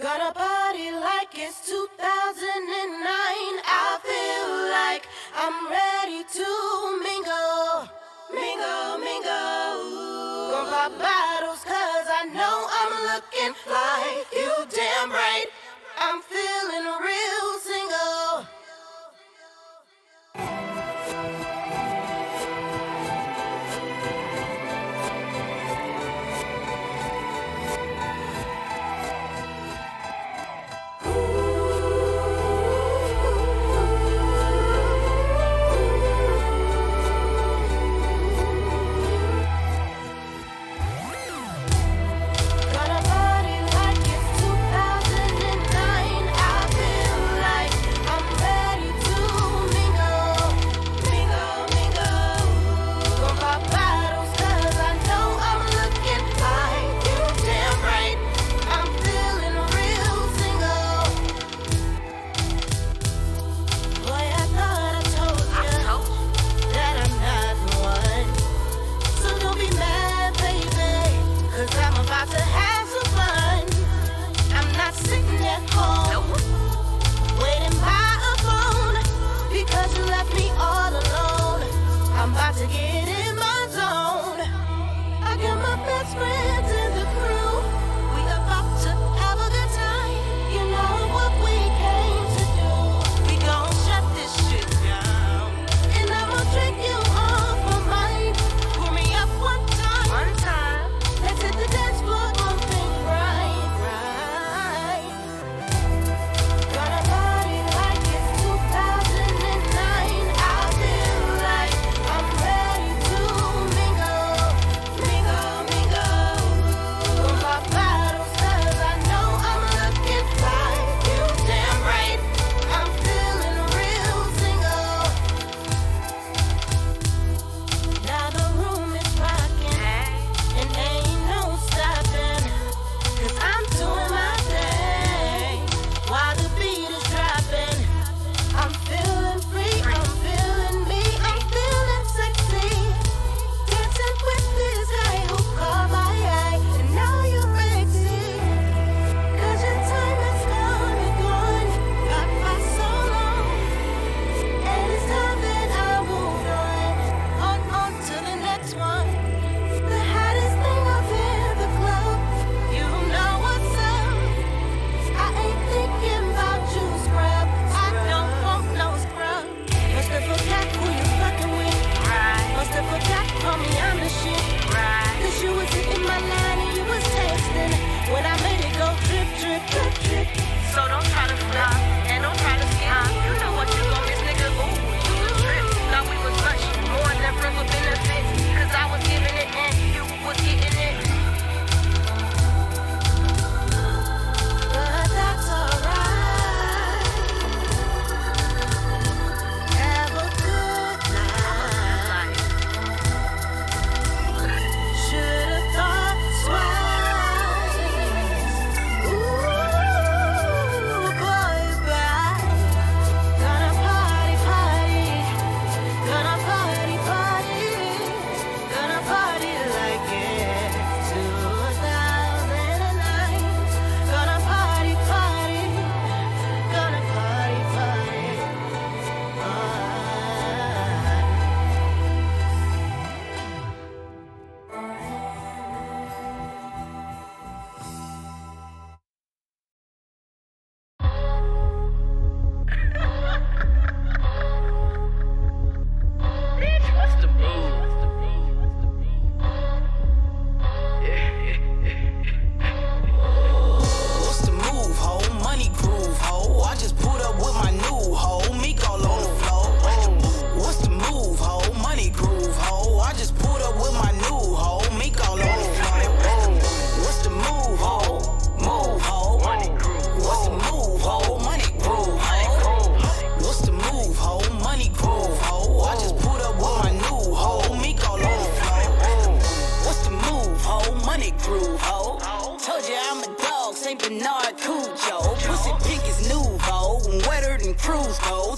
Gonna party like it's 2009. I feel like I'm ready to mingle, mingle, mingle. Gonna pop bottles cause I know I'm looking fly. You damn right, I'm feeling real single.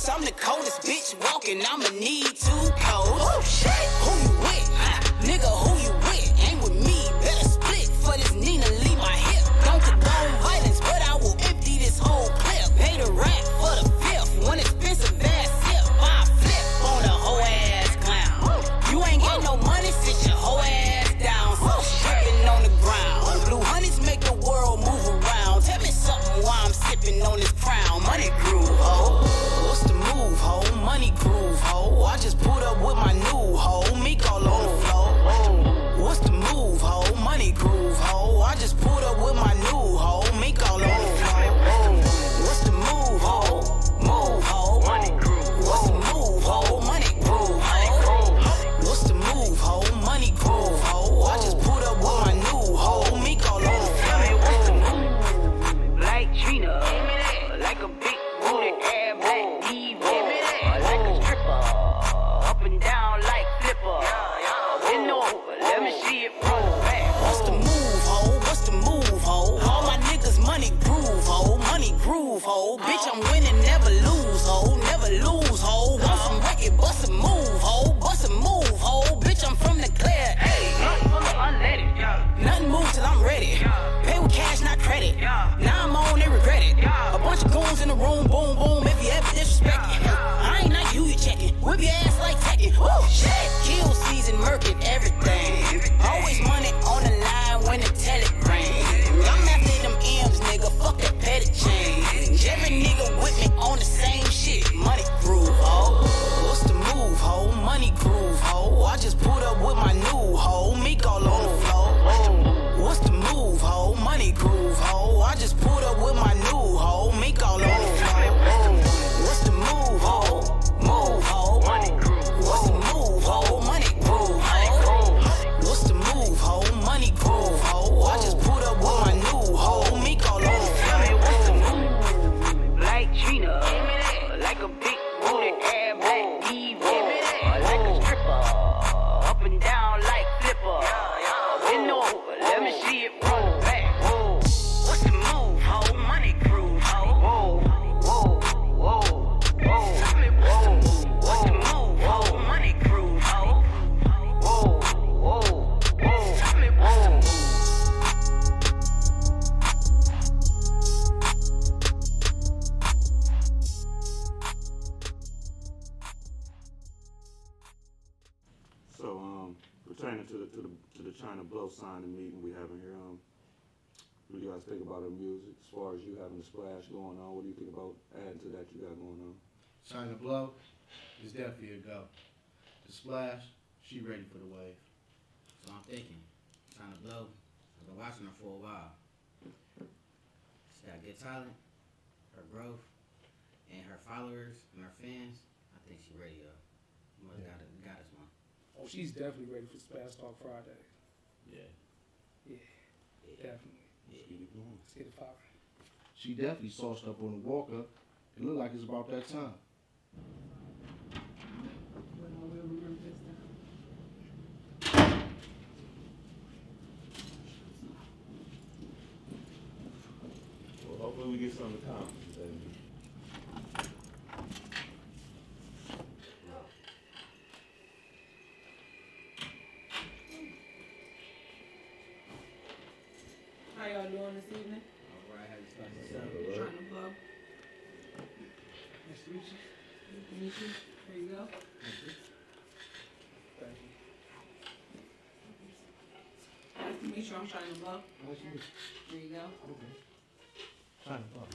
I'm the coldest bitch walking, I'ma need 2 coats. Oh shit! Who you with? Nigga, who you with? Ain't with me, better split for this Nina, leave my hip. Don't condone violence, but I will ho? I just pulled up with my new ho. Meek all on the floor. What's the move, ho? Money groove, ho. I just pulled up with my new ho. Meek all on the floor. What's the move, ho? Move, ho. What's the move, ho? Money groove, ho. What's the move, ho? Money groove, ho. I just pulled up with my new ho. Meek all on the floor. What's the move? Like Trina, like a big booty ass black diva, like a stripper, up and down like flipper. Bend over, let me see it from the back. What's the move, ho? Money groove, ho. Whoa. What's the move, ho? Money groove, ho. Whoa. So, returning to the China Blow signing meeting we having here, what do you guys think about her music? As far as you having the splash going on, what do you think about adding to that you got going on? China Blow is definitely a go. The splash, she ready for the wave. So I'm thinking, China Blow, I've been watching her for a while. She got good talent, her growth, and her followers and her fans. I think she ready up. You must got us one. Oh, she's definitely ready for Splash Talk Friday. Yeah. Definitely. Let's get it poppin'. She definitely sauced up on the walk up. It look like it's about that time. Well, hopefully we get something to come. How y'all doing this evening? All right, how you starting? Trying to blow. Nice to meet you. Nice to meet you. There you go. Thank you. Nice to meet you. I'm trying to blow. Nice to meet you. There you go. Okay. China Blow.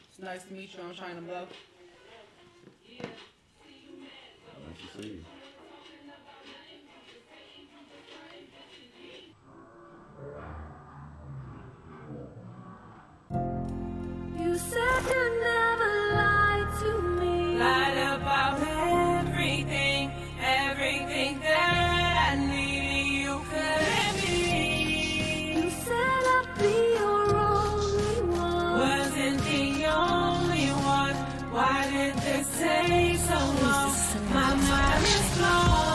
It's nice to meet you. I'm trying to blow. Nice to see you. You said you'd never lie to me. Lied about everything, everything that I needed. You couldn't be. You said I'd be your only one. Wasn't the only one. Why did this take so long? My mind is blown.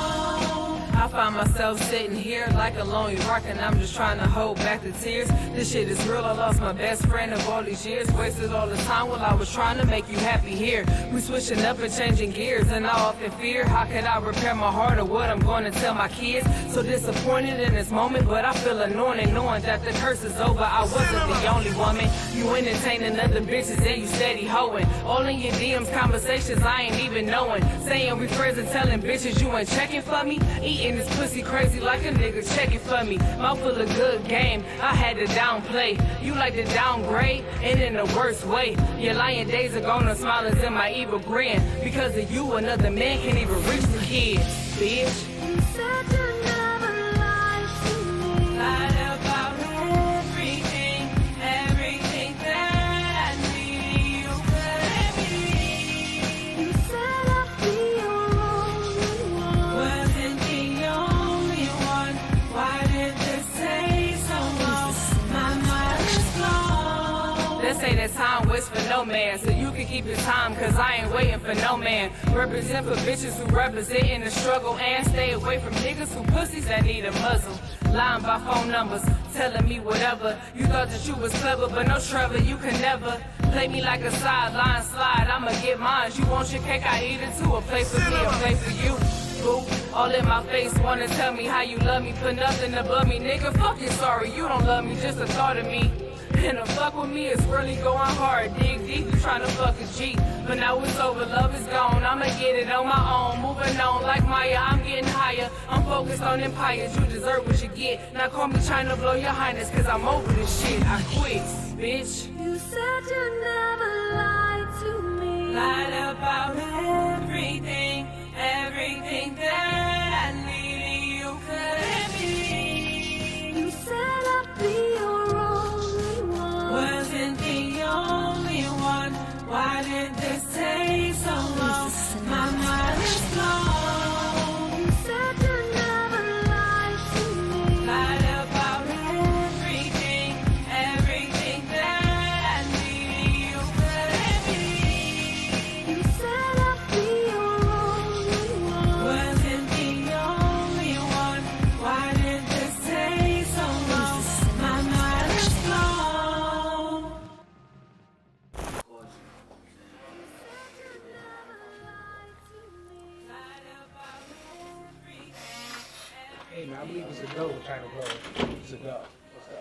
I find myself sitting here like a lonely rock, and I'm just trying to hold back the tears. This shit is real. I lost my best friend of all these years. Wasted all the time while I was trying to make you happy here. We switching up and changing gears, and I often fear, how could I repair my heart or what I'm going to tell my kids? So disappointed in this moment, but I feel anointed knowing that the curse is over. I wasn't the only woman. You entertaining other bitches and you steady hoeing. All in your DMs conversations I ain't even knowing. Saying we friends and telling bitches you ain't checking for me. Eating this pussy crazy like a nigga checking for me. Mouth full of good game, I had to downplay. You like to downgrade, and in the worst way. Your lying days are gone, no smilers in my evil grin. Because of you, another man can't even reach the kids, bitch. You said you'd never lie to me. Lied about everything, everything that I need. You couldn't be. You said I'd be your only one. Wasn't the only one. Why did this take so long? My mind is blown. They say that time waits for no man, so you can keep your time, cause I ain't waiting for no man. Represent for bitches who represent in the struggle, and stay away from niggas who pussies that need a muzzle. Lying by phone numbers, telling me whatever. You thought that you was clever, but no Trevor, you can never play me like a sideline slide. I'ma get mine. You want your cake, I eat it too. A place for me, a place for you. Boo, all in my face, wanna tell me how you love me, put nothing above me. Nigga, fuck you, sorry, you don't love me, just a thought of me. And the fuck with me is really going hard. Dig deep, you tryna fuck a G. But now it's over, love is gone. I'ma get it on my own. Moving on like Maya, I'm getting higher. I'm focused on empires, you deserve what you get. Now call me China Blow, your highness, cause I'm over this shit. I quit, bitch. You said you'd never lie to me. Lied about it. entertainment. I believe it's a go with China Blow. It's a go. Let's go.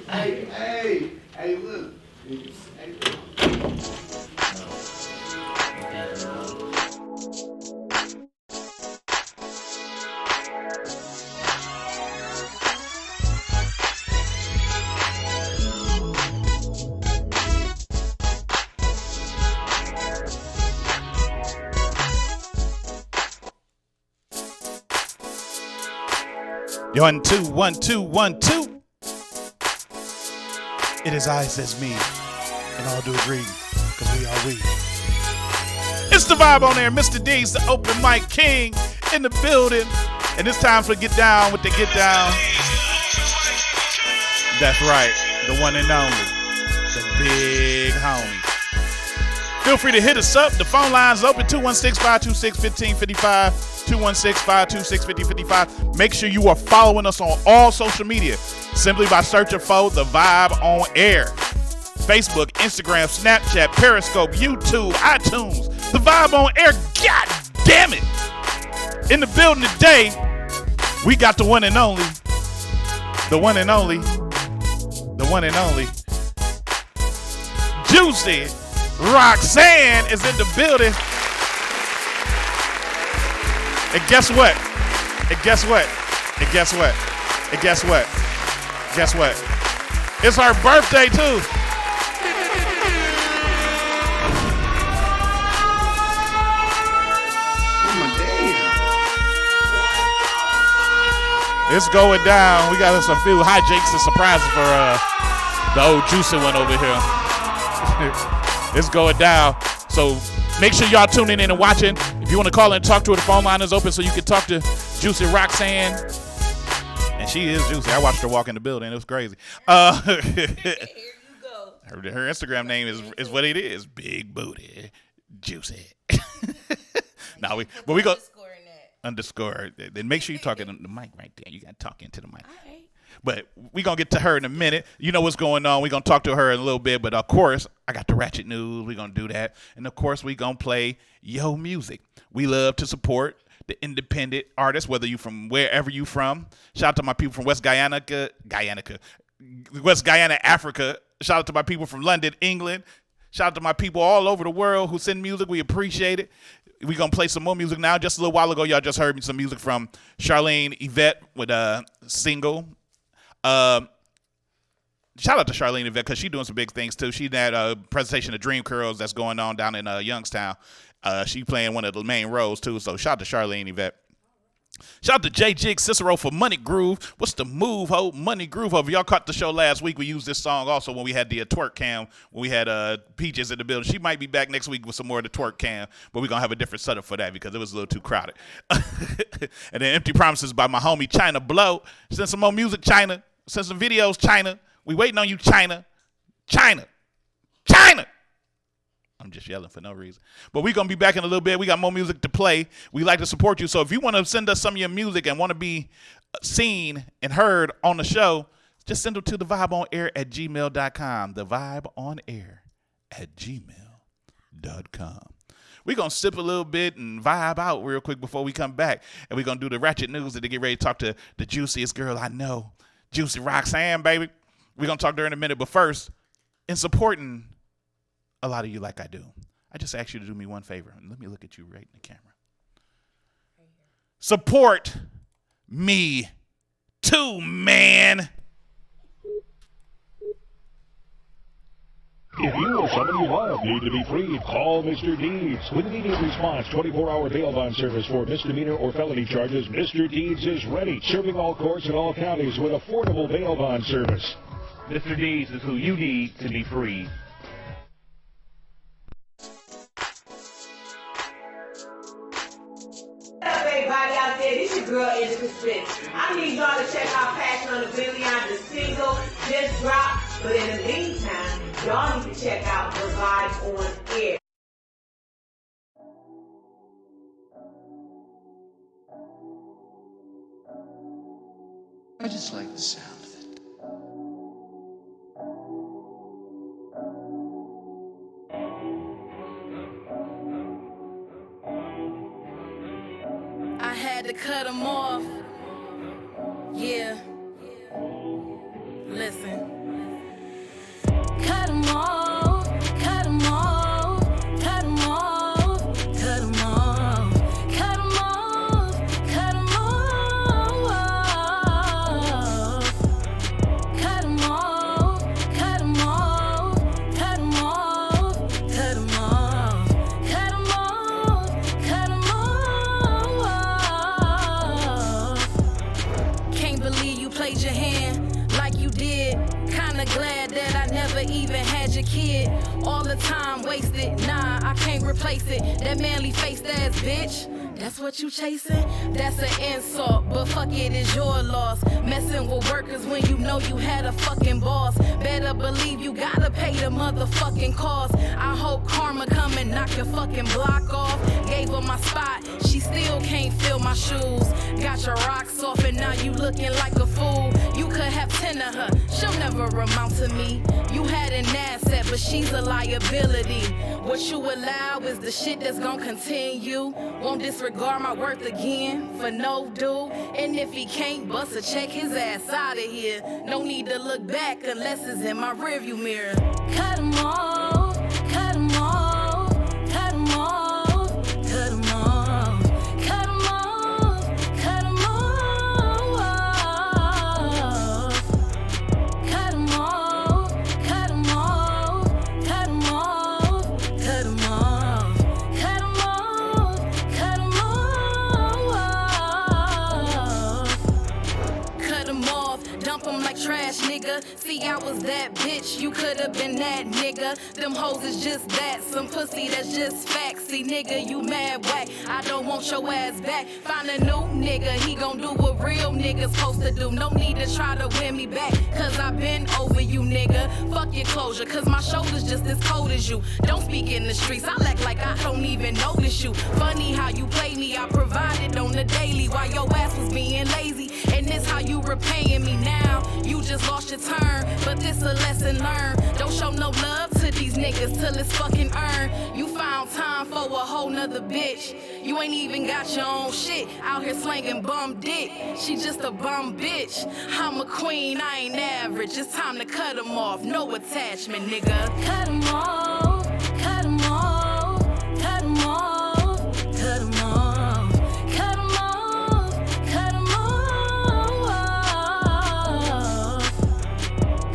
Hey, look. One, two, 1, 2, 1, 2. It is I, says me, and all do agree, because we are we. It's the vibe on air. Mr. D's the open mic king in the building. And it's time for Get Down with the Get Down. That's right, the one and only, the big homie. Feel free to hit us up. The phone line's open, 216-526-1555. 216-526-5055. Make sure you are following us on all social media simply by searching for The Vibe on Air. Facebook, Instagram, Snapchat, Periscope, YouTube, iTunes. The Vibe on Air. God damn it. In the building today, we got the one and only. The one and only. The one and only. JUCCI ROXZXANN is in the building. And guess what? And guess what? And guess what? And guess what? Guess what? It's her birthday too. It's going down. We got some few hijinks and surprises for the old JUCCI one over here. It's going down. So make sure y'all tuning in and watching. If you want to call and talk to her, the phone line is open so you can talk to JUCCI ROXZXANN. And she is JUCCI. I watched her walk in the building. It was crazy. Here you go. Her Instagram name is what it is. Big Booty JUCCI. But we go underscore. Then make sure you talk into the mic right there. You got to talk into the mic. All right. But we're going to get to her in a minute. You know what's going on. We're going to talk to her in a little bit. But, of course, I got the ratchet news. We're going to do that. And, of course, we're going to play Yo Music. We love to support the independent artists, whether you from wherever you from. Shout out to my people from West Guyana, Africa. Shout out to my people from London, England. Shout out to my people all over the world who send music. We appreciate it. We're going to play some more music now. Just a little while ago, y'all just heard some music from Charlene Yvette with a single. Shout out to Charlene Yvette because she's doing some big things too. She had a presentation of Dream Curls that's going on down in Youngstown. She playing one of the main roles too. So shout out to Charlene Yvette. Shout out to J Jig Cicero for Money Groove. What's the move, ho? Money Groove, ho. If y'all caught the show last week, we used this song also when we had the twerk cam, when we had Peaches in the building. She might be back next week with some more of the twerk cam, but we're going to have a different setup for that because it was a little too crowded. And then Empty Promises by my homie China Blow. Send some more music, China. Send some videos, China. We waiting on you, China. China. China. I'm just yelling for no reason. But we're going to be back in a little bit. We got more music to play. We like to support you. So if you want to send us some of your music and want to be seen and heard on the show, just send it to thevibeonair@gmail.com. Thevibeonair@gmail.com. We're going to sip a little bit and vibe out real quick before we come back. And we're going to do the ratchet news and to get ready to talk to the juiciest girl I know, JUCCI ROXZXANN, baby. We're going to talk to her in a minute. But first, in supporting a lot of you like I do, I just ask you to do me one favor. And let me look at you right in the camera. Support me too, man. If you or someone you love need to be freed, call Mr. Deeds. With immediate response, 24-hour bail bond service for misdemeanor or felony charges, Mr. Deeds is ready, serving all courts in all counties with affordable bail bond service. Mr. Deeds is who you need to be freed. Everybody out there, this your girl Intricate. I need y'all to check out Passion on the Billion. The single just dropped, but in the meantime, y'all need to check out The Vibe on Air. I just like the sound of it. had to cut him off. Yeah. Listen. Cut him off, cut him off, cut him off, cut him off, cut him off, cut him off, cut him off, cut him off, cut him off, cut him off, cut him off, cut him off. Can't believe you played your hand like you did. Kinda glad that I never even had your kid. All the time wasted, nah, I can't replace it. That manly faced ass bitch, that's what you chasing? That's an insult, but fuck it, it's your loss. Messing with workers when you know you had a fucking boss. Better believe you gotta pay the motherfucking cost. I hope karma come and knock your fucking block off. Gave her my spot, she still can't fill my shoes. Got your rocks off and now you looking like a fool. You could have 10 of her, she'll never amount to me. You had an asset, but she's a liability. What you allow is the shit that's gonna continue. Won't disregard my worth again for no dude. And if he can't bust a check his ass out of here. No need to look back unless it's in my rearview mirror. Cut him off, cut him off, cut him off, cut him off, cut him off, cut him off, cut him off, cut him off, cut him off, cut him off, cut him off, cut him off, cut him off, dump him like trash, nigga. See, I was that bitch, you could've been that nigga. Them hoes is just that, some pussy that's just facts. See, nigga, you mad whack, I don't want your ass back. Find a new nigga, he gon' do what real niggas supposed to do. No need to try to win me back, cause I been over you, nigga. Fuck your closure, cause my shoulder's just as cold as you. Don't speak in the streets, I act like I don't even notice you. Funny how you play me, I provided on the daily while your ass was being lazy. And this how you repaying me now. You just lost your turn, but this a lesson learned. Don't show no love to these niggas till it's fucking earned. You found time for a whole nother bitch. You ain't even got your own shit. Out here slanging bum dick. She just a bum bitch. I'm a queen, I ain't average. It's time to cut him off. No attachment, nigga. Cut him off, cut him off, cut him off, cut him off, cut him off, cut him off,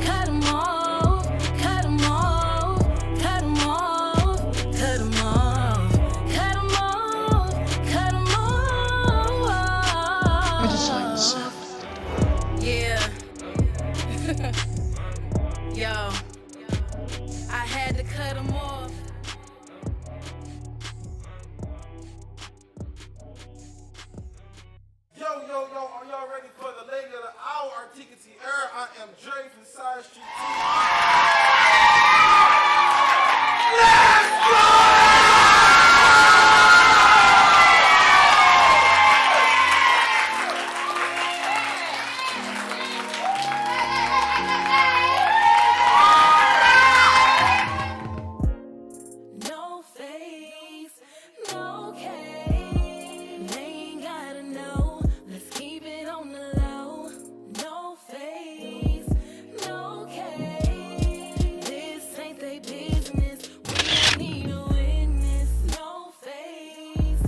cut him off, cut him off, cut him off, cut him off, cut him off, cut him off. I just like the sound. Yeah. Yo, I had to cut him off. Yo, are y'all ready for the lady of the hour, Artika Tierra? I am Dre from Side Street No face, no case. They ain't gotta know. Let's keep it on the low. No face, no case. This ain't they business. We don't need a witness. No face,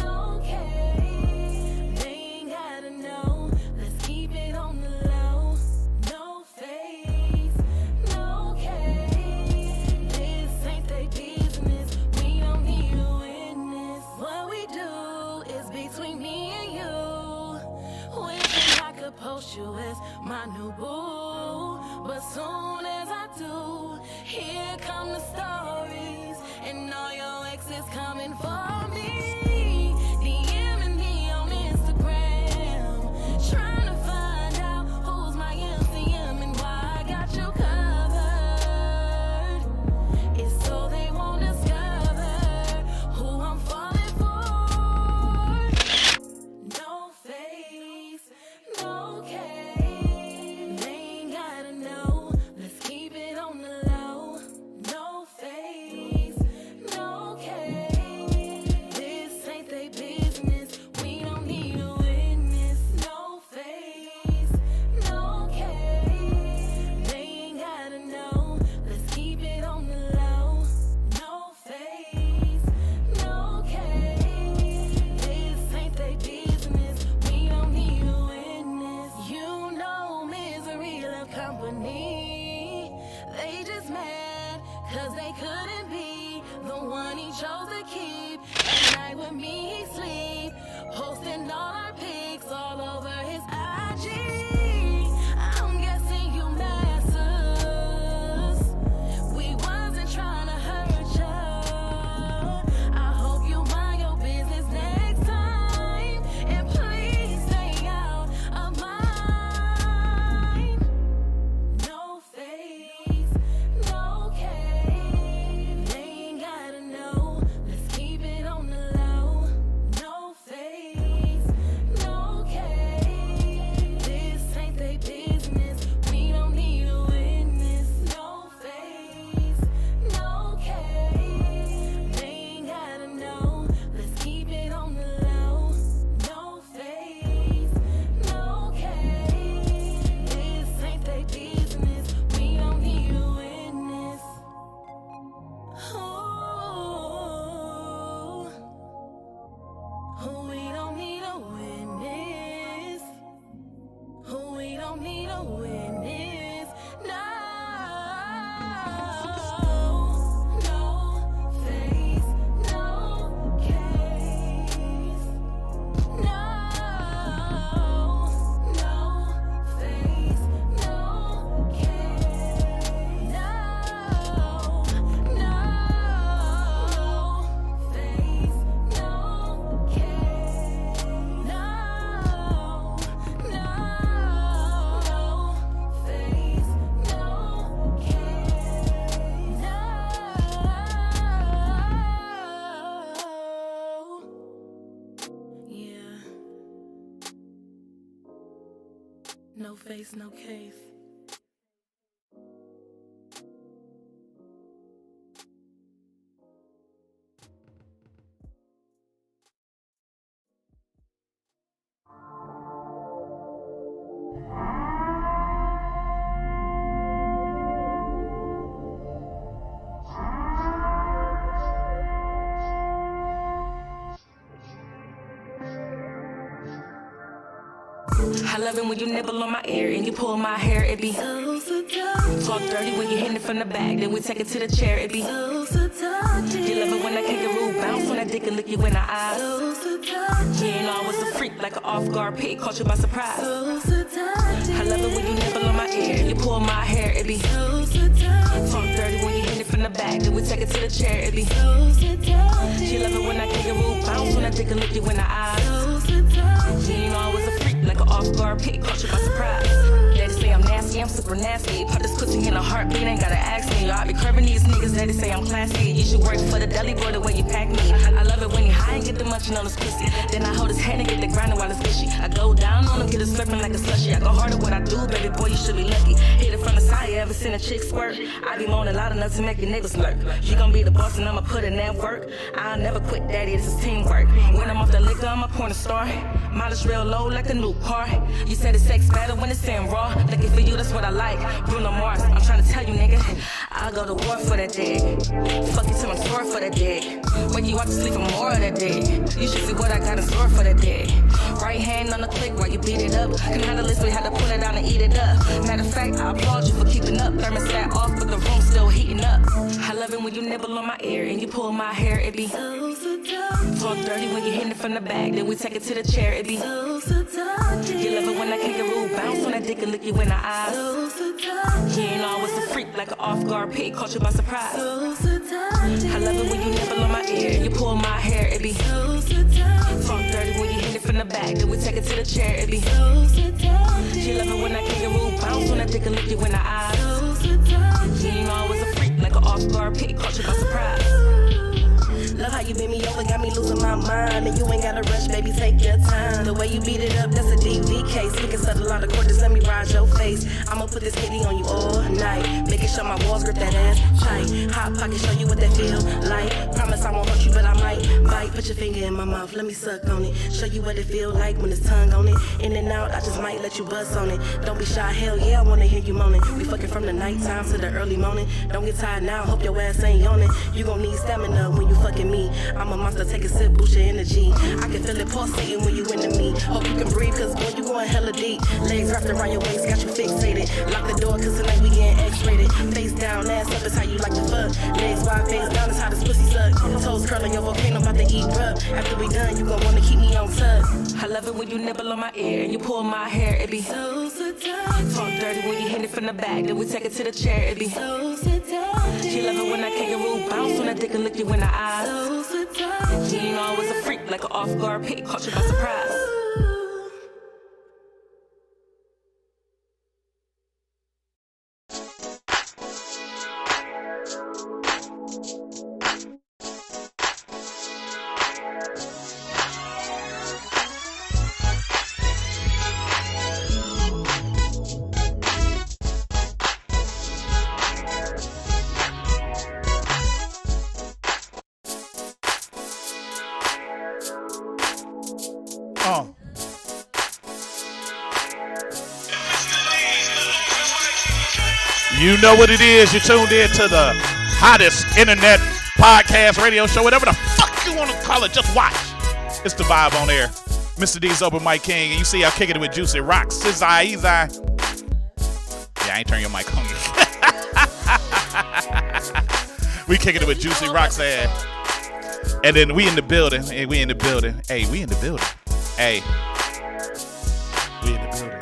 no case. They ain't gotta know. Let's keep it on the low. No face, no case. This ain't they business. We don't need a witness. What we do is between me and you. Wishing I could post you as my new boo, but soon as I do, here come the stories, and all your exes coming for me. DMing me on Instagram, trying to find out who's my MCM and why I got you covered. It's so they won't discover who I'm falling for. No face, no case. They ain't gotta know. Let's keep it on the low. No face, no case. 'cause they couldn't be the one he chose to keep. At night with me he sleep, posting all our pics all over his IG. I'm guessing you mess us. We wasn't trying to hurt ya. I hope you mind your business next time, and please stay out of mine. No face, no case. They ain't gotta know. Let's keep it on the low. No face, no case. This ain't they business. We don't need a witness. No face, no case. They ain't gotta know. Let's keep it on the low. No face, no case. This ain't they business. We don't need a witness. We don't need a witness. We don't need a witness. No, no face, no case. No, no face, no case. No, no face, no case. No, no face, no case. No. Yeah. No face, no case. I love it when you nibble on my ear and you pull my hair, it be so talk dirty when you hit it from the back, then we take it to the chair, it be so you love it when that kangaroo bounce on that dick and look you in the eyes. You ain't always a freak like an off-guard pig, caught you by surprise. I love it when you nibble on my ear and you pull my hair, it be so talk dirty when you hit it from the back, then we take it to the chair, it be so you love it when that kangaroo bounce on that dick and look you in the eyes. You ain't always a freak like an off-guard pig, caught you by surprise. They say I'm nasty, I'm super nasty. Pop this pussy in a heartbeat, ain't gotta ask me. Y'all be curving these niggas, they say I'm classy. You should work for the deli boy the way you pack me. I love it when he high and get the munching on his pussy. Then I hold his hand and get the grinding while it's fishy. I go down on him, get it slurping like a slushy. I go hard at what I do, baby boy, you should be lucky. Hit it from the side, you ever seen a chick squirt? I be moaning loud enough to make your niggas lurk. You gon' be the boss and I'ma put in that work. I'll never quit, daddy, this is teamwork. When I'm off the liquor, I'm a porn star. Mileage real low like a new car. You said it's sex better when it's in raw. Looking for you, that's what I like. Bruno Mars, I'm trying to tell you, nigga. I'll go to war for that dick. Fuck you till I'm sore for that dick. Wake you up to sleep for more of that dick. You should see what I got in store for that dick. Right hand on the click while you beat it up. Can handle this, we had to pull it down and eat it up. Matter of fact, I applaud you for keeping up. Thermostat off, but the room's still heating up. I love it when you nibble on my ear and you pull my hair, it be so talk dirty when you hit it from the back, then we take it to the chair, it be so you love it when that kangaroo bounce on that dick and look you in the eyes. You ain't always a freak like an off-guard pig, caught you by surprise. I love it when you nibble on my ear and you pull my hair, it be so talk dirty when you hit it from the back, then we take it to the chair, it be so you love it when that kangaroo bounce on that dick and look you in the eyes. You ain't always a freak like an off-guard pig, caught you by surprise. Love how you bend me over, got me losing my mind. And you ain't gotta rush, baby, take your time. The way you beat it up, that's a DV case. We can settle all the court, just let me ride your face. I'ma put this kitty on you all night. Making sure my walls grip that ass tight. Hot pocket, show you what that feel like. Promise I won't hurt you, but I might bite. Put your finger in my mouth, let me suck on it. Show you what it feel like when it's tongue on it. In and out, I just might let you buzz on it. Don't be shy, hell yeah, I wanna hear you moaning. We fucking from the nighttime to the early morning. Don't get tired now, hope your ass ain't yawning. You gon' need stamina when you fucking me. I'm a monster, take a sip, boost your energy. I can feel it pulsating when you into me. Hope you can breathe, cause boy, you going hella deep. Legs wrapped around your waist, got you fixated. Lock the door, cause tonight we getting X-rated. Face down, ass up is how you like to fuck. up. Legs wide, face down, that's how this pussy suck. Toes curling, your volcano about to eat rub. After we done, you gon' wanna keep me on tuck. I love it when you nibble on my ear and you pull my hair, it be so seductive. Talk dirty when you hit it from the back, then we take it to the chair, it be so seductive. She love it when I kangaroo bounce, when I dick and look you in the eyes. So seductive. You know I was a freak, like an off-guard pick, caught you by surprise. You know what it is. You're tuned in to the hottest internet podcast, radio show, whatever the fuck you want to call it. Just watch. It's the Vibe on Air. Mr. D's Open Mike King, and you see I'm kicking it with JUCCI ROXZXANN. Yeah, I ain't turn your mic on yet. We kicking it with JUCCI ROXZXANN. And then we in the building. Hey, we in the building. Hey, we in the building. Hey. We in the building.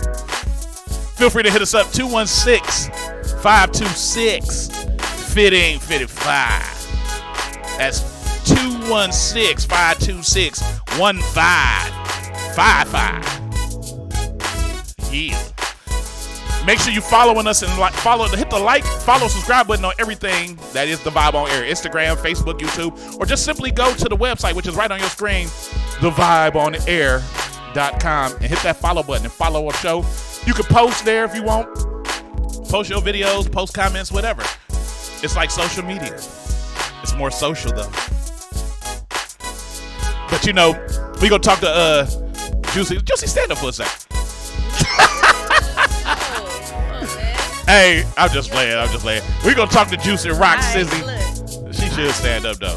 Feel free to hit us up, 216-526-55. That's 216-526-1555. Yeah. Make sure you following us and hit the like, follow, subscribe button on everything that is the Vibe on Air. Instagram, Facebook, YouTube, or just simply go to the website, which is right on your screen, thevibeonair.com, and hit that follow button and follow our show. You can post there if you want. Post your videos, post comments, whatever. It's like social media. It's more social though. But you know, we gonna talk to JUCCI. JUCCI, stand up for a second. Hey, I'm just playing. We're going to talk to JUCCI ROXZXANN. She should stand up, though.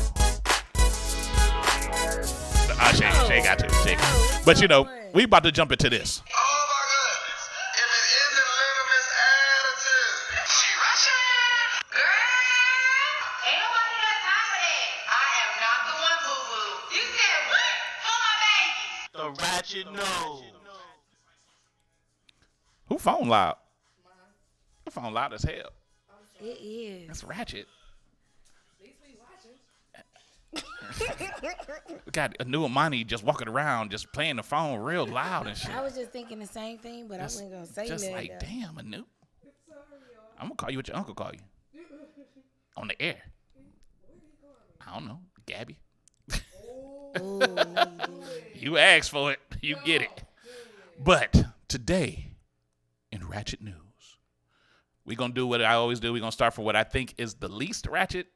She ain't got to. She ain't. But, you know, we about to jump into this. The ratchet nose. Who phone loud? Your phone loud as hell. It is. That's ratchet. We got a new Amani just walking around, just playing the phone real loud and shit. I was just thinking the same thing, but I wasn't gonna say just that. Just like, damn, Anu. I'm gonna call you what your uncle call you. On the air. I don't know, Gabby. Oh, no, you asked for it, you get it. But today, in Ratchet News, we're going to do what I always do. We're going to start from what I think is the least ratchet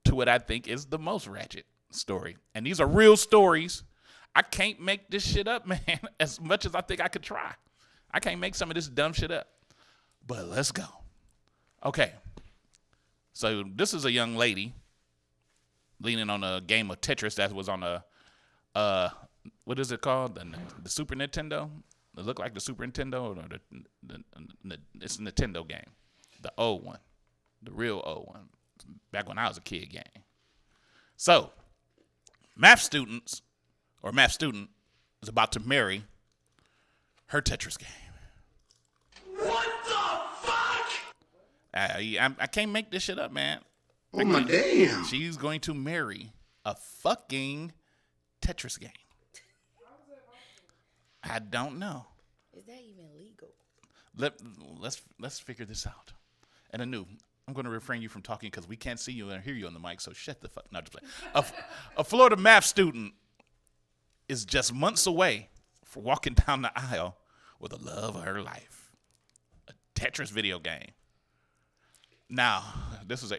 to what I think is the most ratchet story. And these are real stories. I can't make this shit up, man, as much as I think I could try. I can't make some of this dumb shit up. But let's go. Okay. So this is a young lady leaning on a game of Tetris that was on a, what is it called? The Super Nintendo? It looked like the Super Nintendo. Or it's a Nintendo game. The old one. The real old one. Back when I was a kid game. So, math student is about to marry her Tetris game. What the fuck? I can't make this shit up, man. Oh my damn. She's going to marry a fucking Tetris game. I don't know. Is that even legal? Let's figure this out. And Anu, I'm going to refrain you from talking because we can't see you and hear you on the mic, so shut the fuck. No, just play. A Florida math student is just months away from walking down the aisle with the love of her life. A Tetris video game. Now, this is a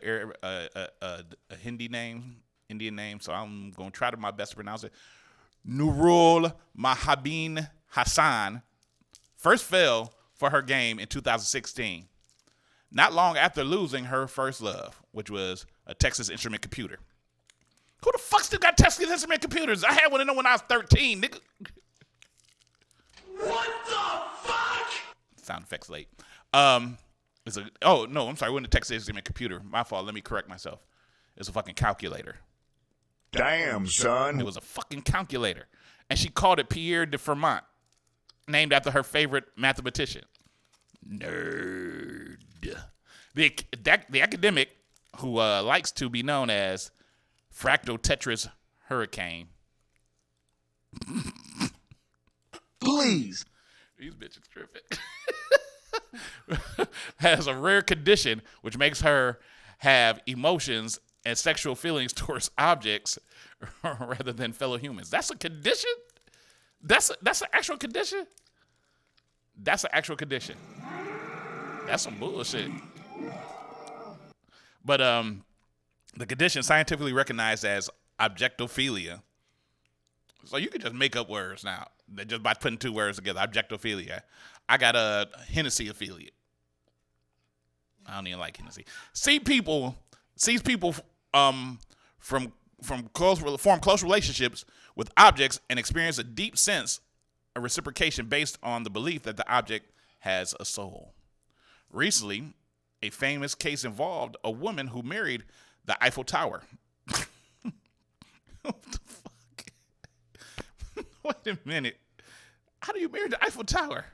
Hindi name, Indian name, so I'm going to try my best to pronounce it. Nurul Mahabin Hassan first fell for her game in 2016, not long after losing her first love, which was a Texas Instrument computer. Who the fuck still got Texas Instrument computers? I had one of them when I was 13, nigga. What the fuck? Sound effects late. I'm sorry, it wasn't a Texas Instrument computer. My fault. Let me correct myself. It's a fucking calculator. Damn, son. It was a fucking calculator. And she called it Pierre de Fermat, named after her favorite mathematician. Nerd. The academic who likes to be known as Fractal Tetris Hurricane. Please. These bitches tripping. Has a rare condition which makes her have emotions and sexual feelings towards objects rather than fellow humans. That's a condition? That's an actual condition? That's an actual condition. That's some bullshit. But the condition scientifically recognized as objectophilia. So you can just make up words now, just by putting two words together. Objectophilia. I got a Hennessy affiliate. I don't even like Hennessy. Sees people form close relationships with objects and experience a deep sense of reciprocation based on the belief that the object has a soul. Recently, a famous case involved a woman who married the Eiffel Tower. What the fuck? Wait a minute. How do you marry the Eiffel Tower?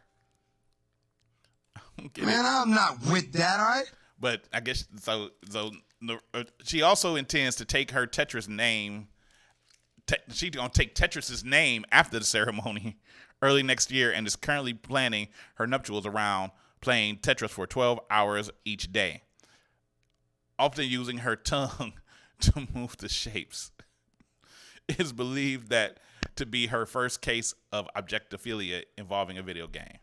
Man, I'm not with that, all right? But I guess so she also intends to take her Tetris name. She's going to take Tetris's name after the ceremony early next year and is currently planning her nuptials around playing Tetris for 12 hours each day, often using her tongue to move the shapes. It is believed that to be her first case of objectophilia involving a video game.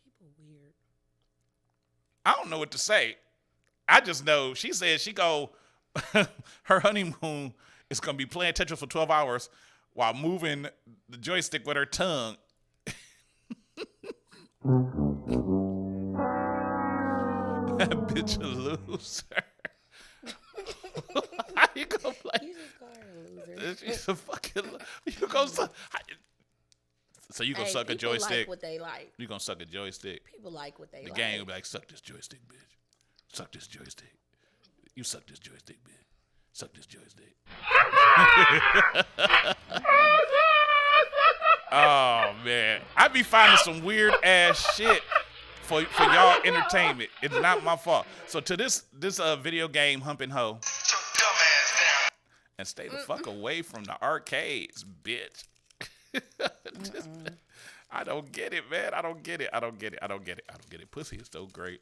People weird. I don't know what to say. I just know she said her honeymoon is going to be playing Tetris for 12 hours while moving the joystick with her tongue. That bitch a loser. How you gonna play? You just call her a loser. She's a fucking. You gonna suck? So you gonna suck a joystick? People like what they like. You gonna suck a joystick? People like what they like. The gang will be like, suck this joystick, bitch. Suck this joystick. You suck this joystick, bitch. Suck this joystick. Oh man, I be finding some weird ass shit for y'all entertainment. It's not my fault. So to this video game humping hoe, and stay the fuck away from the arcades, bitch. I don't get it, man. I don't get it. Pussy is so great.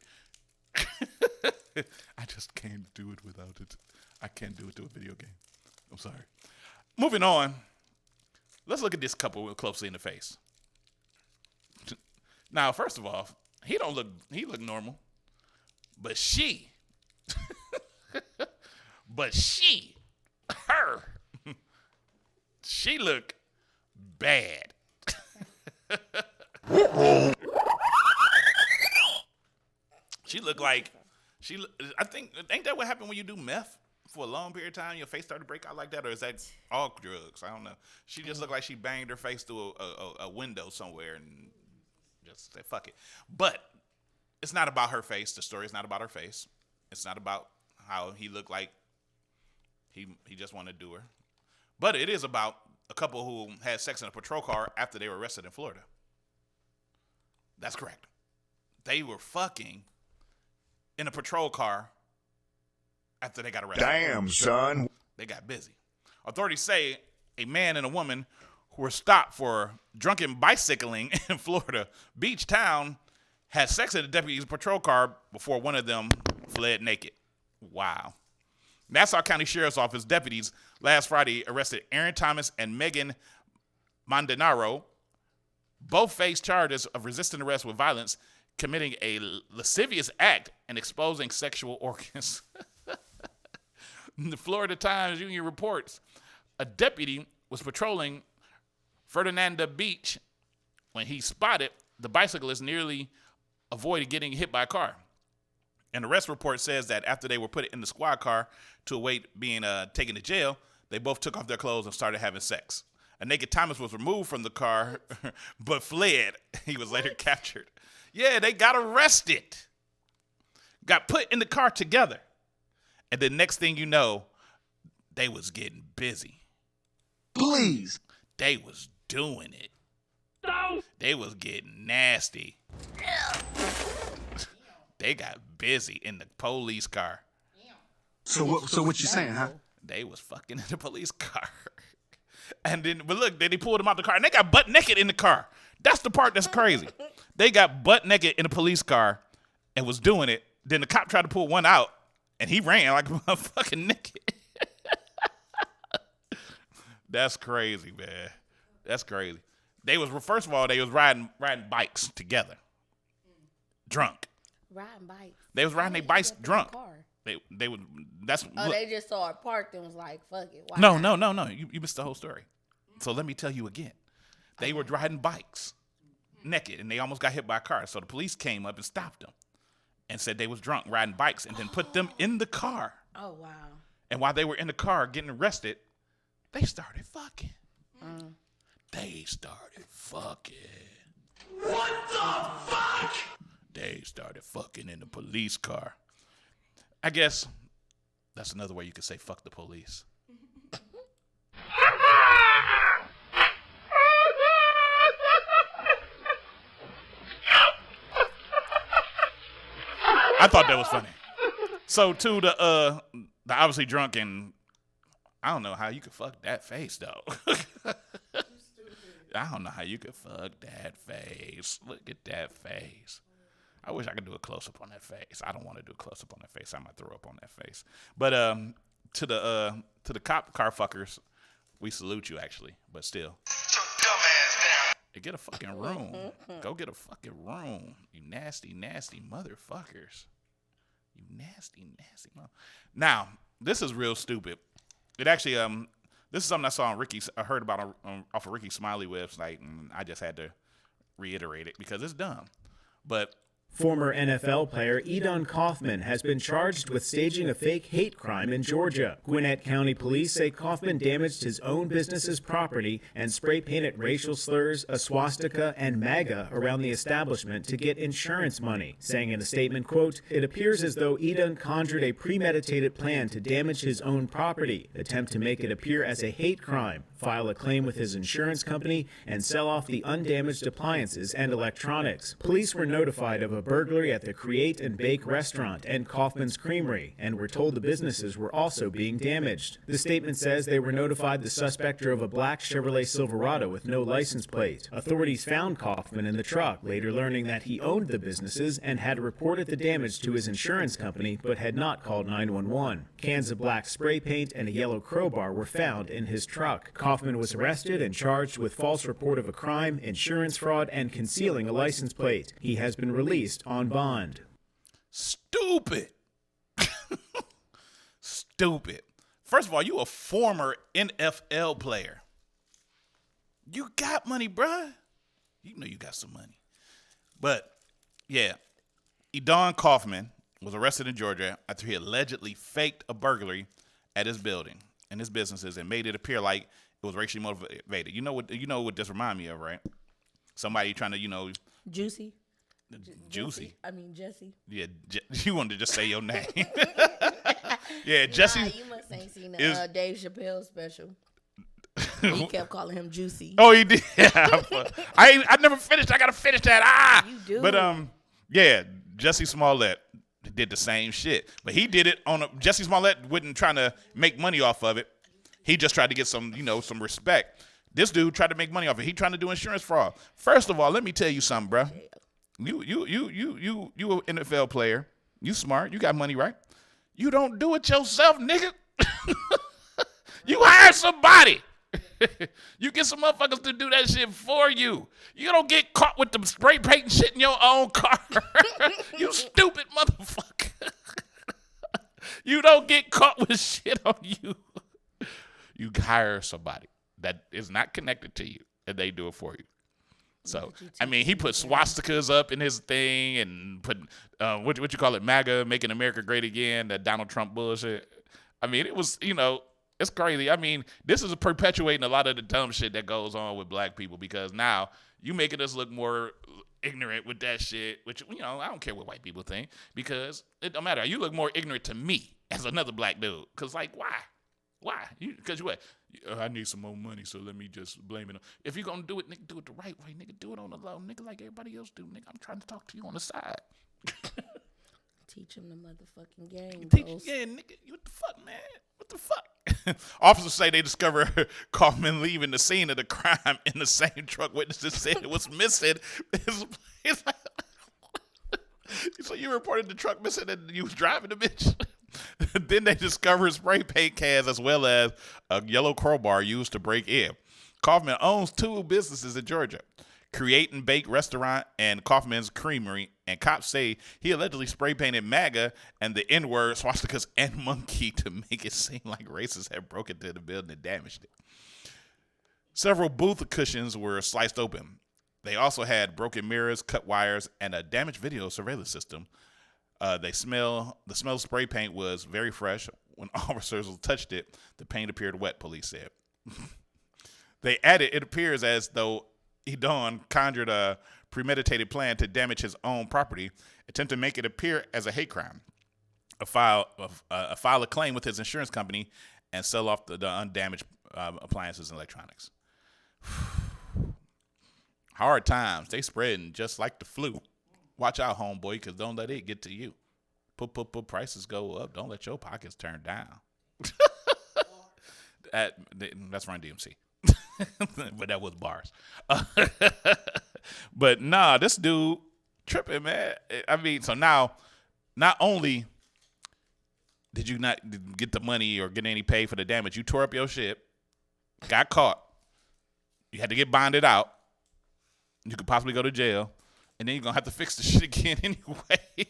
I just can't do it without it. I can't do it to a video game. I'm sorry. Moving on. Let's look at this couple closely in the face. Now, first of all, he look normal. But she, she look bad. She look like, I think, ain't that what happened when you do meth? For a long period of time, your face started to break out like that, or is that all drugs? I don't know. She just looked like she banged her face through a window somewhere and just said, fuck it. But it's not about her face. The story is not about her face. It's not about how he looked like he just wanted to do her. But it is about a couple who had sex in a patrol car after they were arrested in Florida. That's correct. They were fucking in a patrol car after they got arrested. Damn, son. They got busy. Authorities say a man and a woman who were stopped for drunken bicycling in Florida Beach town had sex in the deputy's patrol car before one of them fled naked. Wow. Nassau County Sheriff's Office deputies last Friday arrested Aaron Thomas and Megan Mondanaro. Both face charges of resisting arrest with violence, committing a lascivious act, and exposing sexual organs. The Florida Times Union reports a deputy was patrolling Ferdinanda Beach when he spotted the bicyclist nearly avoided getting hit by a car. An arrest report says that after they were put in the squad car to await being taken to jail, they both took off their clothes and started having sex. A naked Thomas was removed from the car, but fled. He was later captured. Yeah, they got arrested. Got put in the car together. And the next thing you know, they was getting busy. Please. They was doing it. No. They was getting nasty. They got busy in the police car. So what you saying, huh? They was fucking in the police car. And then, but look, then they pulled them out the car, and they got butt naked in the car. That's the part that's crazy. They got butt naked in a police car and was doing it. Then the cop tried to pull one out, and he ran like a fucking naked. That's crazy, man. That's crazy. They was, first of all, they was riding bikes together, drunk. Riding bikes. They was riding their bikes drunk. They would. That's. Oh, they just saw it parked and was like, "Fuck it." Why No. not? You missed the whole story. So let me tell you again. They were riding bikes, naked, and they almost got hit by a car. So the police came up and stopped them, and said they was drunk riding bikes, and then put them in the car. Oh wow. And while they were in the car getting arrested, they started fucking. They started fucking. What the fuck? They started fucking in the police car. I guess that's another way you could say fuck the police. I thought that was funny. So to the obviously drunk, and I don't know how you could fuck that face though. I don't know how you could fuck that face. Look at that face. I wish I could do a close-up on that face. I don't want to do a close-up on that face. I might throw up on that face. But to the cop car fuckers, we salute you actually. But still, get a fucking room. Go get a fucking room. You nasty, nasty motherfuckers. You nasty, nasty mother. Now, this is real stupid. It actually this is something I saw on I heard about off of Ricky Smiley website, and I just had to reiterate it because it's dumb. But former NFL player Edon Kaufman has been charged with staging a fake hate crime in Georgia. Gwinnett County Police say Kaufman damaged his own business's property and spray painted racial slurs, a swastika, and MAGA around the establishment to get insurance money, saying in a statement, quote, "It appears as though Edon conjured a premeditated plan to damage his own property, attempt to make it appear as a hate crime, file a claim with his insurance company, and sell off the undamaged appliances and electronics." Police were notified of a burglary at the Create and Bake restaurant and Kaufman's Creamery, and were told the businesses were also being damaged. The statement says they were notified the suspect drove a black Chevrolet Silverado with no license plate. Authorities found Kaufman in the truck, later learning that he owned the businesses and had reported the damage to his insurance company, but had not called 911. Cans of black spray paint and a yellow crowbar were found in his truck. Kaufman was arrested and charged with false report of a crime, insurance fraud, and concealing a license plate. He has been released on bond. Stupid. Stupid. First of all, you a former NFL player. You got money, bruh. You know you got some money. But, yeah, Edon Kaufman was arrested in Georgia after he allegedly faked a burglary at his building and his businesses and made it appear like it was racially motivated. You know what this remind me of, right? Somebody trying to, Juicy. Juicy. I mean Jesse. Yeah, you wanted to just say your name. Yeah, Jesse. Nah, you must ain't seen the Dave Chappelle special. He kept calling him Juicy. Oh, he did. I never finished. I gotta finish that. You do. But yeah, Jesse Smollett did the same shit, but he did it on Jesse Smollett wasn't trying to make money off of it. He just tried to get some respect. This dude tried to make money off it. He trying to do insurance fraud. First of all, let me tell you something, bro. You an NFL player. You smart. You got money, right? You don't do it yourself, nigga. You hire somebody. You get some motherfuckers to do that shit for you. You don't get caught with the spray painting shit in your own car. You stupid motherfucker. You don't get caught with shit on you. You hire somebody that is not connected to you, and they do it for you. So, I mean, he put swastikas up in his thing and put, what you call it, MAGA, Making America Great Again, that Donald Trump bullshit. I mean, it was, It's crazy. I mean, this is perpetuating a lot of the dumb shit that goes on with black people because now you making us look more ignorant with that shit, which, you know, I don't care what white people think because it don't matter. You look more ignorant to me as another black dude because, like, why? Why? Because what? I need some more money, so let me just blame it on. If you're going to do it, nigga, do it the right way. Nigga, do it on the low. Nigga, like everybody else do. Nigga, I'm trying to talk to you on the side. Teach him the motherfucking game. Yeah, nigga, what the fuck, man? What the fuck? Officers say they discovered Kaufman leaving the scene of the crime in the same truck witnesses said it was missing. So you reported the truck missing and you was driving the bitch? Then they discovered spray paint cans as well as a yellow crowbar used to break in. Kaufman owns 2 businesses in Georgia, Create and Bake Restaurant and Kaufman's Creamery, and cops say he allegedly spray painted MAGA and the N-word, swastikas, and monkey to make it seem like racists had broken into the building and damaged it. Several booth cushions were sliced open. They also had broken mirrors, cut wires, and a damaged video surveillance system. The smell of spray paint was very fresh. When officers touched it, the paint appeared wet, police said. They added, it appears as though Edon conjured a premeditated plan to damage his own property, attempt to make it appear as a hate crime, file a claim with his insurance company, and sell off the undamaged appliances and electronics. Hard times. They spreading just like the flu. Watch out, homeboy, because don't let it get to you. Put prices go up. Don't let your pockets turn down. That's Run DMC. But that was bars. But nah, this dude tripping, man. I mean, so now, not only did you not get the money or get any pay for the damage, you tore up your shit, got caught, you had to get bonded out, you could possibly go to jail, and then you're going to have to fix the shit again anyway.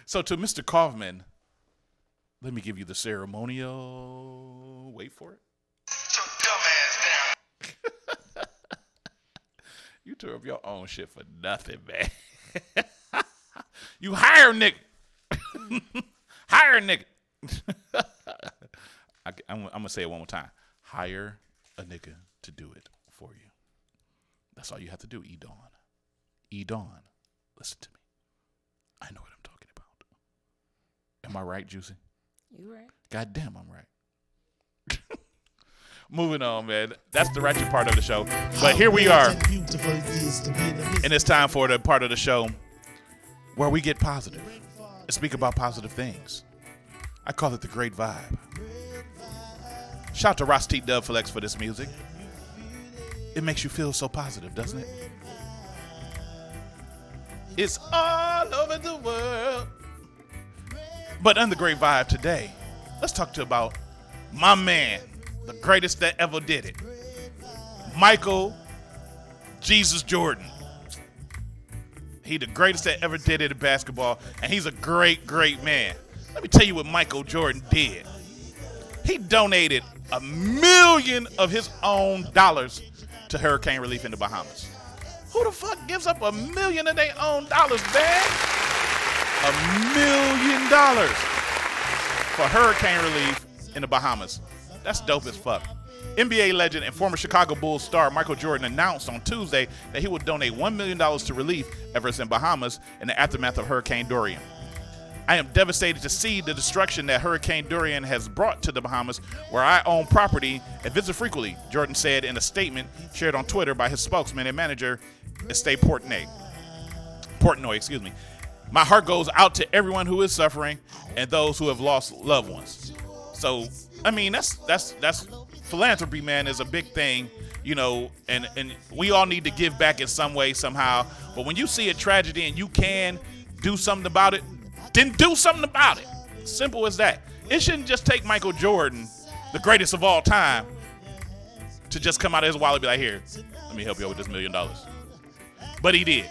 So to Mr. Kaufman, let me give you the ceremonial. Wait for it. You tore up your own shit for nothing, man. You hire a nigga. Hire a nigga. I'm going to say it one more time. Hire a nigga to do it for you. That's all you have to do, Edon. Edon, listen to me. I know what I'm talking about. Am I right, Juicy? You right. God damn, I'm right. Moving on, man. That's the ratchet part of the show. But here we are. And it's time for the part of the show where we get positive and speak about positive things. I call it the Great Vibe. Shout out to Ross T. Dub Flex for this music. It makes you feel so positive, doesn't it? It's all over the world. But on the Great Vibe today, let's talk about my man, the greatest that ever did it, Michael Jesus Jordan. He the greatest that ever did it in basketball, and he's a great, great man. Let me tell you what Michael Jordan did. He donated $1 million of his own dollars to hurricane relief in the Bahamas. Who the fuck gives up $1 million of their own dollars, man? $1 million for hurricane relief in the Bahamas. That's dope as fuck. NBA legend and former Chicago Bulls star Michael Jordan announced on Tuesday that he would donate $1 million to relief efforts in Bahamas in the aftermath of Hurricane Dorian. I am devastated to see the destruction that Hurricane Dorian has brought to the Bahamas, where I own property and visit frequently, Jordan said in a statement shared on Twitter by his spokesman and manager, Estee Portnoy. My heart goes out to everyone who is suffering and those who have lost loved ones. So, I mean, that's philanthropy, man, is a big thing, you know, and we all need to give back in some way, somehow. But when you see a tragedy and you can do something about it, then do something about it. Simple as that. It shouldn't just take Michael Jordan, the greatest of all time, to just come out of his wallet and be like, here, let me help you out with this $1 million. But he did.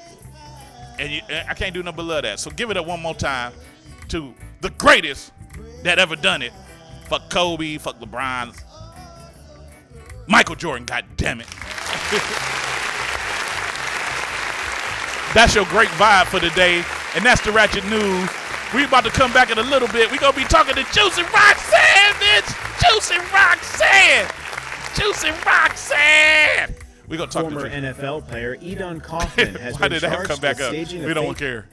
And I can't do nothing but love that. So give it up one more time to the greatest that ever done it. Fuck Kobe, fuck LeBron. Michael Jordan, God damn it. That's your great vibe for the day. And that's the Ratchet News. We about to come back in a little bit. We gonna be talking to JUCCI ROXZXANN, bitch. JUCCI ROXZXANN. JUCCI ROXZXANN. We gonna talk Former to NFL player Edon Kaufman has Why been did that charged come back with up? staging We a don't fake care.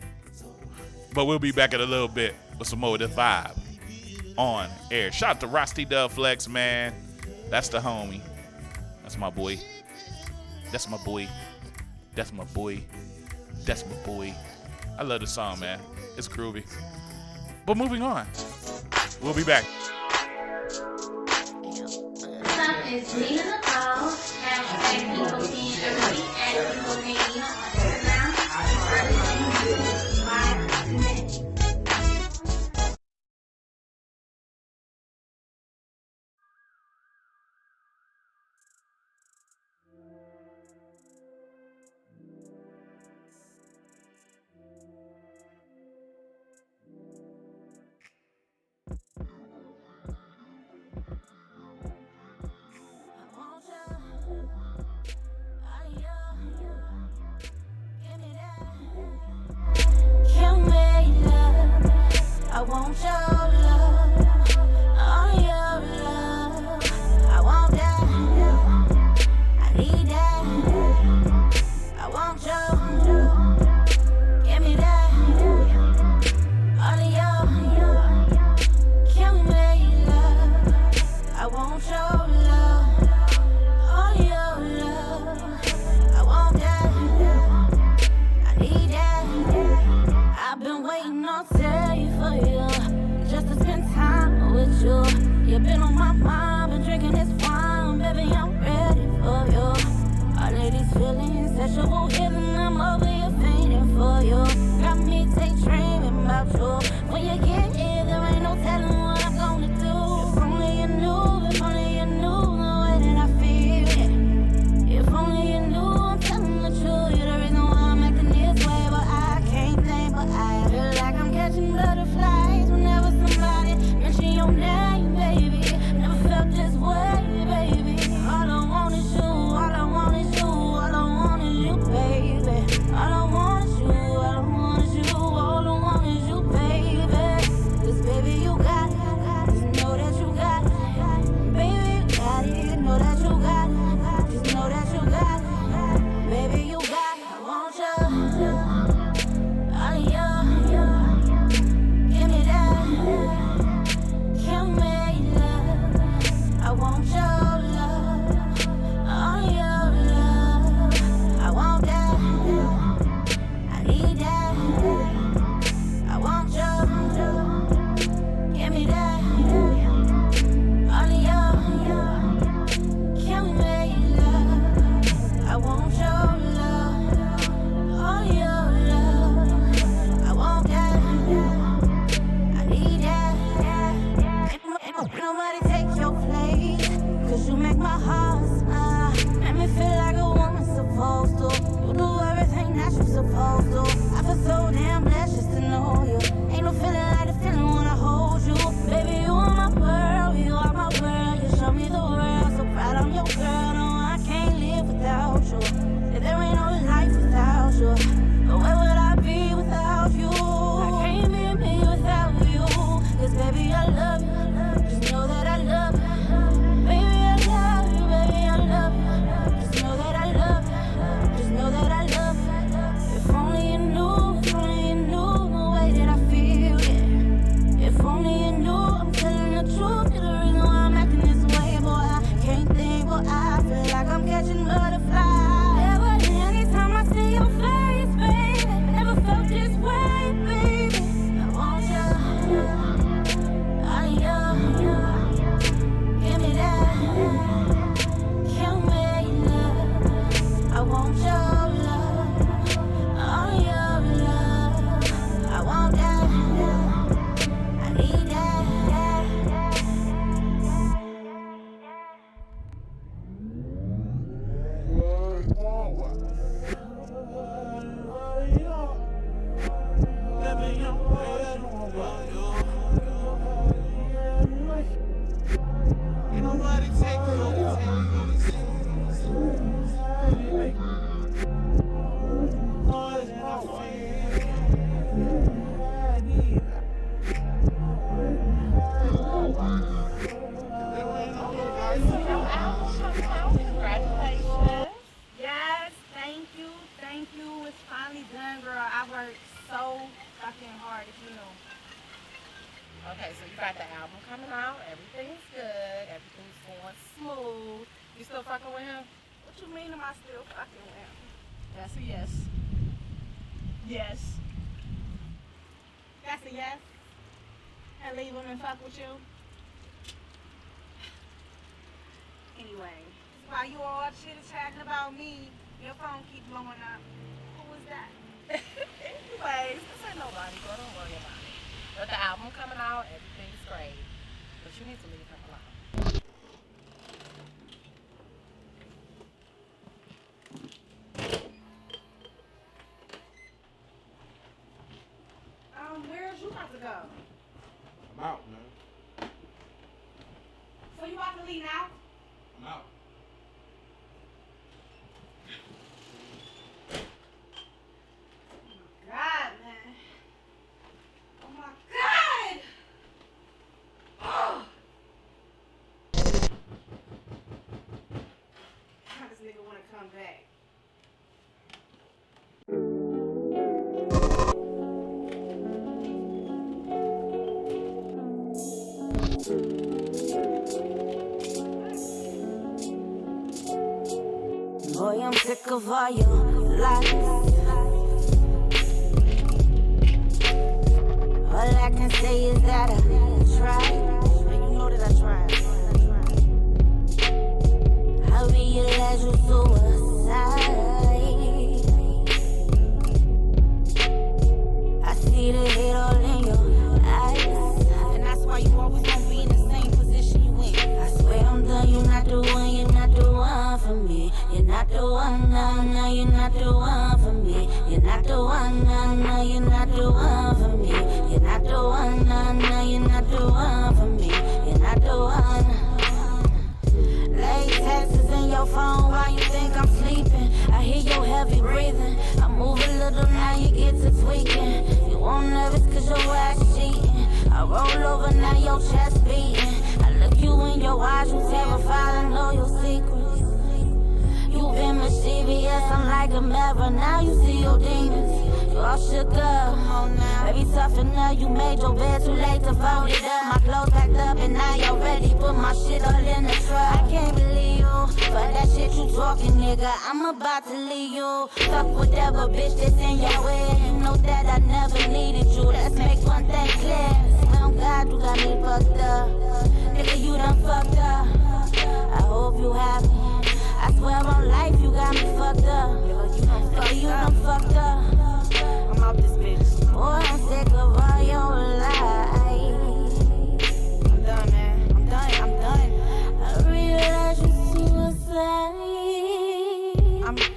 But we'll be back in a little bit with some more of the vibe on air. Shout out to Rusty Dub Flex, man. That's the homie. That's my boy. That's my boy. That's my boy. That's my boy. I love this song, man. It's groovy. But moving on. We'll be back. It's Nina Nicole. Hashtag people being early and people being I want your love, all your love. I want that, I need that. I want your, give me that, all of your, give me love. I want your love, all your love. I want that, I need that. I've been waiting all day for you, just to spend time with you. You've been on my mind, been drinking this wine, baby, I'm ready for you. All of these feelings, sexual healing, I'm over you, fainting for you. Got me daydreaming about you. When you get here, there ain't no telling what I'm gonna do. If only you knew, if only you knew the way that I feel. If only you knew, I'm telling the truth. You're the reason why I'm acting this way, but I can't think, but I feel like I'm catching butterflies whenever somebody mention your name, baby. Never felt this way, baby. All I want is you, all I want is you, all I want is you, baby. All I want is you, all I want is you, all I want is you, baby. Okay, so you got the album coming out. Everything's good. Everything's going smooth. You still fucking with him? What you mean am I still fucking with him? That's a yes. Yes. That's a yes? And leave him and fuck with you? Anyway, while you all chit-chatting about me, your phone keep blowing up. Who was that? Anyways, this ain't nobody, girl. Don't worry about it. But the album coming out, everything's great. But you need to leave him alone. Where's you about to go? I'm out, man. So you about to leave now? I'm out. God, man. Oh my God! Oh! How does nigga want to come back? Boy, I'm sick of all your lies. All I can say is that I tried. And you know that I tried. I realize you're suicide. I see the hate all in your eyes. And that's why you always gonna be in the same position you in. I swear I'm done, you're not the one, you're not the one for me. You're not the one, no, you're not the one for me. You're not the one, no, you're not the one for me. You're not the one, no, you're not the one for me. You're not the one. Late texts in your phone while you think I'm sleeping. I hear your heavy breathing. I move a little, now you get to tweaking. You won't nervous cause your ass cheating. I roll over, now your chest beating. I look you in your eyes, you terrified, I know your secrets. You've been mischievous, I'm like a mirror, now you see your demons. You all shook up, come on now. Baby, toughen up, you made your bed too late to fold it up. My clothes packed up and now you're ready, put my shit all in the truck. I can't believe you, but that shit you talking, nigga, I'm about to leave you. Fuck whatever bitch that's in your way. You know that I never needed you, let's make one thing clear. Oh God, you got me fucked up. Nigga, you done fucked up. I hope you happy. I swear on life, you got me fucked up. Nigga, you done fucked up. I'm out this bitch. Boy, I'm sick of all your lies. I'm done, man. I'm done. I realize you're suicide.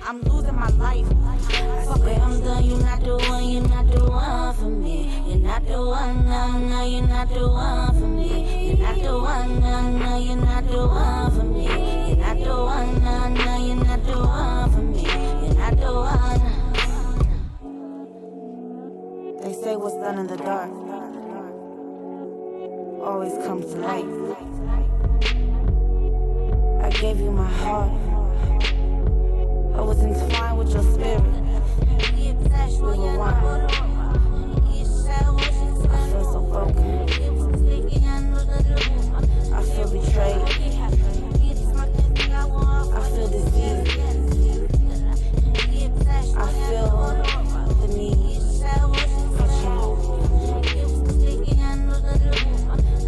I'm losing my life. I swear I'm done, you're not the one, you're not the one for me. You're not the one, no, you're not the one for me. You're not the one, no, you're not the one for me. You're not the one, no, you're not the one for me. You're not the one. They say what's done in the dark always comes to light. I gave you my heart. I was entwined with your spirit. We were one. I feel so broken. I feel betrayed. I feel diseased. I feel the need for change.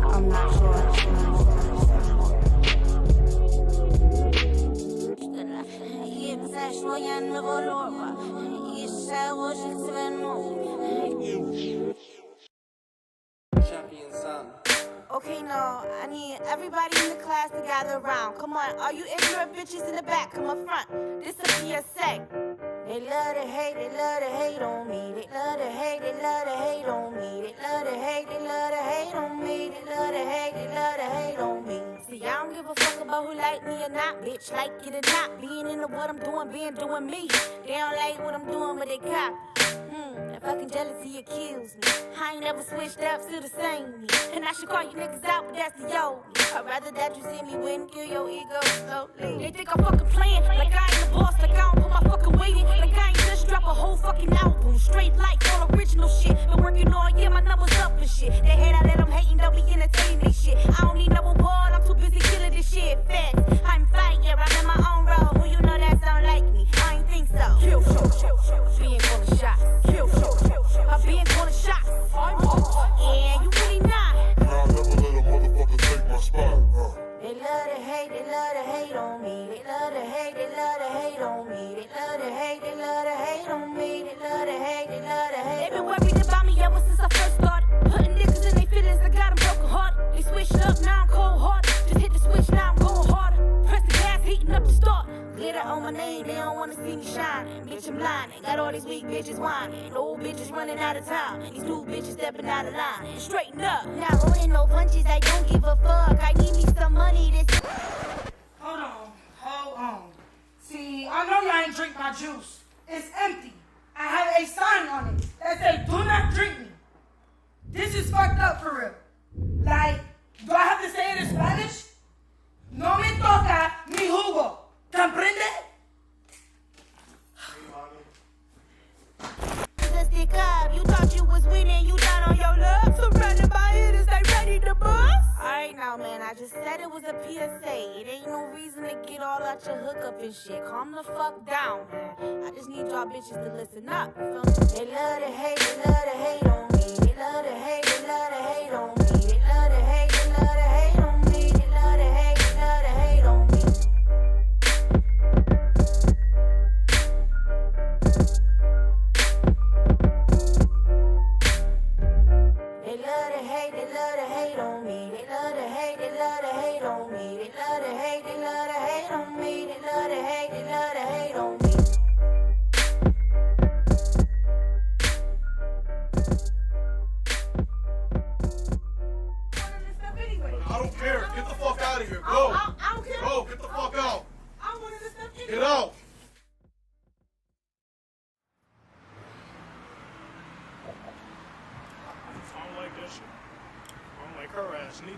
I'm not sure. Okay, now, I need everybody in the class to gather around. Come on, all you ignorant bitches in the back, come up front. This a PSA. They love to hate on me. They love to hate on me. They love to hate on me. They love to hate on me. See, I don't give a fuck about who like me or not, bitch. Like it or not, being into what I'm doing, doing me. They don't like what I'm doing, but they copy. That fucking jealousy accuse me. I ain't never switched up, still the same me. And I should call you niggas out, but that's the old me. I'd rather that you see me win, kill your ego slowly. They think I'm fucking playing, like I ain't the boss, like I don't put my fucking weight in. Like I ain't just drop a whole fucking album. Straight life, all original shit. Been working all year, my numbers up and shit. They hate I let them hating shining. Got all these weak bitches whining. Old bitches running out of town. And these new bitches stepping out of line. And straighten up. Not holding no punches, I don't give a fuck. I need me some money this. Hold on. See, I know y'all ain't drink my juice. It's empty. I have a sign on it that says, do not drink me. This is fucked up for real. Like, do I have to say it in Spanish? No me toca mi jugo. ¿Comprende? Stick up. You thought you was winning, you not on your luck. Surrounded by hitters, they ready to bust. Alright now, man, I just said it was a PSA. It ain't no reason to get all out your hookup and shit. Calm the fuck down, man. I just need y'all bitches to listen up. They love to hate, they love to hate on me. They love to hate, they love to hate on me. They love to hate, they love to hate on me. They love to hate, they love to hate on me. They love to hate, they love to hate on me. They love to hate, they love to hate on me. They love to hate, they love to hate on me. They love to hate, they love to hate on me. I don't care. Get the fuck out of here. Go. I don't care. Go. Get the fuck out. I wanted to step in. Get out. I don't like that shit. I don't like her ass neither.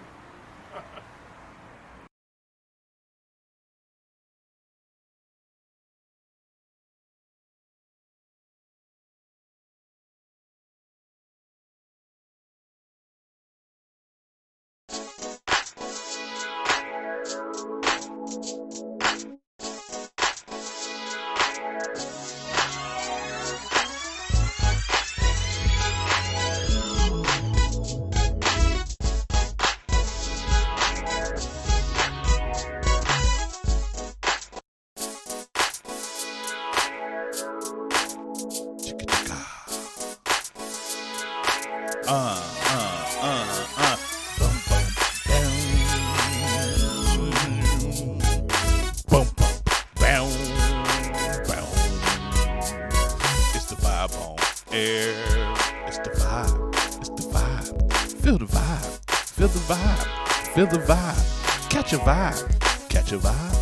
Boom, boom, boom, boom. It's the vibe on air. It's the vibe. It's the vibe. Feel the vibe. Feel the vibe. Feel the vibe. Catch a vibe. Catch a vibe.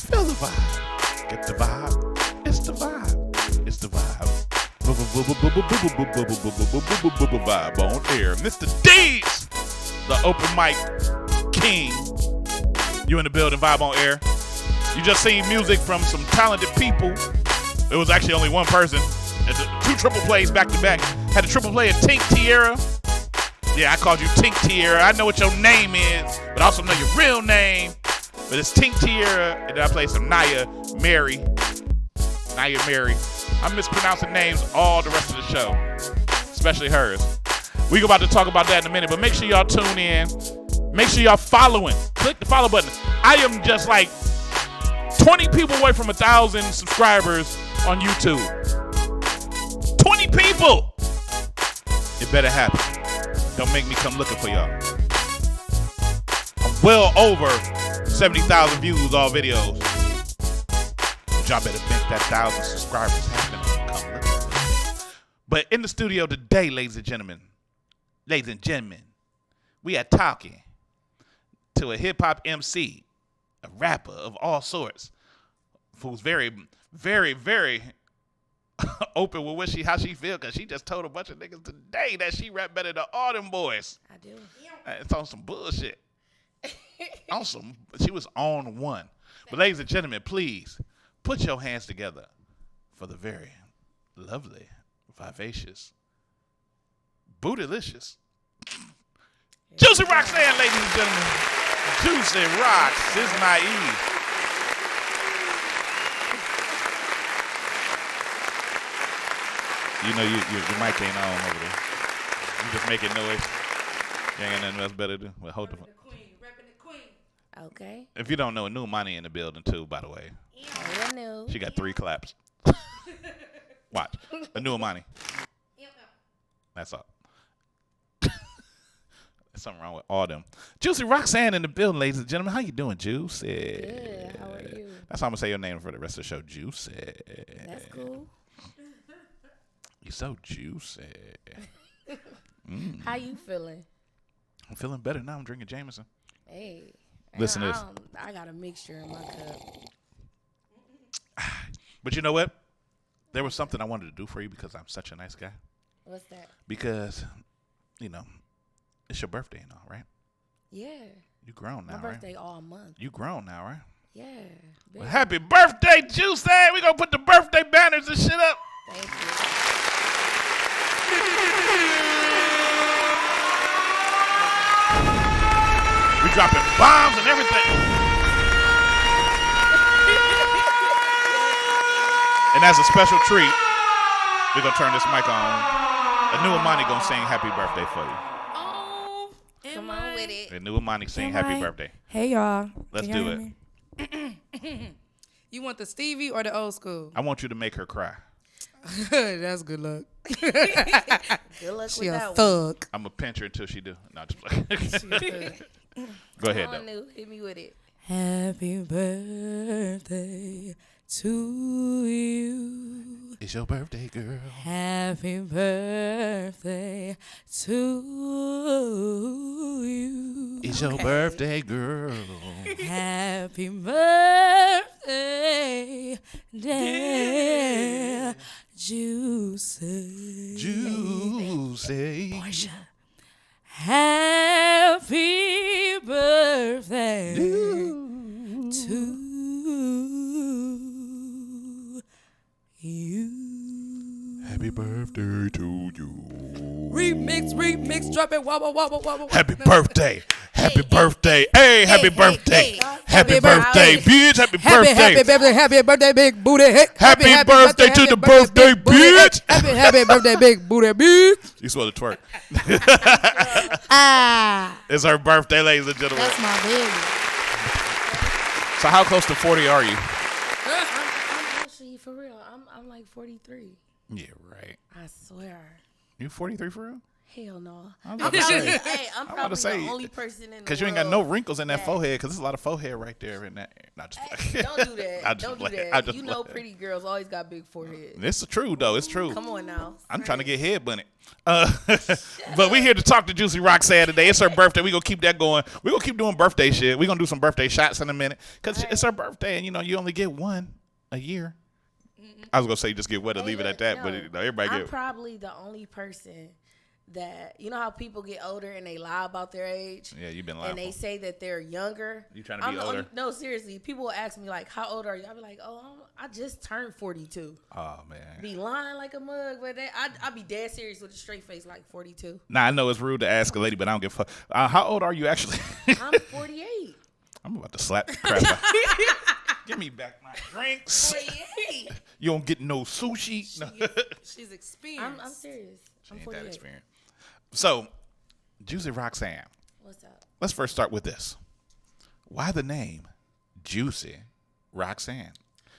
Feel the vibe. Get the vibe. It's the vibe. It's the vibe. Vibe on air. Mr. D's, the open mic king. You in the building, vibe on air. You just seen music from some talented people. It was actually only one person. Two triple plays back to back. Had a triple play of Tink Tierra. Yeah, I called you Tink Tierra. I know what your name is, but I also know your real name. But it's Tink Tierra, and then I played some Naya Mary. Naya Mary. I'm mispronouncing names all the rest of the show, especially hers. We're about to talk about that in a minute, but make sure y'all tune in. Make sure y'all following. Click the follow button. I am just like 20 people away from 1,000 subscribers on YouTube. 20 people! It better happen. Don't make me come looking for y'all. I'm well over 70,000 views, all videos. But y'all better make that 1,000 subscribers happen. Come looking for me. But in the studio today, ladies and gentlemen, we are talking to a hip-hop MC, a rapper of all sorts, who's very, very, very open with how she feel, because she just told a bunch of niggas today that she rap better than all them boys. I do. It's on some bullshit. She was on one. But ladies and gentlemen, please put your hands together for the very lovely, vivacious, bootylicious JUCCI ROXZXANN, ladies and gentlemen. JUCCI Rocks is naive. You know your mic ain't on over there. You just making noise. You ain't got nothing else better to do. Well, hold the phone. Okay. If you don't know, New Money in the building too, by the way. Oh, new. She got 3 claps. Watch. A new Money. That's all. There's something wrong with all them. JUCCI ROXZXANN in the building, ladies and gentlemen. How you doing, Juicy? Good. How are you? That's how I'm going to say your name for the rest of the show, Juicy. That's cool. You so juicy. How you feeling? I'm feeling better now. I'm drinking Jameson. Hey. Listen to this. I got a mixture in my cup. But you know what? There was something I wanted to do for you because I'm such a nice guy. What's that? Because, you know, it's your birthday and all, right? Yeah. You grown now, My right? birthday all month. You grown now, right? Yeah. Well, happy birthday, Juicy! We gonna put the birthday banners and shit up. Thank you. We dropping bombs and everything. And as a special treat, we're gonna turn this mic on. The new Imani gonna sing happy birthday for you. Oh, come on with it. The new Imani sing happy birthday. Hey, y'all. Let's Can y'all do hear it. me? You want the Stevie or the old school? I want you to make her cry. That's good luck. Good luck She with a that thug. I'm gonna pinch her until she do. No, just play. Go ahead, Come on, though. New. Hit me with it. Happy birthday to you. It's your birthday, girl. Happy birthday to you. It's your birthday, girl. Happy birthday, dear Juicy. Juicy. Portia. Happy birthday to you. Happy birthday to you. Remix, drop it, wobble, wobble, wobble. Happy birthday. Happy birthday. Hey, happy birthday. Happy birthday, bitch. Happy birthday. Happy birthday, big booty. Hey, Happy birthday to the birthday, bitch. Happy birthday, big booty, bitch. You supposed to twerk. Ah, It's her birthday, ladies and gentlemen. that's my baby. So how close to 40 are you? I'm actually, for real, I'm like 43. Yeah, right. I swear. You 43 for real? Hell no. I'm about to say. I'm about probably to say, the only person in the world. Because you ain't got no wrinkles in that forehead, because there's a lot of forehead right there in that. Not just Hey, don't do that. Don't do that. You know play. pretty girls always got big foreheads. It's true, though. It's true. Come on now. I'm trying to get head bunted. But we're here to talk to Juicy Roxanne today. It's her birthday. We're going to keep that going. We're going to keep doing birthday shit. We're going to do some birthday shots in a minute. Because it's her birthday, and, you know, you only get one a year. I was going to say just get one and leave it at that, but you know, everybody I'm get probably the only person that, you know how people get older and they lie about their age? Yeah, you've been lying. And they say that they're younger. You trying to be older? No, seriously. People will ask me, like, how old are you? I'll be like, I just turned 42. Oh, man. Be lying like a mug, but I be dead serious with a straight face, like 42. Now, I know it's rude to ask a lady, but I don't give a fuck. How old are you actually? I'm 48. I'm about to slap the crap out. Give me back my drinks. 48. You don't get no sushi. No. She's experienced. I'm serious. She I'm ain't 48. that experienced. So, Juicy Roxanne. What's up? Let's first start with this. Why the name Juicy Roxanne?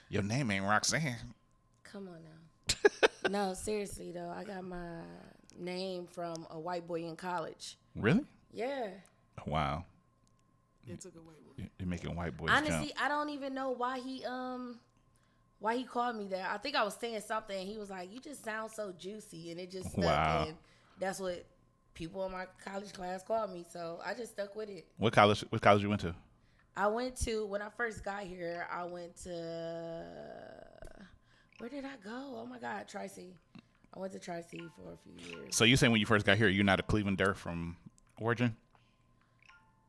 Your name ain't Roxanne. Come on now. No, seriously though, I got my name from a white boy in college. Really? Yeah. Wow. It took a white boy. You're making white boys Honestly, jump. I don't even know why he called me that. I think I was saying something and he was like, "You just sound so juicy," and it just stuck. Wow. And that's what people in my college class called me, so I just stuck with it. What college you went to? I went to, when I first got here, I went to, where did I go? Oh my God, Tri-C. I went to Tri-C for a few years. So you saying when you first got here, you're not a Clevelander from origin?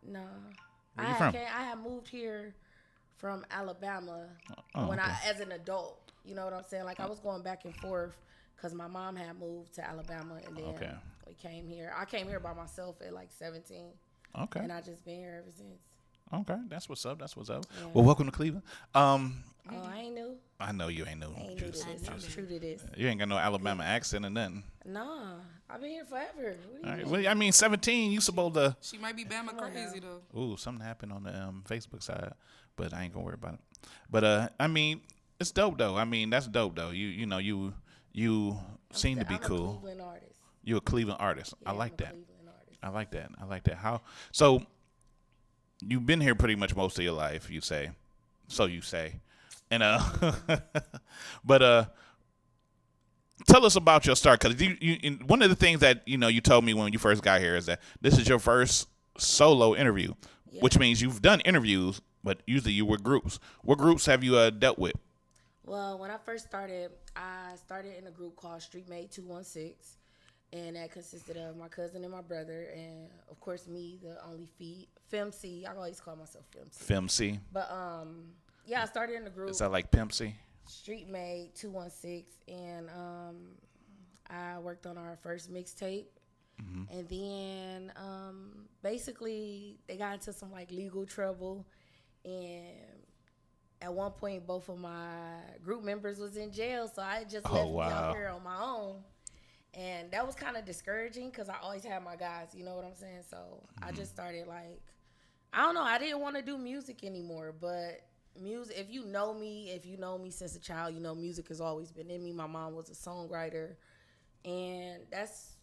No. Where you from? I had moved here from Alabama okay. as an adult. You know what I'm saying? Like I was going back and forth because my mom had moved to Alabama and then we came here. I came here by myself at like 17. Okay. And I just been here ever since. Okay, that's what's up. That's what's up. Yeah. Well, welcome to Cleveland. I ain't new. I know you ain't new. I ain't new to this. I'm true to this. You ain't got no Alabama accent or nothing. Nah, I've been here forever. What do you mean? Well, I mean, 17, you supposed to. She might be Bama crazy though. Ooh, something happened on the Facebook side, but I ain't gonna worry about it. But I mean, it's dope though. I mean, that's dope though. You know, you seem to be cool. I'm a Cleveland artist. You're a Cleveland artist. Yeah, I like that. Cleveland artist. I like that. I like that. How so? You've been here pretty much most of your life, you say. So you say. And but tell us about your start, because one of the things that you told me when you first got here is that this is your first solo interview, which means you've done interviews, but usually you were groups. What groups have you dealt with? Well, when I first started, I started in a group called Street Made 216, and that consisted of my cousin and my brother, and of course me, the only FemC. I always call myself FemC. FemC. But yeah, I started in the group. Is that like Pimp C? Street Made 216, and I worked on our first mixtape, and then basically they got into some like legal trouble, and at one point both of my group members was in jail, so I just left me out here on my own, and that was kind of discouraging because I always had my guys, you know what I'm saying? So I just started like, I don't know, I didn't want to do music anymore, but music, if you know me since a child, music has always been in me. My mom was a songwriter, and that's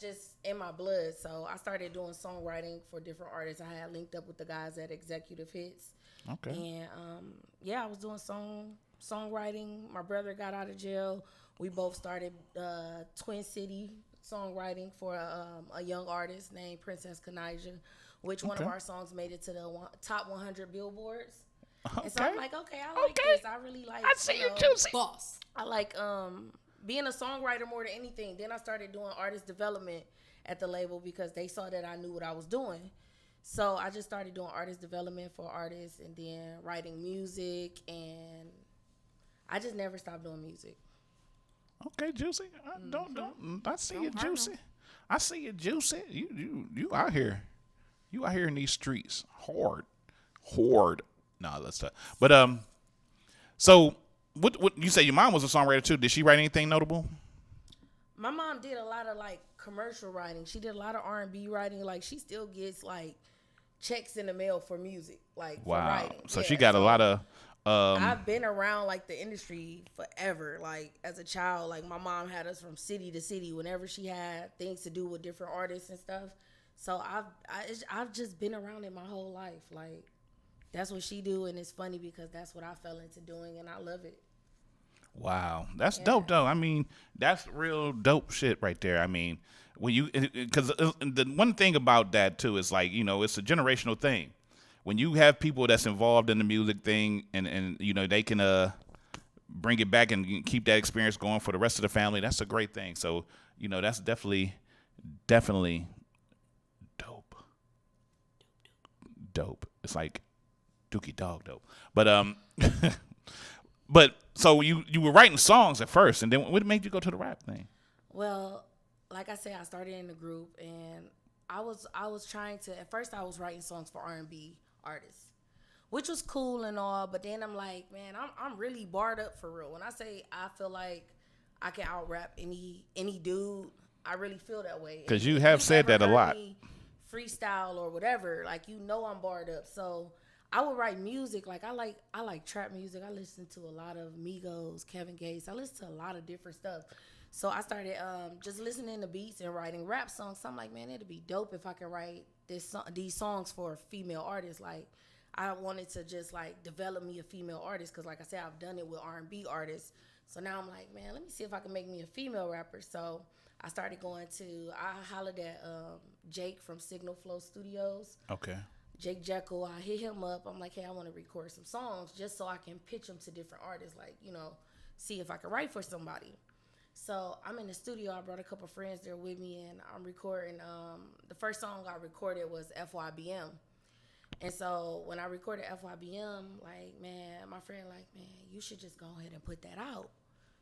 just in my blood. So I started doing songwriting for different artists. I had linked up with the guys at Executive Hits. Okay. And yeah, I was doing songwriting. My brother got out of jail. We both started Twin City songwriting for a young artist named Princess Kanija, which one of our songs made it to the top 100 billboards. Okay. And so I'm like, okay, I like this. I really like. I see you, Juicy. Boss. I like being a songwriter more than anything. Then I started doing artist development at the label because they saw that I knew what I was doing. So I just started doing artist development for artists, and then writing music, and I just never stopped doing music. Okay, Juicy. I see you, Juicy. I see you, Juicy. You out here. You out here in these streets. Hard. No, let's talk. But so what you say your mom was a songwriter too? Did she write anything notable? My mom did a lot of like commercial writing. She did a lot of R&B writing. Like she still gets like checks in the mail for music, like for writing. So she got a lot of I've been around like the industry forever. Like as a child, like my mom had us from city to city whenever she had things to do with different artists and stuff. So I've just been around it my whole life. Like that's what she do, and it's funny because that's what I fell into doing, and I love it. Wow, that's dope, though. I mean, that's real dope shit right there. I mean, when you, because the one thing about that too is like, it's a generational thing. When you have people that's involved in the music thing, and they can bring it back and keep that experience going for the rest of the family, that's a great thing. So that's definitely dope. It's like Dookie Dog dope. But so you were writing songs at first, and then what made you go to the rap thing? Well, like I said, I started in the group, and I was trying to. At first, I was writing songs for R&B artists, which was cool and all. But then I'm like, man, I'm really barred up for real. When I say I feel like I can out rap any dude, I really feel that way. Because you have said that a lot. Freestyle or whatever, like I'm barred up. So I would write music. Like I like trap music. I listen to a lot of Migos, Kevin Gates. I listen to a lot of different stuff. So I started just listening to beats and writing rap songs. So I'm like, man, it'd be dope if I could write these songs for female artists. Like I wanted to just like develop me a female artist because, like I said, I've done it with R&B artists. So now I'm like, man, let me see if I can make me a female rapper. So I started I hollered at Jake from Signal Flow Studios. Okay. Jake Jekyll, I hit him up. I'm like, hey, I want to record some songs just so I can pitch them to different artists, like, see if I can write for somebody. So I'm in the studio. I brought a couple friends there with me, and I'm recording. The first song I recorded was FYBM. And so when I recorded FYBM, my friend, man, you should just go ahead and put that out.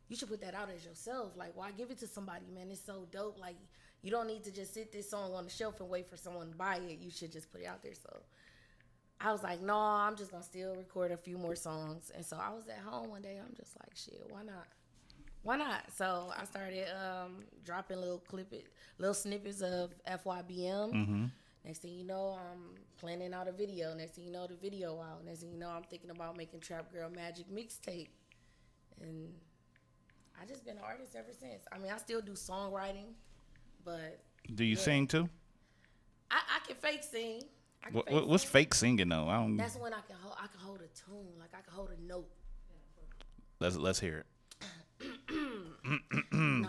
You should put that out as yourself. Like, why give it to somebody, man? It's so dope. Like, you don't need to just sit this song on the shelf and wait for someone to buy it. You should just put it out there. So I was like, no, I'm just going to still record a few more songs. And so I was at home one day. I'm just like, shit, why not? So I started dropping little snippets of FYBM. Mm-hmm. Next thing you know, I'm planning out a video. Next thing you know, the video out. Next thing you know, I'm thinking about making Trap Girl Magic mixtape. And I just been an artist ever since. I mean, I still do songwriting, but do you sing too? I can fake sing. What's fake singing though? That's when I can hold a tune, like I can hold a note. Let's hear it.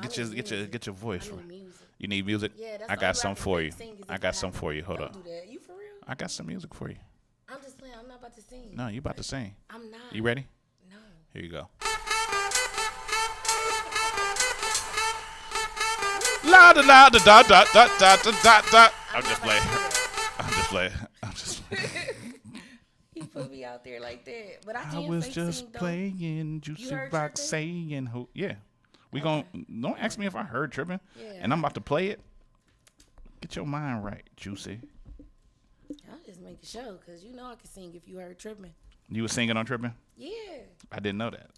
Get your voice. I need music. You need music? Yeah, that's I the got only some way for I you. can sing is I if got have some it. for you. Hold Don't up. do that. You for real? I got some music for you. I'm just playing. I'm not about to sing. No, you about to sing. I'm not. You ready? No. Here you go. La da da da da da da da da da. I'm just playing. I'm just playing. He put me out there like that, but I I can't was fake just sing, though. playing JUCCI ROXZXANN. Who? Yeah. We gon' don't ask me if I heard tripping. Yeah. And I'm about to play it. Get your mind right, Juicy. I'll just make a show because you know I can sing if you heard tripping. You was singing on tripping? Yeah. I didn't know that.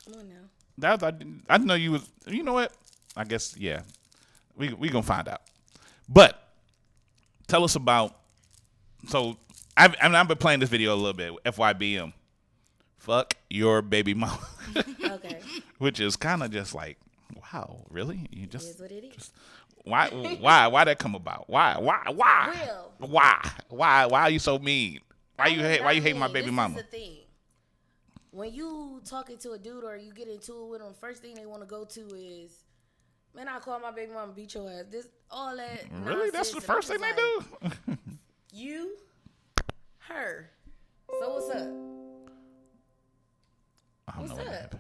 Come on now. I didn't know you was. You know what? I guess yeah. We gonna find out. But tell us about. So I've been playing this video a little bit. FYBM. Fuck your baby mama. Okay. Which is kind of just like, wow, really? You just. It is what it is. Just, why that come about? Why are you so mean? Why you hate my baby mama? This is the thing. When you talking to a dude or you get into it with them, first thing they want to go to is, man, I call my baby mama, beat your ass. This all that. Really? That's the first thing they do? You, her. So what's up? What's up?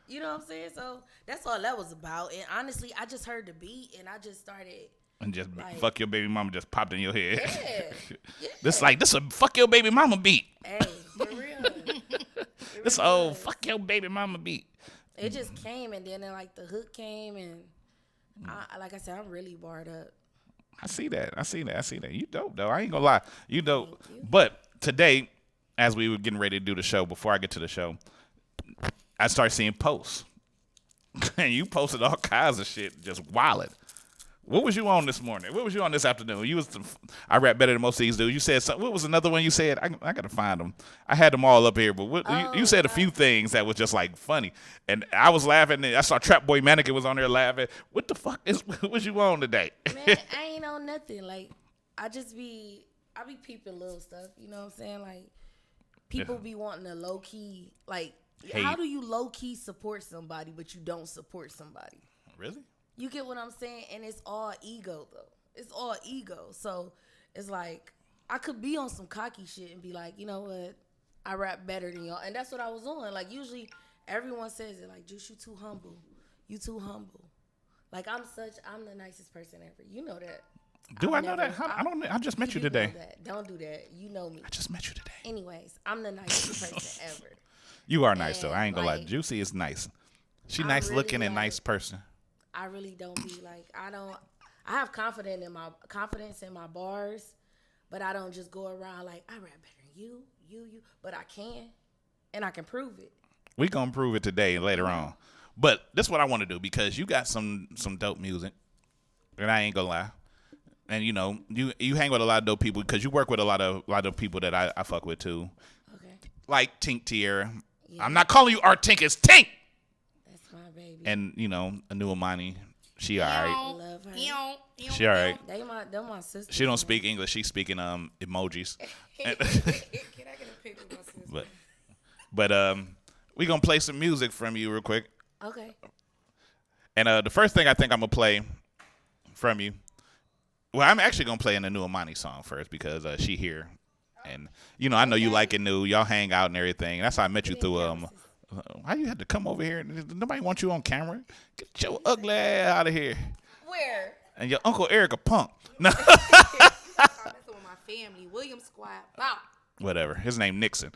You know what I'm saying? So that's all that was about. And honestly, I just heard the beat and I just started. And just like, fuck your baby mama just popped in your head. Yeah. This a fuck your baby mama beat. Hey, for real. This old fuck your baby mama beat. It just came and then like the hook came and like I said, I'm really barred up. I see that. You dope though. I ain't gonna lie. You dope. But today, as we were getting ready to do the show, before I get to the show, I started seeing posts. And you posted all kinds of shit, just wildin'. What was you on this morning? What was you on this afternoon? I rap better than most of these dudes. You said something. What was another one you said? I gotta find them. I had them all up here, but you said a few things that was just like funny, and I was laughing. And I saw Trap Boy Mannequin was on there laughing. What the fuck what was you on today? Man, I ain't on nothing. Like I be peeping little stuff. You know what I'm saying? Like people be wanting to low key. Like hate. How do you low key support somebody but you don't support somebody? Really? You get what I'm saying? And it's all ego, though. It's all ego. So it's like, I could be on some cocky shit and be like, you know what? I rap better than y'all. And that's what I was on. Like, usually everyone says it. Like, Juice, you too humble. You too humble. Like, I'm the nicest person ever. You know that. Do I know that? I just met you today. Don't do that. You know me. I just met you today. Anyways, I'm the nicest person ever. You are nice, though. I ain't gonna lie. Juicy is nice. She nice really looking and nice person. I really don't be like, I have confidence in my bars, but I don't just go around like, I rap better than you, but I can, and I can prove it. We gonna prove it today and later on. But this is what I want to do because you got some dope music, and I ain't gonna lie. And you know, you hang with a lot of dope people because you work with a lot of people that I fuck with too. Okay. Like Tink Tierra. Yeah. I'm not calling you Art Tink, it's Tink. My baby. And you know, Anu Amani, she alright. Love her. She alright. They my sister. She don't speak English. She's speaking emojis. Can I get a picture of my sister? But we gonna play some music from you real quick. Okay. And the first thing I think I'm gonna play from you. Well, I'm actually gonna play an Anu Amani song first because she here, and you know I know you like Anu. Y'all hang out and everything. That's how I met you through why you had to come over here? Nobody wants you on camera. Get your ugly ass out of here. Where? And your Uncle Eric a punk. No. I'm messing with my family. William Squad. Wow. Whatever. His name Nixon.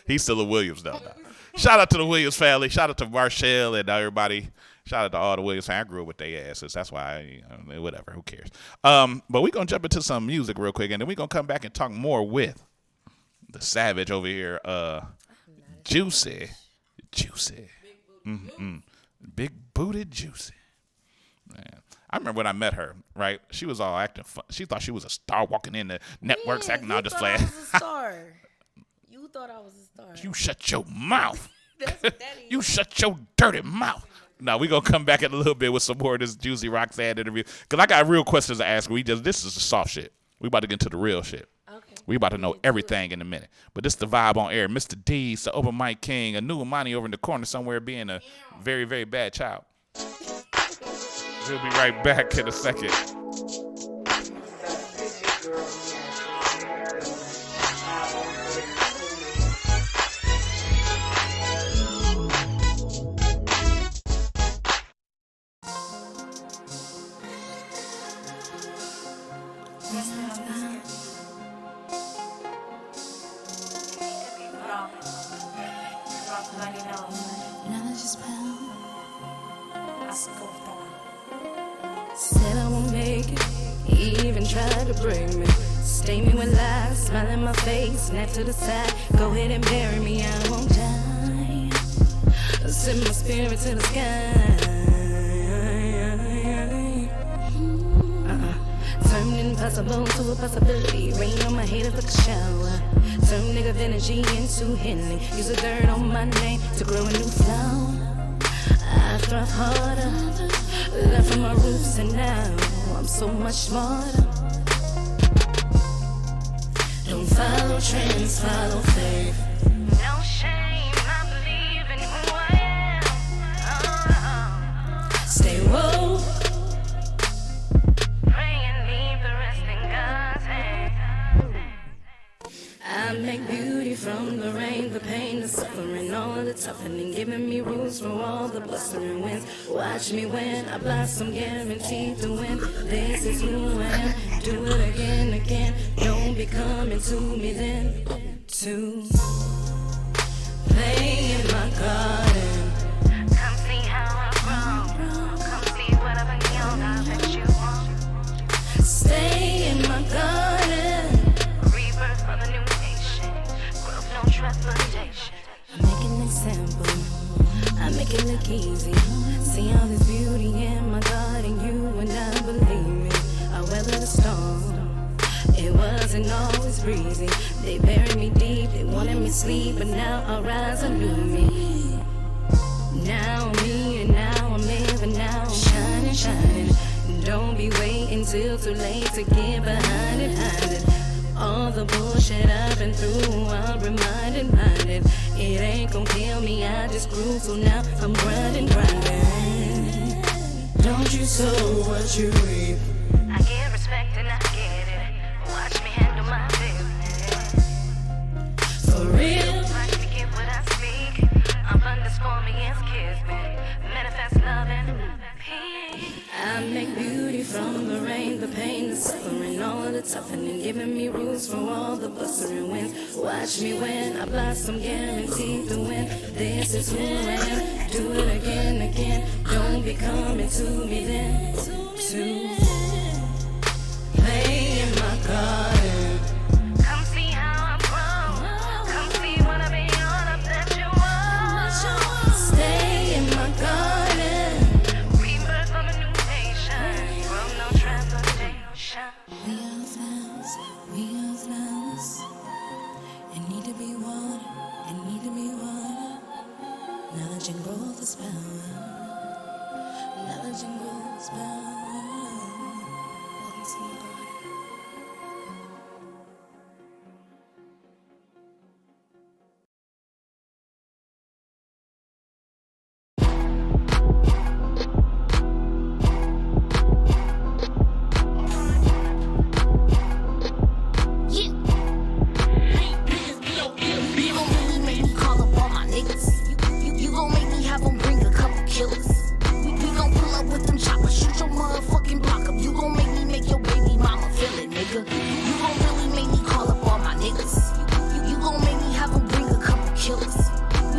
He's still a Williams though. Shout out to the Williams family. Shout out to Marshall and everybody. Shout out to all the Williams family. I grew up with their asses. That's why whatever. Who cares? But we're gonna jump into some music real quick, and then we're gonna come back and talk more with the savage over here, Juicy. Big booted Juicy. Man, I remember when I met her, right? She was all acting fun. She thought she was a star walking in the networks acting all just flat. You thought I was a star. You shut your mouth. You shut your dirty mouth. Now we gonna come back in a little bit with some more of this JUCCI ROXZXANN interview. Cause I got real questions to ask her. This is the soft shit. We about to get into the real shit. Okay. We about to know everything in a minute. But this is the vibe on air. Mr. D's, the open mic king, a new Imani over in the corner somewhere being a very, very bad child. We'll be right back in a second. Said I won't make it, even tried to break me. Stay me with lies, smile in my face, snap to the side. Go ahead and bury me, I won't die. Send my spirit to the sky. Turn impossible to a possibility. Rain on my head like a shower. Turn negative energy into healing. Use the dirt on my name to grow a new flower. I thrive harder, learn from my roots, and now I'm so much smarter. Don't follow trends, follow faith. No shame, I believe in who I am. Stay woke. Pray and leave the rest in God's hands. I make beauty from the rain, the pain, the suffering, all the toughening, giving me rules for all the blustering winds. Watch me when I blossom, guaranteed to win. This is who I am. Do it again, again. Don't be coming to me then. To play in my garden. Come see how I grow. Come see what I've been young. I bet you want. Stay in my garden. Rebirth of a new nation. Growth, no trepidation. I make an example. I make it look easy. See all this beauty in my garden. You and I believe me. I weather the storm. It wasn't always breezy. They buried me deep. They wanted me sleep, but now I rise anew me. Now I'm me and now I'm living. Now I'm shining, shining. Don't be waiting till too late to get behind it, hide it. All the bullshit I've been through, I'm reminded. It ain't gon' kill me, I just grew, so now I'm grinding. Don't you sow what you reap? I get respect and I get it. Watch me handle my business. For real. Watch me get what I speak. Abundance for me is kiss me. Manifest love and peace. I make beauty from the rain, the pain, the suffering, all of the toughening, giving me rules for all the blustering winds. Watch me when I blossom, guaranteed to win. This is who I am. Do it again, again. Don't be coming to me then. To play in my garden. Come see how I've grown. Come see what I've been on. I bet you want. Stay in my garden. Rebirth of a new nation. Grow no transportation. We are flowers. We are flowers. And need to be water. And need to be water. Knowledge and growth is power. Knowledge and growth is power. Welcome to your garden. You gon' really make me call up all my niggas. You gon' make me have them bring a couple killers. We gon' pull up with them choppers, shoot your motherfucking block up. You gon' make your baby mama feel it, nigga. You gon' really make me call up all my niggas. You gon' make me have them bring a couple killers.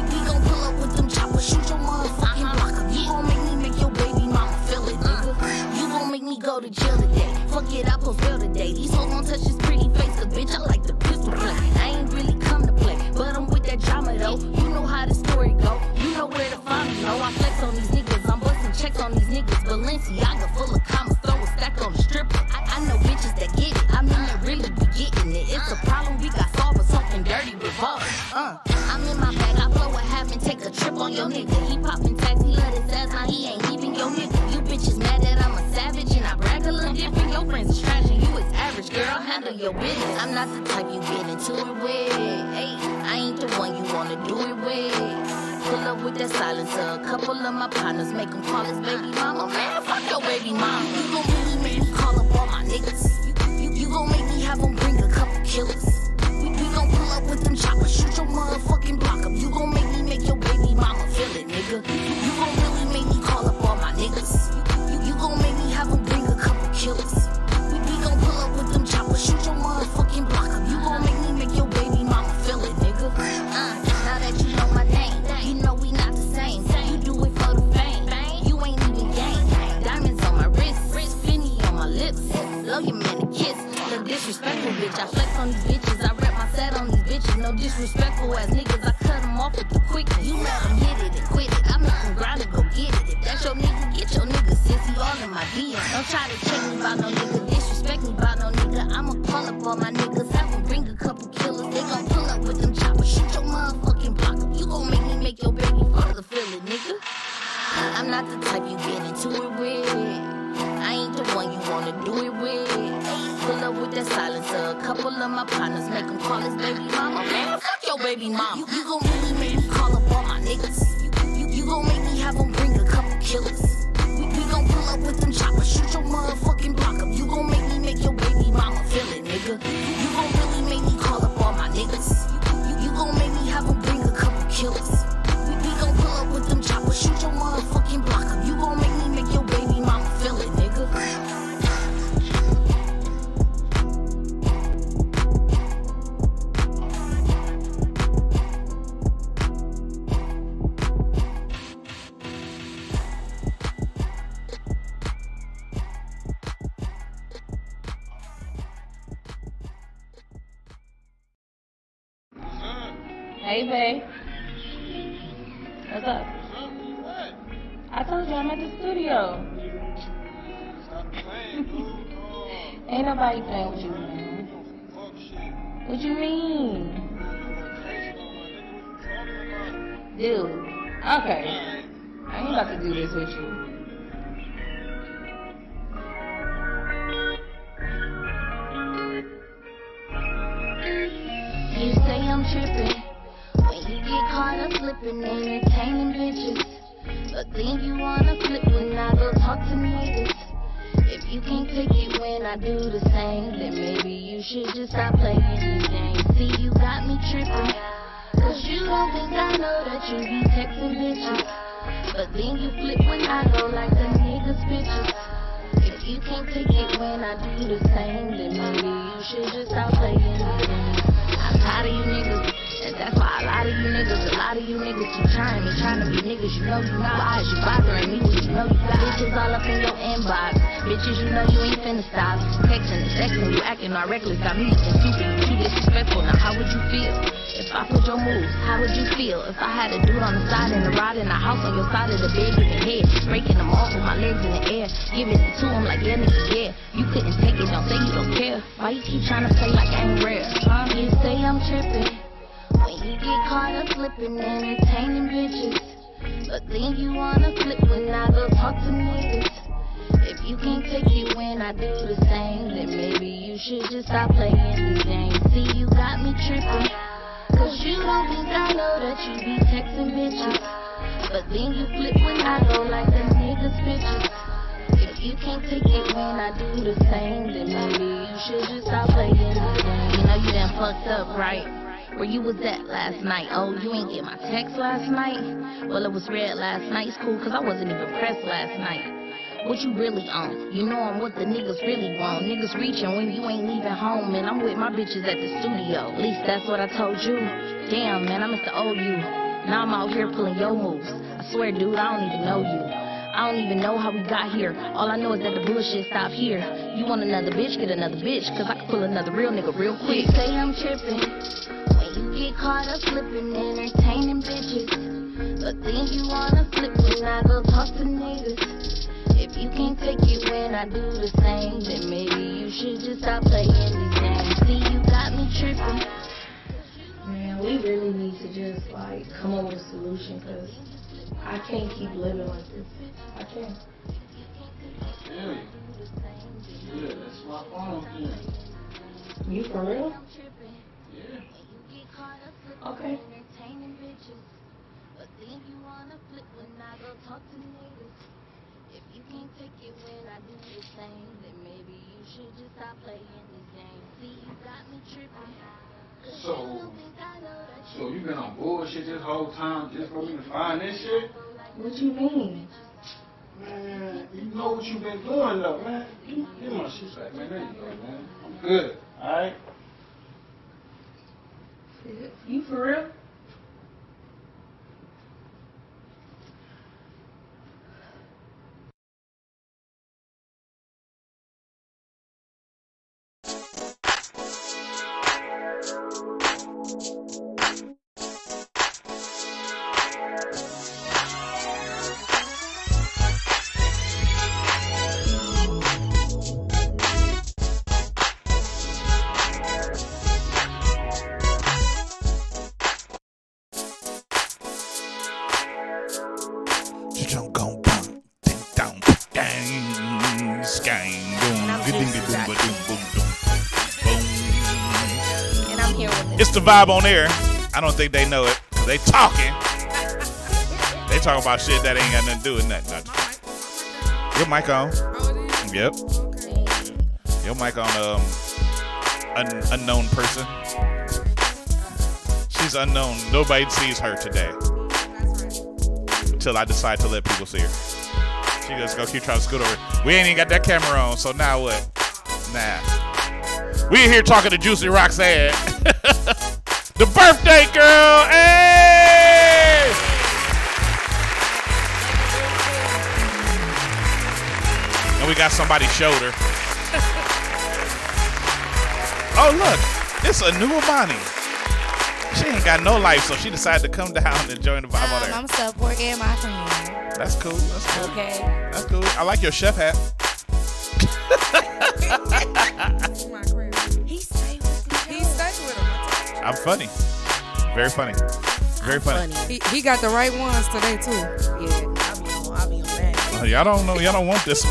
We gon' pull up with them choppers, shoot your motherfucking block up. You gon' make your baby mama feel it, nigga. You gon' make me go to jail today. Fuck it, I post bail today. These hoes gon' touch this pretty face, cause bitch, I like the pistol play. I ain't really come to play, but I'm with that drama though. You know how the story go, you know where to find me. No, I flex on these niggas, I'm busting checks on these niggas. Balenciaga full of commas, throw a stack on the stripper. I know bitches that get it, I mean that really be getting it. It's a problem we got solved with something dirty revolver. I'm in my bag, I blow a half and take a trip on your nigga. He popping tags, he let his ass, now he ain't leaving your nigga. You bitches mad that I'm a savage and I brag a little different. Your friends is trash and you is average. girl, handle your business. I'm not the type you get into it with. Hey, I ain't the one you wanna do it with. Pull up with that silencer. A couple of my partners make them call his baby mama. Man, fuck your baby mama. You gon' really make me call up all my niggas. You gon' make me have them bring a couple killers. We gon' pull up with them choppers, shoot your motherfucking block up. You gon' make me make your baby mama feel it, nigga. You gon' really make me call up all my niggas. You gon' make me have them bring a couple killers. We gon' pull up with them choppers, shoot your motherfucking block up. You gon' make me make your baby mama feel it, nigga. Now that you know my name, you know we not the same. You do it for the fame, you ain't even game. Diamonds on my wrist, Finny on my lips. Love your man to kiss. Look disrespectful, bitch. I flex on these bitches. I rep my set on these bitches. No disrespectful ass niggas. I cut them off with the quickness. You let them hit it and quit it. I make them grind and go get it. If that's your nigga, get your nigga, sis. He all in my DM. Don't try to check me about no nigga. Disrespect me about no nigga. I'ma call up all my niggas. Have them bring a couple killers. They gon' pull up with them choppers. Shoot your motherfucking block up. You gon' make me make your baby father feel it, nigga. I'm not the type you get into it with. I ain't the one you wanna do it with. Pull up with that silencer. A couple of my partners make them call his baby mama. Man, fuck your baby mama. You gon' really make me call up all my niggas. You gon' make me have them bring a couple killers. We gon' pull up with them choppers. Shoot your motherfucking block up. You gon' make me make your baby mama feel it, nigga. You gon' really make me call up all my niggas. You gon' make me have them bring a couple killers. We gon' pull up with them choppers. Shoot your motherfucking block up. You gon' make me make your baby mama feel it, nigga. Hey, babe. What's up? I told you I'm at the studio. Ain't nobody playing with you, man. What you mean? Dude. Okay. I ain't about to do this with you. You say I'm tripping when you get caught up slipping, entertaining bitches. But then you wanna flip when I go talk to niggas. If you can't take it when I do the same, then maybe you should just stop playing these games. See, you got me tripping, cause you don't think I know that you be texting bitches. But then you flip when I go like the niggas bitches. If you can't take it when I do the same, then maybe you should just stop playing these games. I'm tired of you niggas, and that's why a lot of you niggas keep trying to be niggas. You know you not. Why is you bothering me when you know you got bitches all up in your inbox? Bitches, you know you ain't finna stop texting and sexting. You acting all reckless, got me looking stupid. You too disrespectful. Now how would you feel if I put your moves? How would you feel if I had a dude on the side and a rod in the house on your side of the bed, giving head, breaking them off with my legs in the air, giving it to him like yeah, nigga, yeah. You couldn't take it, don't say you don't care. Why you keep trying to play like I ain't rare? You say I'm tripping when you get caught up slipping, entertaining bitches. But then you wanna flip when I go talk to niggas. If you can't take it when I do the same, then maybe you should just stop playing these games. See, you got me tripping, cause you don't think I know that you be texting bitches. But then you flip when I go like the niggas bitches. If you can't take it when I do the same, then maybe you should just stop playing these games. You know you done fucked up, right? Where you was at last night? Oh, you ain't get my text last night? Well, it was read last night. It's cool, cause I wasn't even pressed last night. What you really on? You know I'm what the niggas really want. Niggas reaching when you ain't leaving home, and I'm with my bitches at the studio. At least that's what I told you. Damn, man, I miss the old you. Now I'm out here pulling your moves. I swear, dude, I don't even know you. I don't even know how we got here. All I know is that the bullshit stopped here. You want another bitch, get another bitch, cause I can pull another real nigga real quick. You say I'm tripping when you get caught up slipping, entertaining bitches. But then you wanna flip when I go talk to niggas. If you can't take it when I do the same, then maybe you should just stop playing these games. See, you got me tripping. Man, we really need to just like come up with a solution, cause I can't keep living like this. I can't. Yeah, that's my phone thing. You for real? Yeah. Okay. But then you wanna flip when I go talk to niggas. If you can't take it when I do the same, then maybe you should just stop playing this game. See, you got me tripping. So you been on bullshit this whole time just for me to find this shit? What you mean? Man, you know what you been doing though, man. Get my shit back, man. There you go, man. I'm good, alright? You for real? It's the vibe on air. I don't think they know it. They talking. They talking about shit that ain't got nothing to do with nothing. Your mic on. Yep. Your mic on unknown person. She's unknown. Nobody sees her today. Until I decide to let people see her. She just gonna keep trying to scoot over. We ain't even got that camera on, so now what? Nah. We here talking to JUCCI ROXZXANN. The birthday girl, hey! And we got somebody's shoulder. Oh, look, it's a new Amani. She ain't got no life, so she decided to come down and join the vibe on there. I'm supporting my friend. That's cool, that's cool. Okay. That's cool. I like your chef hat. He stayed with him. I'm funny. Very funny. Very funny. He got the right ones today too. Yeah, I'll be on that. Y'all don't know. Y'all don't want these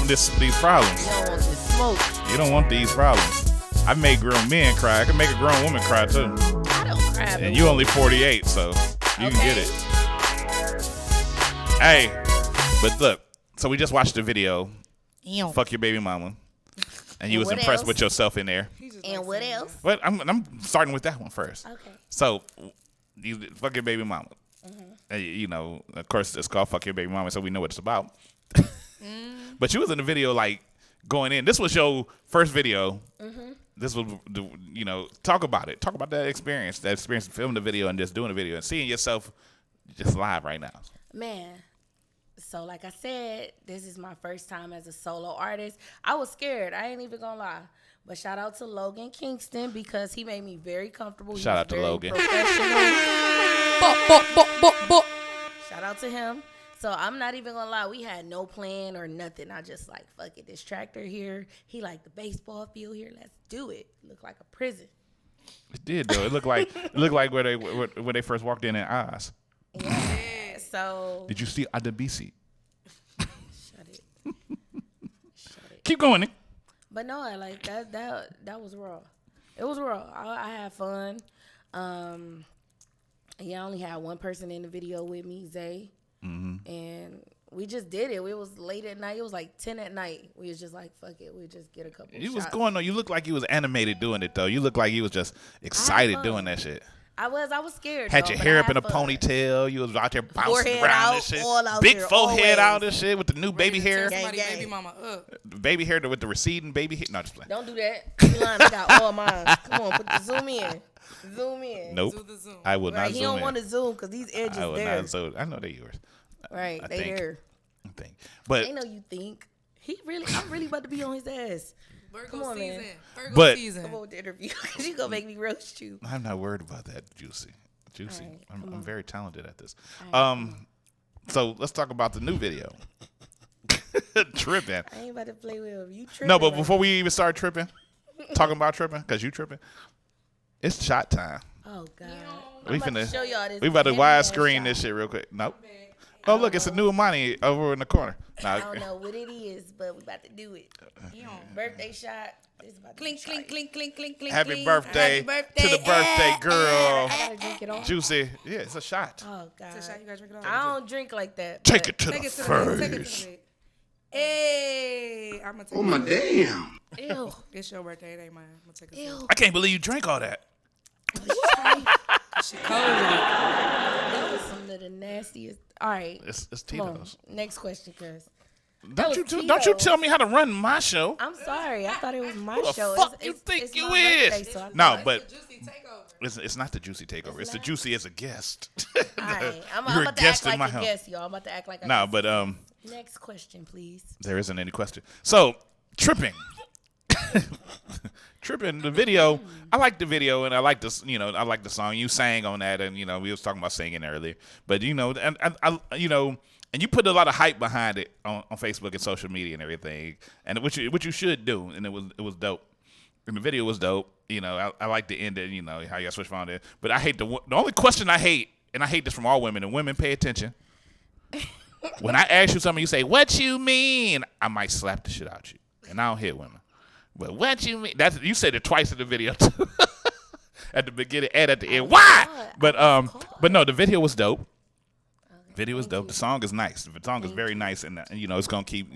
problems. You don't want this smoke. You don't want these problems. I made grown men cry. I can make a grown woman cry too. I don't cry. And you only 48, so you can get it. Hey, but look. So we just watched the video. Fuck your baby mama. And you was impressed with yourself in there. And what else? But I'm starting with that one first. Okay. So, you fuck your baby mama. And, you know, of course, it's called Fuck Your Baby Mama, so we know what it's about. But you was in the video, like, going in. This was your first video. This was, you know, talk about it. Talk about that experience of filming the video and just doing the video and seeing yourself just live right now. Man. So like I said, this is my first time as a solo artist. I was scared. I ain't even gonna lie. But shout out to Logan Kingston because he made me very comfortable. Shout out to Logan. Shout out to him. So I'm not even gonna lie. We had no plan or nothing. I just like, fuck it. This tractor here. He like the baseball field here. Let's do it. Looked like a prison. It did though. It looked like where they first walked in Oz. Yeah. So did you see Adebisi? Shut it. Keep going, Nick. But no, like that was raw. It was raw. I had fun. Yeah, I only had one person in the video with me, Zay. And we just did it. It was late at night. It was like 10 at night. We was just like, fuck it. We just get a couple You shots. was going on. You looked like you was animated doing it though. You looked like you was just excited doing that shit. I was scared. Had your hair up in a ponytail. You was out there bouncing Forehead around out, and shit. all out Big there, forehead always. out and shit with the new baby hair. Baby mama up. Baby hair with the receding baby hair. No, just playing. Don't do that. You lying. I got all mine. Come on, put the zoom in. Zoom in. Nope. Do the zoom. I would not zoom in. He don't want to zoom because these edges I would there. not zoom. I know they're yours. Right, I they think. there. I think. But They know you think. I'm really about to be on his ass. Come on, man. But- season. Come on with the interview because you going to make me roast you. I'm not worried about that, Juicy. Right, I'm very talented at this. Right, So let's talk about the new video. Tripping. I ain't about to play with him. You tripping. No, but right before we even start tripping, talking about tripping, because you tripping, it's shot time. Oh, God. We I'm about to finna show y'all this. we about to heavy-ass widescreen shot. this shit real quick. Nope. Oh, look, it's a new Imani over in the corner. Nah, I don't know what it is, but we about to do it. Birthday shot. It's about to Clink, clink, clink, clink, clink, clink. happy birthday to the birthday girl. I gotta drink it all. Juicy. Yeah, it's a shot. Oh God. It's a shot. You gotta drink it all. I don't drink like that. Take it to Take the it to the lid. Take it to face. the lid. Hey, I'm gonna take Oh it. my damn. Ew. It's your birthday. It ain't mine. I'm gonna take it. Ew. I can't believe you drank all that. She cold with it. That was some of the nastiest. All right. It's Come on. Tito's. Next question, cuz. Don't you tell me how to run my show. I'm sorry. I thought it was my Who the show. fuck you think it's you my birthday, is? so I No, thought- but it's not the juicy takeover. It's the juicy as a guest. All right. I'm You're a about to guest act in my like a house. guest, y'all. I'm about to act like a No, guest. but Next question, please. there isn't any question. So tripping. Tripping, the video, I like the video and I like this, I like the song. You sang on that and, we was talking about singing earlier. But, and and you put a lot of hype behind it on Facebook and social media and everything. And which you should do. And it was dope. And the video was dope. I like the end of, how you switch on it. But I hate the only question I hate, and I hate this from all women, and women pay attention. When I ask you something, you say, "What you mean?" I might slap the shit out you. And I don't hit women. But what you mean? You said it twice in the video too. At the beginning and at the end. Why? But no, the video was dope. Video was dope. The song is nice. The song is very nice, and it's gonna keep.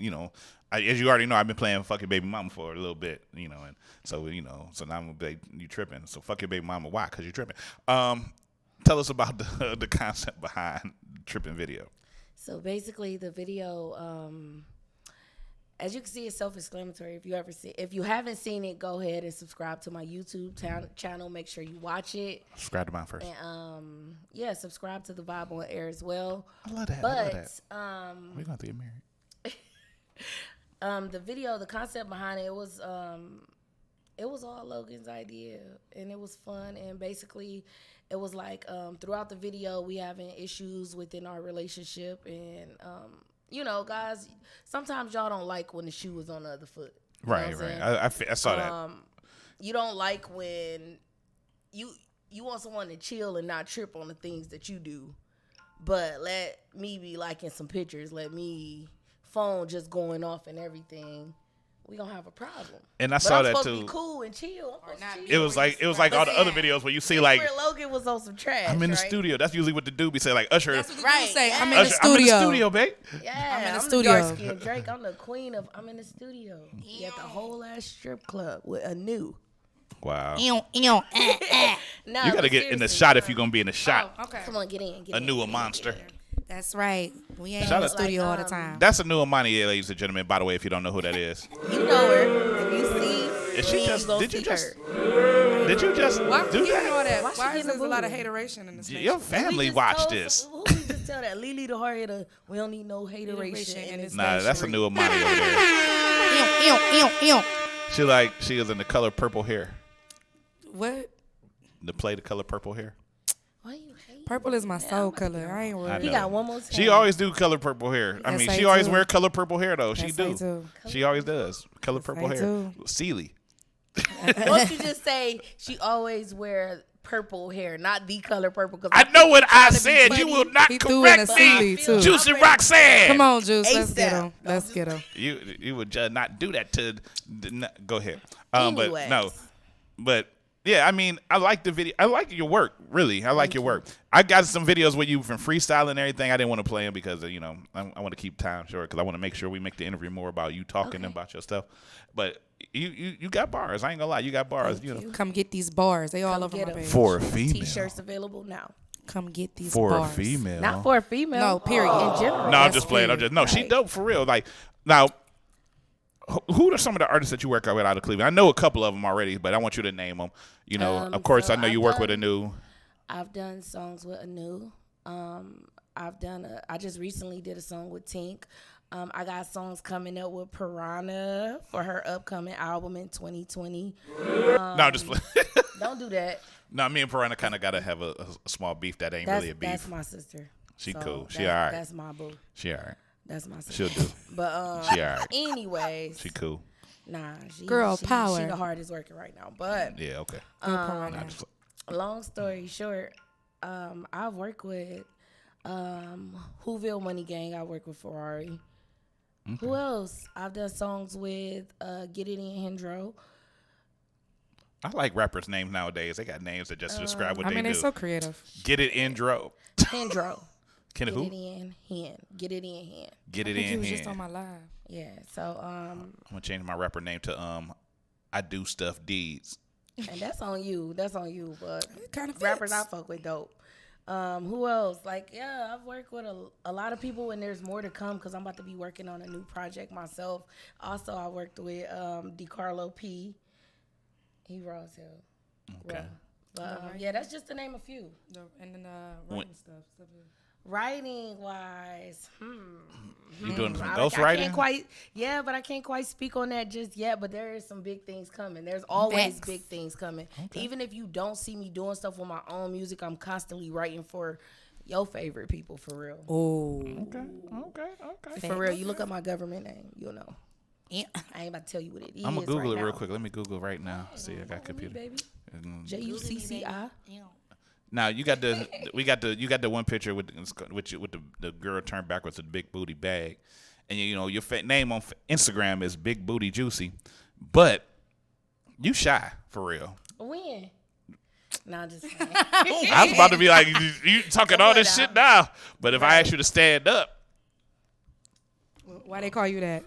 As you already know, I've been playing "Fuck Your Baby Mama" for a little bit, and so so now I'm gonna be you tripping. So fuck your baby mama. Why? Because you tripping. Tell us about the concept behind the tripping video. So basically, the video, as you can see, it's self-explanatory. If you haven't seen it, go ahead and subscribe to my YouTube channel. Make sure you watch it. Subscribe to mine first. And subscribe to the Vibe on Air as well. I love that. But we're gonna have to get married. the video, the concept behind it was all Logan's idea, and it was fun. And basically, it was like throughout the video, we having issues within our relationship, and guys, sometimes y'all don't like when the shoe is on the other foot. Right. I saw that. You don't like when you want someone to chill and not trip on the things that you do, but let me be liking some pictures. Let me phone just going off and everything. We gonna have a problem. And I saw that too. To be cool and chill. It was like all the other videos where you see like where Logan was on some trash. I'm in the studio. That's usually what the dude be saying, like Usher. That's what the dude say. Yeah. I'm in the studio. I'm in the studio, babe. Yeah, I'm in the I'm studio. The dark-skinned Drake. I'm the queen of. I'm in the studio. You at the whole ass strip club with a new. Wow. No, You gotta get in the shot if you're gonna be in the shot. Oh, okay. Come on, get in. A new monster. That's right. We ain't Shout in the out- studio all the time. That's a new Imani, ladies and gentlemen. By the way, if you don't know who that is, You know her. If you see, Is she me, just- you gonna did you see just- her. did you just Why do you that? know that? Why she Why getting is there a a lot of booty? hateration in this Your nation? family watched this. Who we just tell that? Lily the hard hitter. We don't need no hateration in this. Nah, that's a new Imani over there. She was in the color purple hair. What? To play the color purple hair. Why you hate? Purple is my soul color. I ain't I worried. He know. got one more time. She always do color purple hair. I Yes, mean, I she always do. wear color purple hair though. She Yes, I do. do. She always does color purple I hair. do. Sealy. Why don't you just say she always wear purple hair, not the color purple? Cause I know what I trying to be said. You funny. will not He threw in a correct me, Sealy, too. Juicy Roxanne. Come on, Juice. Let's get ASAP. him. Let's get him. You would just not do that to. Go ahead. Anyways. But no. But yeah, I mean, I like the video. I like your work. Really, I like your work. I got some videos where you from freestyling and everything. I didn't want to play them because I want to keep time short because I want to make sure we make the interview more about you talking about your stuff. But you got bars. I ain't gonna lie, you got bars. You know, Come get these bars. They all Come over get my 'em. page. for a female. T-shirts available now. Come get these For bars. a female. Not for a female. No, period. In general. No, I'm Yes, just playing. I'm period. just she dope for real. Like now, who are some of the artists that you work with out of Cleveland? I know a couple of them already, but I want you to name them. You know, of course, so I know you work with Anu. I've done songs with Anu. I just recently did a song with Tink. I got songs coming up with Piranha for her upcoming album in 2020. No, I'm just playing. Don't do that. No, me and Piranha kind of gotta have a small beef that ain't really a beef. That's my sister. She So cool. She that- all right. That's my boo. She all right. That's my sister. She'll do. But She all right. anyways, She cool. nah, Girl power. She the hardest working right now. But Yeah. Okay. Piranha. Nah, just- long story short, I've worked with Whoville Money Gang, I work with Ferrari. Okay. Who else? I've done songs with Get It In Hendro. I like rappers' names nowadays. They got names that just describe what they do. They're so creative. Get It In Dro. Hendro. Get It in hen. Get it in hen. Get it in hen. He was just on my live. Yeah. So I'm gonna change my rapper name to I Do Stuff Deeds. And that's on you. That's on you. But kind of rappers I fuck with dope. Who else? Like, yeah, I've worked with a lot of people, and there's more to come because I'm about to be working on a new project myself. Also, I worked with DeCarlo P. He raw as hell. Okay. But yeah, that's just to name a few. And then writing stuff. Writing wise, You doing some ghostwriting? But I can't quite speak on that just yet. But there is some big things coming. There's always big things coming. Okay. Even if you don't see me doing stuff with my own music, I'm constantly writing for your favorite people, for real. Oh, okay. For real, you look up my government name, you'll know. Yeah. I ain't about to tell you what it is. I'm gonna Google right it real now. quick. Let me Google right now. See, I got computer. Baby. JUCCI. Now you got the one picture with the girl turned backwards with the big booty bag, and your name on Instagram is Big Booty Juicy, but you shy for real. When? Nah, just kidding. I was about to be like, you talking all this shit now, but if I ask you to stand up. Why they call you that?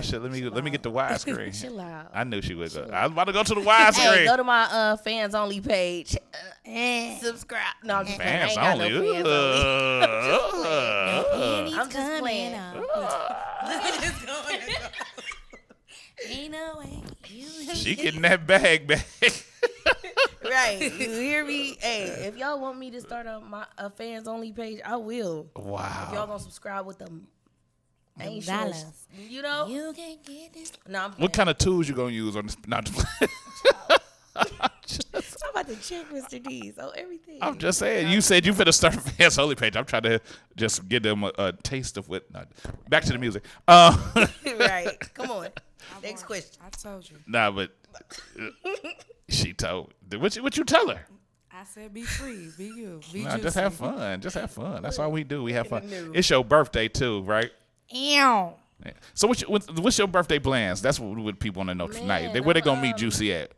Shit! Let me get the widescreen. Chill out. I knew she would go. I was about to go to the widescreen. Hey, go to my fans only page. Subscribe. No, I'm just fans playing. I ain't only. got no fans only. I'm just playing. Ain't no way. She getting that bag back. Right. You hear me? Hey, if y'all want me to start a fans only page, I will. Wow. If y'all gonna subscribe with them. Dollars. You know? You can't get this. No, What kind of tools you gonna use on this? Not I'm about to check Mr. D's on everything. I'm just saying. You said you finna start a fans only page. I'm trying to just give them a taste of what. Back to the music. Right. Come on. Next question. I told you. Nah, but she told. What you tell her? I said be free, be you, be Nah, juicy. just have fun. Just have fun. That's all we do. We have fun. It's your birthday too, right? Ew. So what's your birthday plans? That's what people want to know tonight. Where they gonna meet Juicy at?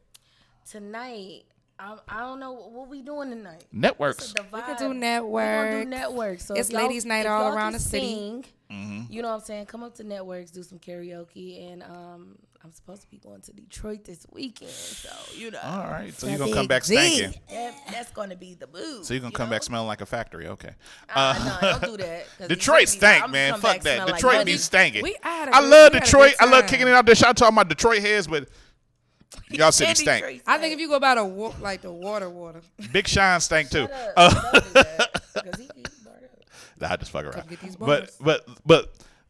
Tonight, I don't know what we doing tonight. Networks. We could do networks. We're gonna do networks. So it's ladies' night all around the city. Sing, you know what I'm saying? Come up to networks, do some karaoke, and I'm supposed to be going to Detroit this weekend, so All right, so you're gonna come back stinking. That's gonna be the move. So you're gonna come back smelling like a factory, okay? No, don't do that. Detroit stank, man. Fuck that. Detroit like be stanking. I love Detroit. I love kicking it out there. Y'all talking about Detroit heads, but y'all city stank. I think if you go by the water. Big Shine stank too. I just fuck around. But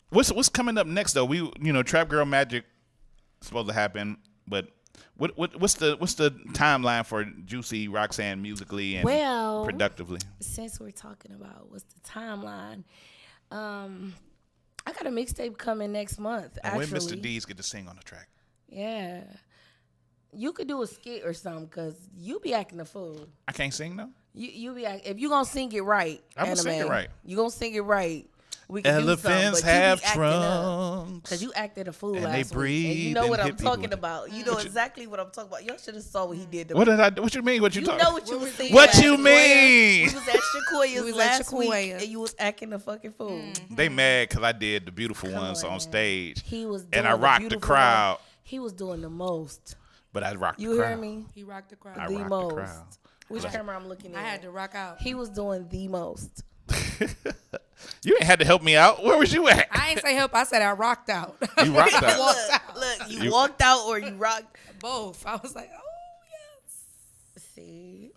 what's coming up next though? We Trap Girl Magic supposed to happen, but what's the timeline for Juicy Roxann musically and productively? Since we're talking about what's the timeline, I got a mixtape coming next month. And when Mr. D's get to sing on the track? Yeah, you could do a skit or something because you be acting a fool. I can't sing though. You be if you gonna sing it right. I'm gonna sing it right. You gonna sing it right. We can Elephants do something, have trunks. Because you acted a fool and last they breathe. week. And you know what I'm talking with about. You know exactly what I'm talking about. Y'all should have saw what he did to What me. did I do? What you mean? What you talking? You know what you was saying. What you mean? We was at Shakoya's last week and you was acting a fucking fool. They mad because I did the beautiful ones on stage. He was doing and I rocked the crowd. He was doing the most. But I rocked the crowd. You hear me? He rocked the crowd. I the rocked most. the crowd. Which camera I'm looking at? I had to rock out. He was doing the most. You ain't had to help me out. Where was you at? I ain't say help. I said I rocked out. You rocked out. Look, you walked out or you rocked? Both. I was like, oh, yes. See?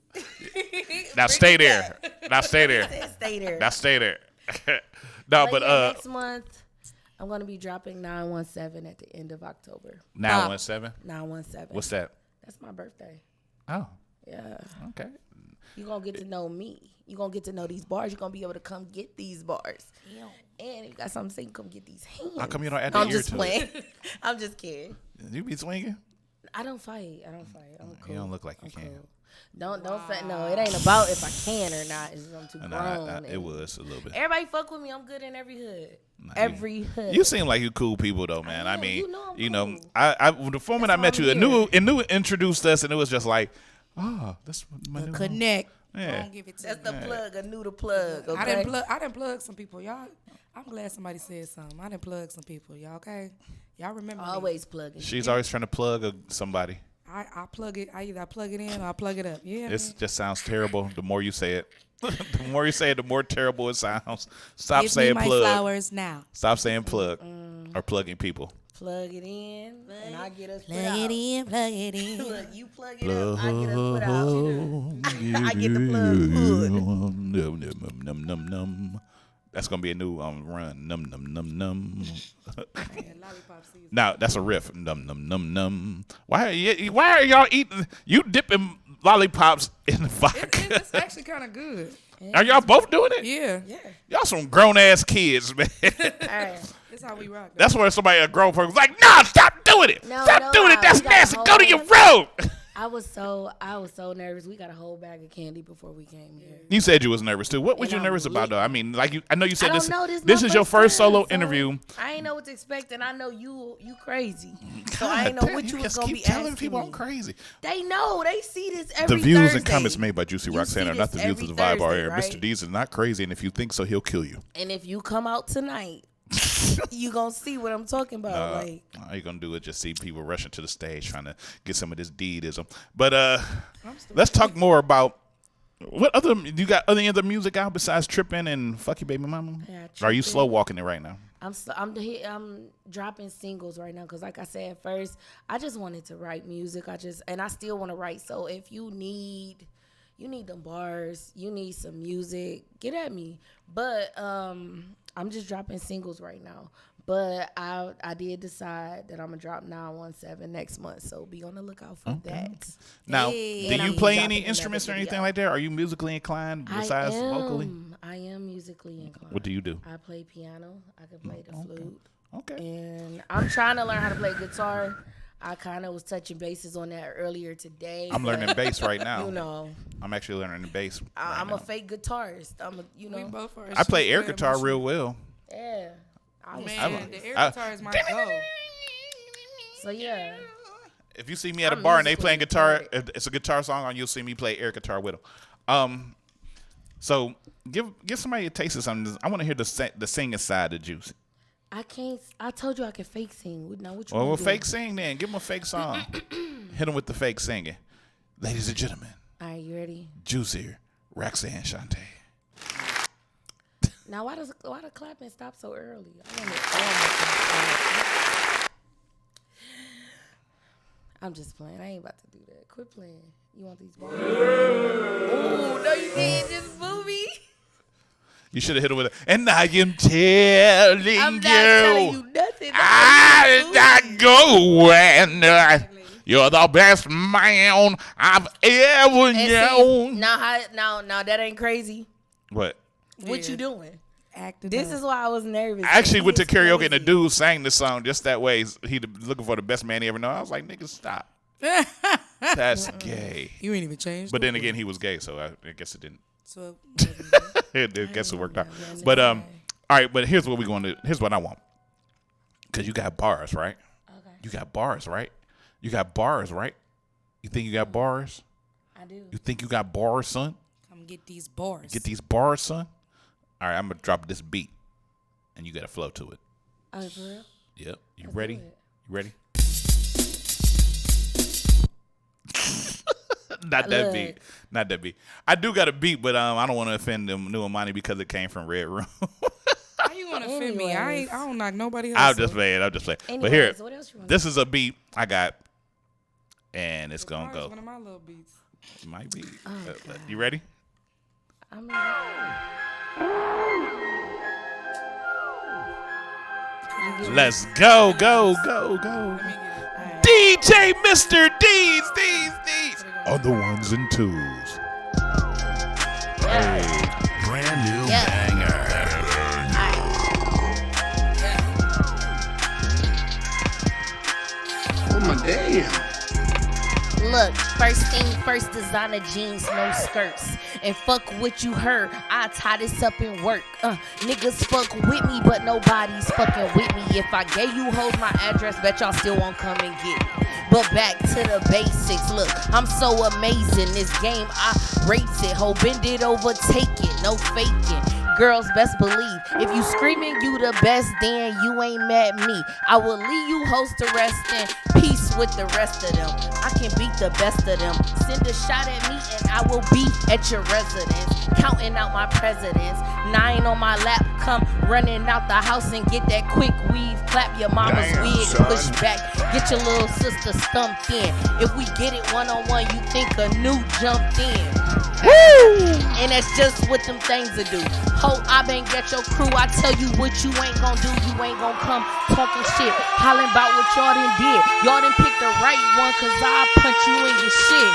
Now stay there. Now stay there. Stay there. Now stay there. No, but next month, I'm going to be dropping 917 at the end of October. 917? 917. What's that? That's my birthday. Oh. Yeah. Okay. You're going to get to know me. You're going to get to know these bars. You're going to be able to come get these bars. And if you got something to say, come get these hands. How come you don't add I'm the ear just to playing. it? I'm just kidding. You be swinging? I don't fight. I'm cool. You don't look like you can. Cool. Don't say no. It ain't about if I can or not. It's I'm too grown. It was a little bit. Everybody fuck with me. I'm good in every hood. Every hood. You seem like you cool people though, man. I mean, you know, I the moment I met you, Anu introduced us, and it was just like, oh, that's my new connect. Yeah, that's the plug. Anu the plug. Okay? I didn't plug some people, y'all. I'm glad somebody said something. I didn't plug some people, y'all. Okay, y'all remember? Always plugging. She's always trying to plug somebody. I plug it. I either plug it in or I plug it up. Yeah. It just sounds terrible. The more you say it, the more you say it, the more terrible it sounds. Stop saying plug. Give me my flowers now. Stop saying plug or plugging people. Plug it in, and I get us plug it in. Plug it in. Look, you plug it up, I get us put out. I get the plug put. Num num num. That's gonna be a new run. Num num num num. Now that's a riff. Num num num num. Why are y'all eating? You dipping lollipops in the vodka? It's actually kind of good. Are y'all both doing it? Yeah. Y'all some grown ass kids, man. That's how we rock. That's where a grown person's like, nah, stop doing it. Stop doing it. That's nasty. Go to your room. I was so nervous. We got a whole bag of candy before we came here. You said you was nervous too. What was you nervous about though? I mean, like I know you said this is your first solo interview. I ain't know what to expect, and I know you crazy. So I ain't know what you was gonna be telling people me. I'm crazy. They know. They see this every The views Thursday. and comments made by JUCCI ROXZXANN are not the views of the vibe our air. Right? Mr. D's is not crazy, and if you think so, he'll kill you. And if you come out tonight, you gonna see what I'm talking about. Like, all you gonna do is just see people rushing to the stage trying to get some of this deedism. But let's talk more about what other you got. Any other music out besides Trippin' and Fuck Your Baby Mama? Yeah, or are you slow walking it right now? I'm dropping singles right now because, like I said first, I just wanted to write music. And I still want to write. So if you need them bars, you need some music, get at me. But I'm just dropping singles right now. But I did decide that I'm gonna drop 917 next month, so be on the lookout for that. Now, do you play any instruments or anything like that? Are you musically inclined besides vocally? I am musically inclined. What do you do? I play piano. I can play the flute. Okay. And I'm trying to learn how to play guitar. I kind of was touching bases on that earlier today. I'm learning bass right now. You know, I'm actually learning the bass. I'm a fake guitarist. I play air guitar real well. Yeah. The air guitar is my goal. So yeah. If you see me at a bar and they playing guitar, if it's a guitar song, you'll see me play air guitar with them. So give somebody a taste of something. I want to hear the singing side of JUCCI. I can't. I told you I could fake sing. Now what you we'll fake sing then. Give them a fake song. Hit them with the fake singing. Ladies and gentlemen. All right, you ready? JUCCI ROXZXANN Shantae. Now why the clapping stop so early? I'm just playing. I ain't about to do that. Quit playing. You want these balls? Oh no, you didn't just boo me. You should have hit it with it. And I am telling I'm not telling you nothing. I'm not going. You're the best man I've ever known. Now that ain't crazy. What? What you doing? Acting this is why I was nervous. I actually went to karaoke and the dude sang the song just that way. He looking for the best man he ever know. I was like, nigga, stop. That's gay. You ain't even changed. But then again, he was gay, so I guess it didn't. So I guess it worked out. But all right. But here's what we're going to. Here's what I want. Cause you got bars, right? Okay. You got bars, right? You got bars, right? You think you got bars? I do. You think you got bars, son? Come get these bars. Get these bars, son. All right, I'm gonna drop this beat, and you got to flow to it. Oh, for real? Yep. You ready? You ready? Not that beat. I do got a beat, but I don't want to offend them new Amani because it came from Red Room. How you gonna offend me? I don't knock nobody else. I'm just playing. But here, this is a beat I got, and it's gonna go. One of my little beats. It might be. You ready? I'm ready. Let's go. DJ Mr. D's on the ones and twos. Hey, brand new banger. Oh my damn. look, first thing first, designer jeans, no skirts. And fuck what you heard, I tie this up and work. Niggas fuck with me, but nobody's fucking with me. If I gave you hoes my address, bet y'all still won't come and get me. But back to the basics, look, I'm so amazing. This game, I rate it. Ho, bend it over, take it, no faking. Girls, best believe, if you screaming you the best, then you ain't mad me. I will leave you hoes to rest in peace with the rest of them. I can beat the best of them. Send a shot at me and I will be at your residence. Counting out my presidents. 9 on my lap, come running out the house and get that quick weave. Clap your mama's wig, push back, get your little sister stumped in. If we get it one-on-one, you think a new jumped in. Woo! And that's just what them things to do. Ho, I bang at your crew, I tell you what you ain't gonna do. You ain't gonna come talking shit, hollering about what y'all done did. Y'all done picked the right one, cause I'll punch you in your shit.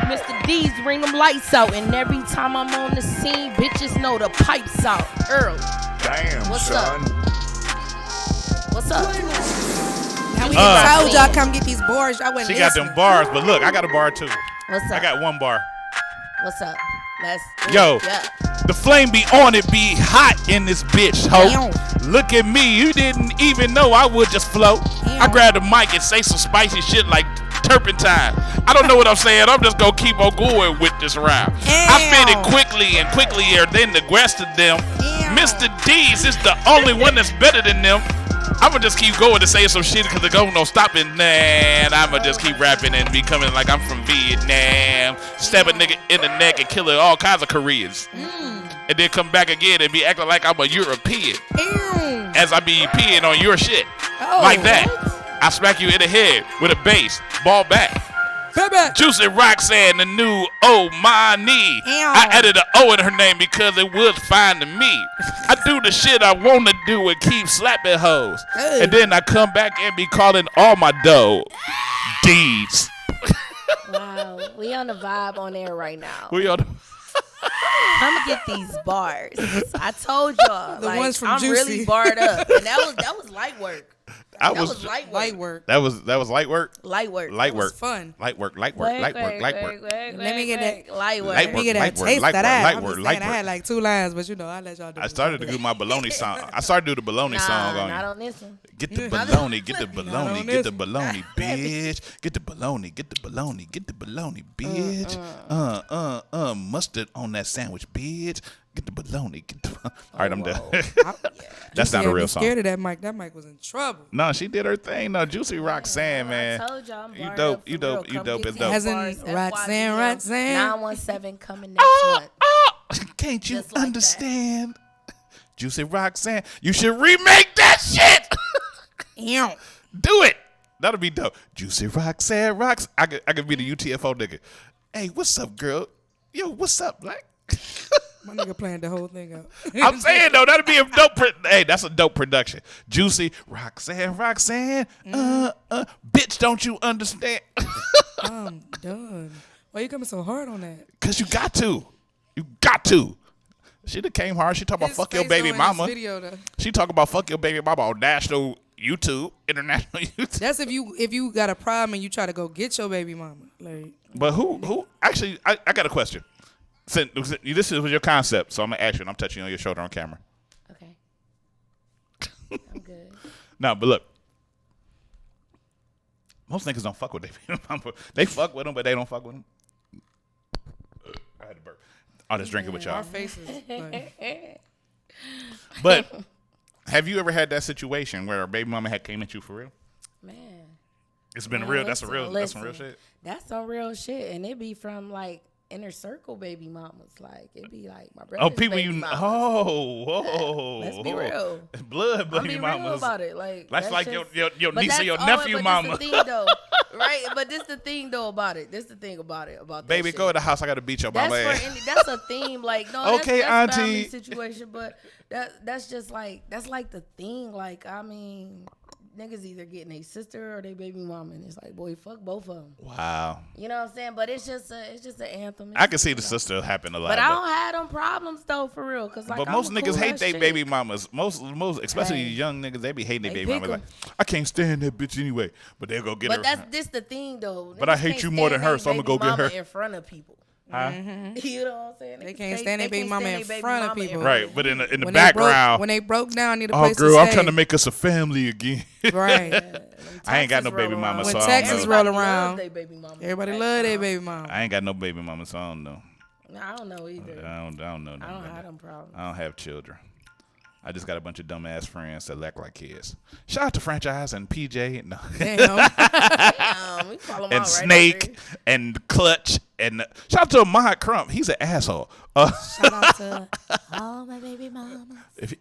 Mr. D's bring them lights out, and every time I'm on the scene, bitches know the pipes out early. Damn, What's son. up? What's up? Now we told y'all come get these bars. Y'all wouldn't She got them bars, but look, I got a bar too. What's up? I got one bar. What's up? Let's Yo, yeah. the flame be on it, be hot in this bitch, ho. Look at me, you didn't even know I would just float. I grab the mic and say some spicy shit like turpentine. I don't know what I'm saying. I'm just gonna keep on going with this round. I spit it quickly and quicklier than the rest of them. Mr. D's is the only one that's better than them. I'ma just keep going to say some shit because the go no stopping. And I'ma just keep rapping and be coming like I'm from Vietnam. Stab a nigga in the neck and kill all kinds of Koreans. And then come back again and be acting like I'm a European. As I be peeing on your shit. Like that. I smack you in the head with a bass. Ball back. JUCCI ROXZXANN, the new Oh My Knee. I added an O in her name because it was fine to me. I do the shit I want to do and keep slapping hoes. And then I come back and be calling all my dough deeds. Wow, we on the vibe on air right now. We on the I'm gonna get these bars. I told y'all, The like, ones from I'm Juicy. really barred up, and that was light work. That was light work. That was light work. Light work. Light work. Fun. Light work. Light work. Light work. Light work. Let me get that. Light work. Let me get that Light work, taste light of that. work, I'm light just work, saying, I had like 2 lines, but you know, I let y'all do it. I started to do my baloney song. I started to do the baloney song on Not you. on this one. Get the baloney, get the baloney, get the baloney, bitch. Get the baloney, get the baloney, get the baloney, bitch. Mustard on that sandwich, bitch. Get the baloney, get the. All right, I'm done. That's not a real song. Scared of that mic. That mic was in trouble. No, she did her thing. No, JUCCI ROXZXANN, man. I told y'all I'm You barred dope, up you for dope, real. you Come dope, get and these dope. As in bars, Roxanne, FYBM, Roxanne. 917 coming next month. Can't you Just like understand? JUCCI ROXZXANN, you should remake that shit. Do it. That'll be dope. JUCCI ROXZXANN, rocks. I could be the UTFO nigga. Hey, what's up, girl? Yo, what's up, black? My nigga planned the whole thing out. I'm saying though, that'd be a dope. Hey, that's a dope production. JUCCI ROXZXANN. Bitch, don't you understand? I'm done. Why you coming so hard on that? Cause you got to. You got to. She done came hard. She talk about His fuck your face baby on his mama. video, though. She talk about fuck your baby mama on national YouTube, international YouTube. That's if you got a problem and you try to go get your baby mama. Like, But who actually? I got a question. Since this was your concept, so I'm gonna ask you, and I'm touching you on your shoulder on camera. Okay. I'm good. No, but look, most niggas don't fuck with their baby mama. They fuck with them, but they don't fuck with them. I had to burp. I'll just drink it with y'all. our faces. Like, But have you ever had that situation where a baby mama had came at you for real? Man. It's been Man, real. That's some listen, real shit. That's some real shit, and it be from like inner circle baby mamas. Like it be like my brother's Oh, people baby you mamas. whoa. Let's be real. Blood I'm baby be mamas. real about it. Like that's like just, your but niece or that's your all- nephew but mama. This the thing though, right? But this the thing though about it. This the thing about it about Baby, that go shit. to the house. I gotta beat your That's mama for ass. that's a theme. Like no, Okay, that's auntie. family situation, but that's just like that's like the thing. Like I mean, niggas either getting a sister or they baby mama, and it's like, boy, fuck both of them. Wow. You know what I'm saying? But it's just an anthem. I can see the sister happen a lot. But I don't have them problems though, for real. Cause like, but I'm most a niggas cool hate ass their chick. baby mamas. Most, especially young niggas, they be hating their They baby pick mamas. Like, I can't stand that bitch anyway. But they'll go get her. But this the thing though. But I Niggas hate can't you more than stand her, they so I'ma go baby get her. mama in front of people. Huh? You know what I'm saying? They can't stand their baby mama in front of people. Right, but in the When background. when they broke down, need a Oh, place girl, to I'm stay. trying to make us a family again. Right. I ain't got no baby mama, When so I Texas don't roll know. around, everybody love their baby mama. I ain't got no baby mama, so I don't know. I don't know either. I don't know. I don't have them problems. I don't have children. I just got a bunch of dumbass friends that act like kids. Shout out to Franchise and PJ. No. Damn, we call 'em and out Snake right and Clutch. And shout out to Ahmad Crump. He's an asshole. Shout out to all my baby mamas. If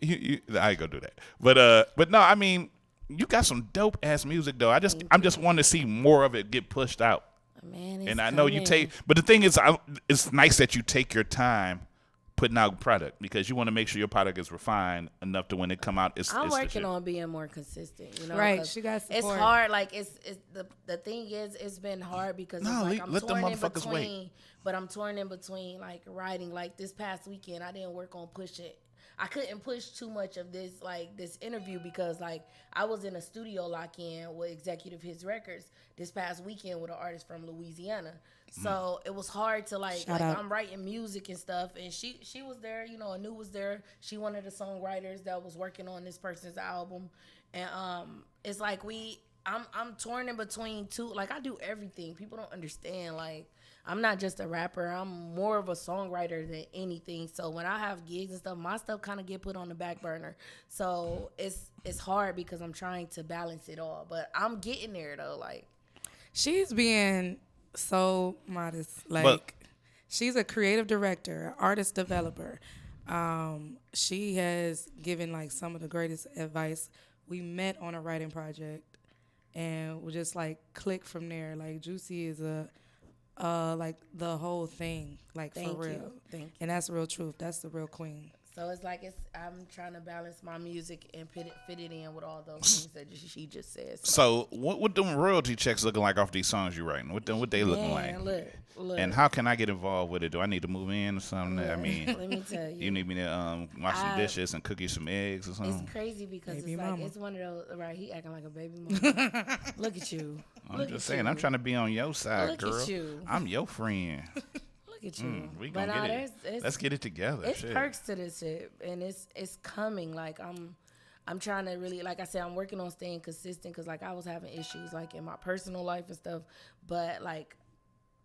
I ain't gonna do that. But no, I mean, you got some dope ass music though. I'm just wanting to see more of it get pushed out. Man, and I know you take, but the thing is, it's nice that you take your time putting out product because you want to make sure your product is refined enough to when it come out. I'm working on being more consistent. You know, right? She got support. It's hard. Like it's the thing is, it's been hard because No, it's like I'm let them torn in motherfuckers between. wait. But I'm torn in between like writing. Like this past weekend, I didn't work on pushing. I couldn't push too much of this interview because like I was in a studio lock-in with Executive Hits Records this past weekend with an artist from Louisiana. So it was hard to like I'm writing music and stuff, and she was there, you know, Anu was there. She one of the songwriters that was working on this person's album, and it's like I'm torn in between two. Like I do everything. People don't understand. Like I'm not just a rapper. I'm more of a songwriter than anything. So when I have gigs and stuff, my stuff kind of get put on the back burner. So it's hard because I'm trying to balance it all, but I'm getting there though. Like she's being so modest. Like she's a creative director, artist developer. She has given like some of the greatest advice. We met on a writing project and we just like click from there. Like Juicy is like the whole thing, like Thank for you. real. Thank you. And that's the real truth. That's the real queen. So it's like I'm trying to balance my music and fit it in with all those things that she just said. So what them royalty checks looking like off these songs you writing? What they looking like? Look. And how can I get involved with it? Do I need to move in or something? I mean, let me tell you. You need me to wash some dishes and cook you some eggs or something? It's crazy because baby it's like mama. it's one of those right. He acting like a baby mama. Look at you. I'm just saying, I'm trying to be on your side, Look girl. at you. I'm your friend. Look at you. We gonna get it. Let's get it together. It's Shit. perks to this shit, and it's coming. Like I'm trying to really, like I said, I'm working on staying consistent because like I was having issues like in my personal life and stuff, but like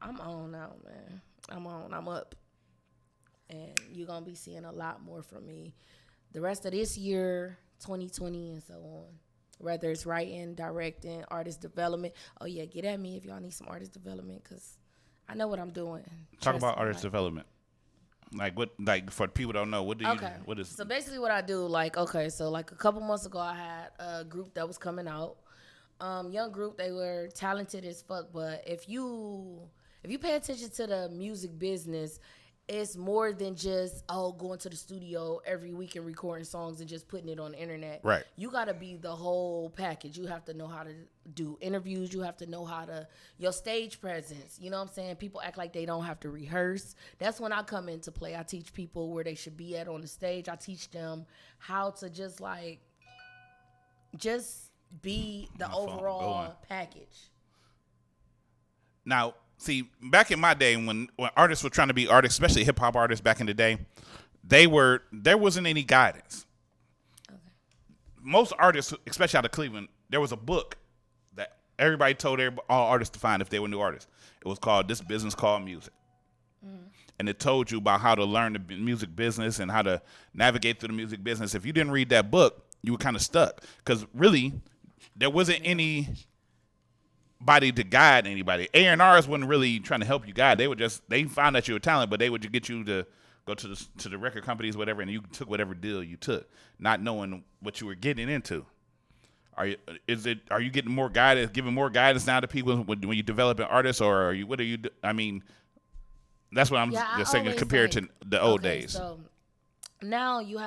I'm on now, man. I'm up, and you're gonna be seeing a lot more from me the rest of this year, 2020, and so on. Whether it's writing, directing, artist development. Oh yeah, get at me if y'all need some artist development because I know what I'm doing. Talk about artist development. Like what? Like for people who don't know, what do you? Okay. What is? So basically, what I do, like, okay, so like a couple months ago, I had a group that was coming out. Young group, they were talented as fuck. But if you pay attention to the music business, it's more than just going to the studio every week and recording songs and just putting it on the internet. Right. You gotta be the whole package. You have to know how to do interviews. You have to know how to your stage presence. You know what I'm saying? People act like they don't have to rehearse. That's when I come into play. I teach people where they should be at on the stage. I teach them how to just be the overall package. Now, see, back in my day when artists were trying to be artists, especially hip hop artists back in the day, there wasn't any guidance. Okay. Most artists, especially out of Cleveland, there was a book that everybody told all artists to find if they were new artists. It was called This Business Called Music. Mm-hmm. And it told you about how to learn the music business and how to navigate through the music business. If you didn't read that book, you were kind of stuck because really there wasn't anybody to guide anybody. A&Rs wasn't really trying to help you guide. They found that you were talented, but they would get you to go to the record companies, whatever, and you took whatever deal you took, not knowing what you were getting into. Are you getting more guidance, giving more guidance now to people when you develop an artist, or what are you? I mean, that's what I'm just saying compared to the old days. So now you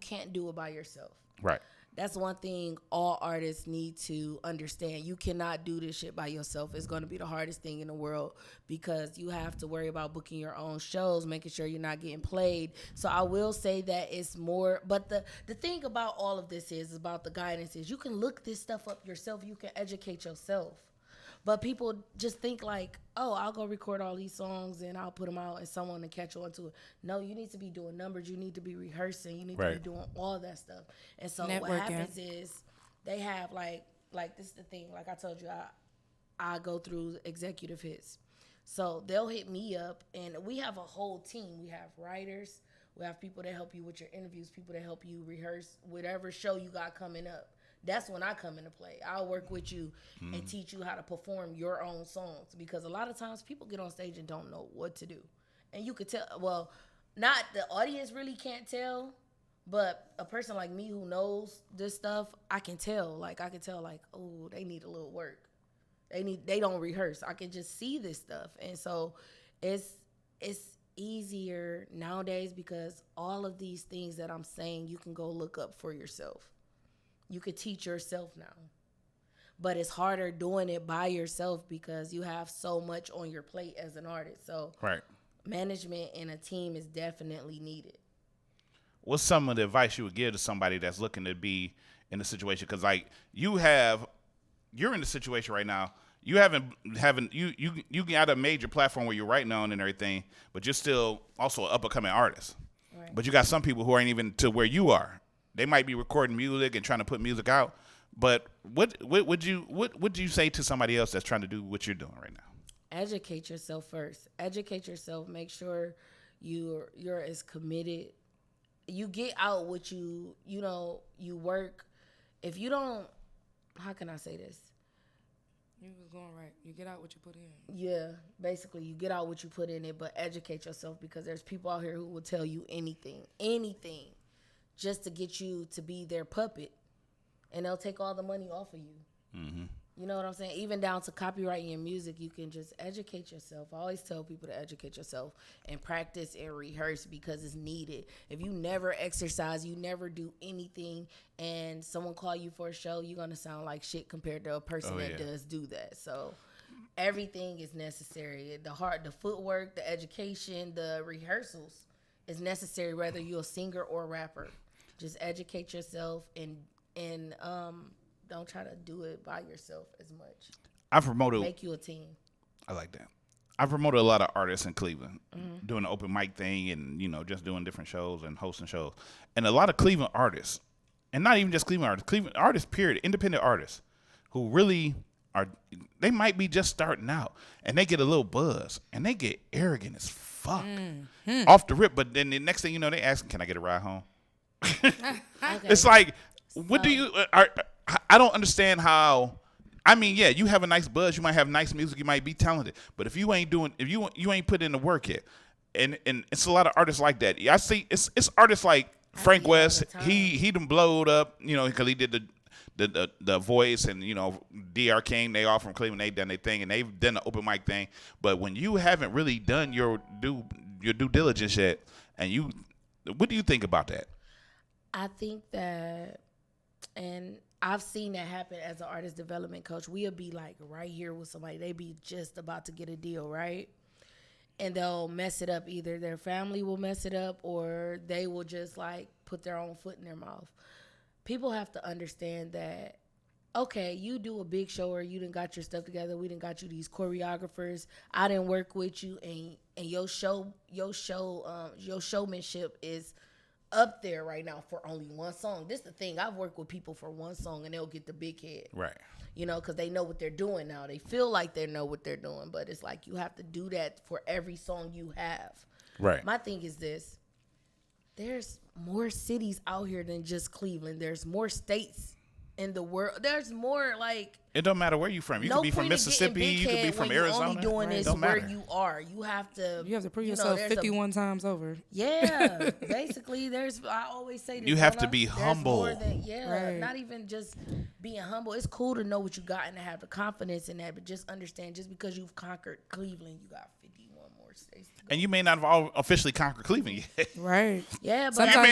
can't do it by yourself. Right. That's one thing all artists need to understand. You cannot do this shit by yourself. It's going to be the hardest thing in the world because you have to worry about booking your own shows, making sure you're not getting played. So I will say that it's more, but the thing about all of this is about the guidance is you can look this stuff up yourself. You can educate yourself. But people just think like, oh, I'll go record all these songs and I'll put them out and someone to catch on to it. No, you need to be doing numbers. You need to be rehearsing. You need to be doing all that stuff. And so what happens is they have like this is the thing. Like I told you, I go through executive hits. So they'll hit me up and we have a whole team. We have writers. We have people that help you with your interviews, people that help you rehearse whatever show you got coming up. That's when I come into play. I'll work with you and teach you how to perform your own songs because a lot of times people get on stage and don't know what to do. And you could tell, well, not the audience really can't tell, but a person like me who knows this stuff, I can tell. Like, oh, they need a little work. They don't rehearse. I can just see this stuff. And so it's easier nowadays because all of these things that I'm saying, you can go look up for yourself. You could teach yourself now. But it's harder doing it by yourself because you have so much on your plate as an artist. So management and a team is definitely needed. What's some of the advice you would give to somebody that's looking to be in a situation? Because like you're in the situation right now. You you got a major platform where you're writing on and everything, but you're still also an up and coming artist. Right. But you got some people who aren't even to where you are. They might be recording music and trying to put music out, but what would you say to somebody else that's trying to do what you're doing right now? Educate yourself first. Educate yourself. Make sure you're as committed. You get out what you work. If you don't, how can I say this? You was going right. You get out what you put in. Yeah, basically you get out what you put in it, but educate yourself because there's people out here who will tell you anything. Just to get you to be their puppet, and they'll take all the money off of you. Mm-hmm. You know what I'm saying? Even down to copywriting your music, you can just educate yourself. I always tell people to educate yourself and practice and rehearse because it's needed. If you never exercise, you never do anything, and someone call you for a show, you're gonna sound like shit compared to a person that does do that. So everything is necessary. The footwork, the education, the rehearsals is necessary whether you're a singer or a rapper. Just educate yourself and don't try to do it by yourself as much. Make you a team. I like that. I promoted a lot of artists in Cleveland, doing the open mic thing and, just doing different shows and hosting shows. And a lot of Cleveland artists, and not even just Cleveland artists, period, independent artists who really they might be just starting out and they get a little buzz and they get arrogant as fuck off the rip. But then the next thing you know, they asking, can I get a ride home? It's like, what do you, I don't understand how, you have a nice buzz, you might have nice music, you might be talented, but if you ain't put in the work yet, and it's a lot of artists like that. I see it's artists like Frank West, he done blowed up, because he did the voice and, DR King, they all from Cleveland, they done their thing and they've done the open mic thing, but when you haven't really done your due diligence yet, and what do you think about that? I think that, and I've seen that happen as an artist development coach. We'll be like right here with somebody. They be just about to get a deal, right? And they'll mess it up. Either their family will mess it up or they will just like put their own foot in their mouth. People have to understand that, okay, you do a big show or you done got your stuff together. We done got you these choreographers. I didn't work with you and your showmanship is up there right now for only one song. This is the thing. I've worked with people for one song and they'll get the big head. Right. Because they know what they're doing now. They feel like they know what they're doing, but it's like you have to do that for every song you have. Right. My thing is this. There's more cities out here than just Cleveland. There's more states in the world. There's more like. It don't matter where you from. You could be from Mississippi. You could be from Arizona. Only doing this where you are. You have to prove yourself 51 times over. Yeah, basically, I always say this. You have to be humble. Not even just being humble. It's cool to know what you got and to have the confidence in that, but just understand, just because you've conquered Cleveland, you got 51 more more states. And you may not have all officially conquered Cleveland yet. Right. Yeah, but sometimes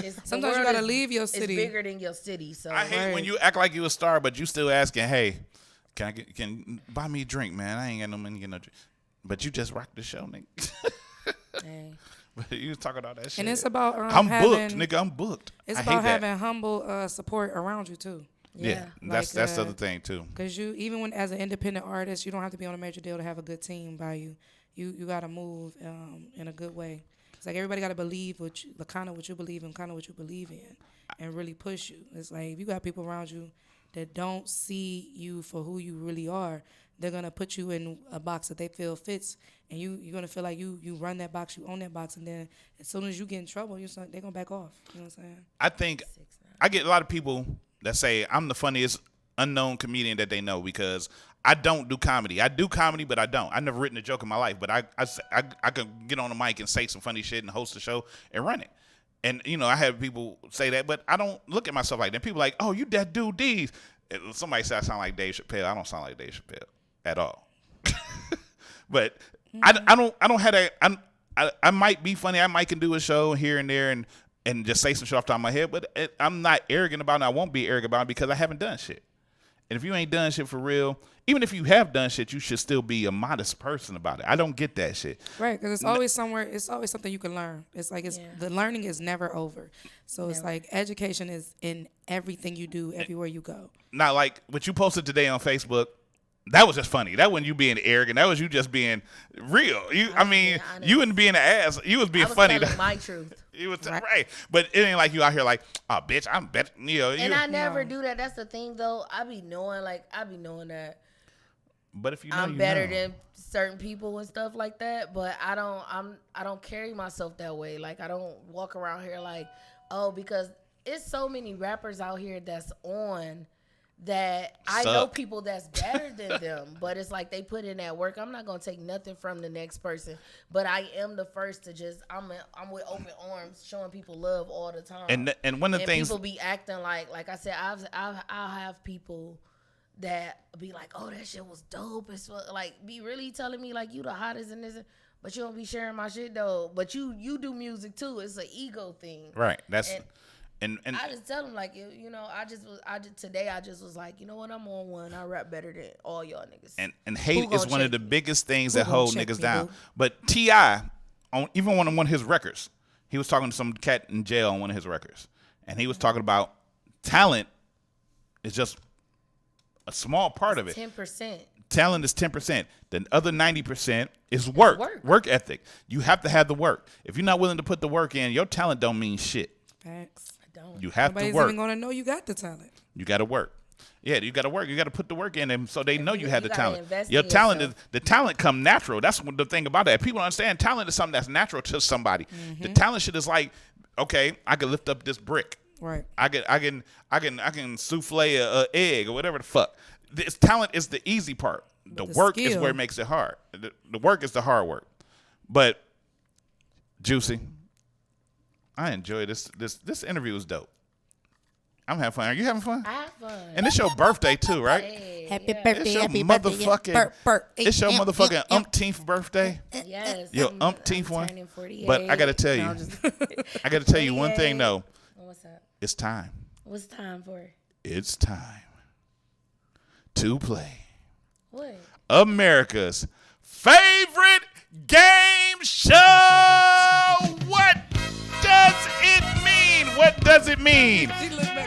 you sometimes gotta leave your It's city. bigger than your city. So I hate when you act like you a star, but you still asking, hey, can you buy me a drink, man? I ain't got no money to get no drink. But you just rocked the show, nigga. Hey. But you was talking about that shit. And it's about I'm booked, nigga. I'm booked. It's I about hate having that. humble support around you too. Yeah, that's the other thing too. Because you, even when as an independent artist, you don't have to be on a major deal to have a good team by you. You got to move in a good way. It's like everybody got to believe what you believe in, kind of what you believe in, and really push you. It's like if you got people around you that don't see you for who you really are, they're gonna put you in a box that they feel fits, and you're gonna feel like you run that box, you own that box, and then as soon as you get in trouble, they're gonna back off. You know what I'm saying? I think I get a lot of people that say I'm the funniest unknown comedian that they know because I don't do comedy. I do comedy, but I don't. I've never written a joke in my life, but I can get on the mic and say some funny shit and host a show and run it. And, I have people say that, but I don't look at myself like that. People like, oh, you that dude D's. Somebody said I sound like Dave Chappelle. I don't sound like Dave Chappelle at all. But I don't have that. I might be funny. I might can do a show here and there and just say some shit off the top of my head, but I'm not arrogant about it. I won't be arrogant about it because I haven't done shit. And if you ain't done shit for real, even if you have done shit, you should still be a modest person about it. I don't get that shit. Right, because it's always somewhere. It's always something you can learn. It's like the learning is never over. So it's like education is in everything you do, everywhere you go. Now, like what you posted today on Facebook, that was just funny. That wasn't you being arrogant. That was you just being real. You wouldn't being an ass. You was being funny. Telling my truth. You was right, but it ain't like you out here like, oh, bitch, I'm better. And I never do that. That's the thing, though. I be knowing that. But if I'm better than certain people and stuff like that, but I don't carry myself that way. Like I don't walk around here like, oh, because it's so many rappers out here that's on that I know people that's better than them, but it's like they put in that work. I'm not gonna take nothing from the next person, but I am the first to just I'm with open arms, showing people love all the time. And one of the things people be acting like I said, I'll have people that be like, oh, that shit was dope. It's like be really telling me like you the hottest and this, but you don't be sharing my shit though. But you do music too. It's an ego thing, right? That's and I just tell them like today I just was like, you know what, I'm on one. I rap better than all y'all niggas. And hate is one of the biggest things that hold niggas down. But T.I. on even on one of his records, he was talking to some cat in jail on one of his records, and he was talking about talent is just a small part of it. 10%. Talent is 10%. The other 90% is work ethic. You have to have the work. If you're not willing to put the work in, your talent don't mean shit. Facts. You have Nobody's to work. even gonna know you got the talent. You got to work. Yeah, you got to work. You got to put the work in, and so they know you had the talent. Your talent the talent come natural. That's the thing about that. People don't understand talent is something that's natural to somebody. The talent shit is like, okay, I can lift up this brick. Right. I can souffle a egg or whatever the fuck. This talent is the easy part. The work is where it makes it hard. The work is the hard work. But Juicy, I enjoy this interview was dope. I'm having fun. Are you having fun? I have fun. And it's your birthday too, right? Hey, happy birthday, it's your happy motherfucking birthday. It's your motherfucking umpteenth birthday. Yes. Your umpteenth one. Turning 48. But I gotta tell you, I gotta tell you one thing though. What's up? It's time. What's time for? It's time to play What? America's favorite game show. What does it mean? What does it mean?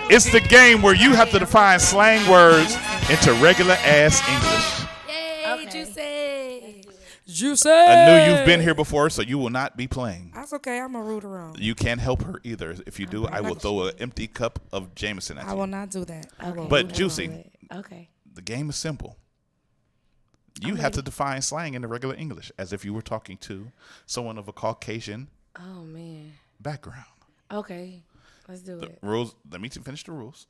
It's the game where you have to define slang words into regular ass English. Yay, Juicy. I knew you've been here before, so you will not be playing. That's okay. I'm a root around. You can't help her either. If you do, I will throw an empty cup of Jameson at you. I will not do that. Okay. But Juicy, okay. The game is simple. You have to define slang in the regular English as if you were talking to someone of a Caucasian background. Okay, let's do it. Rules. Let me finish the rules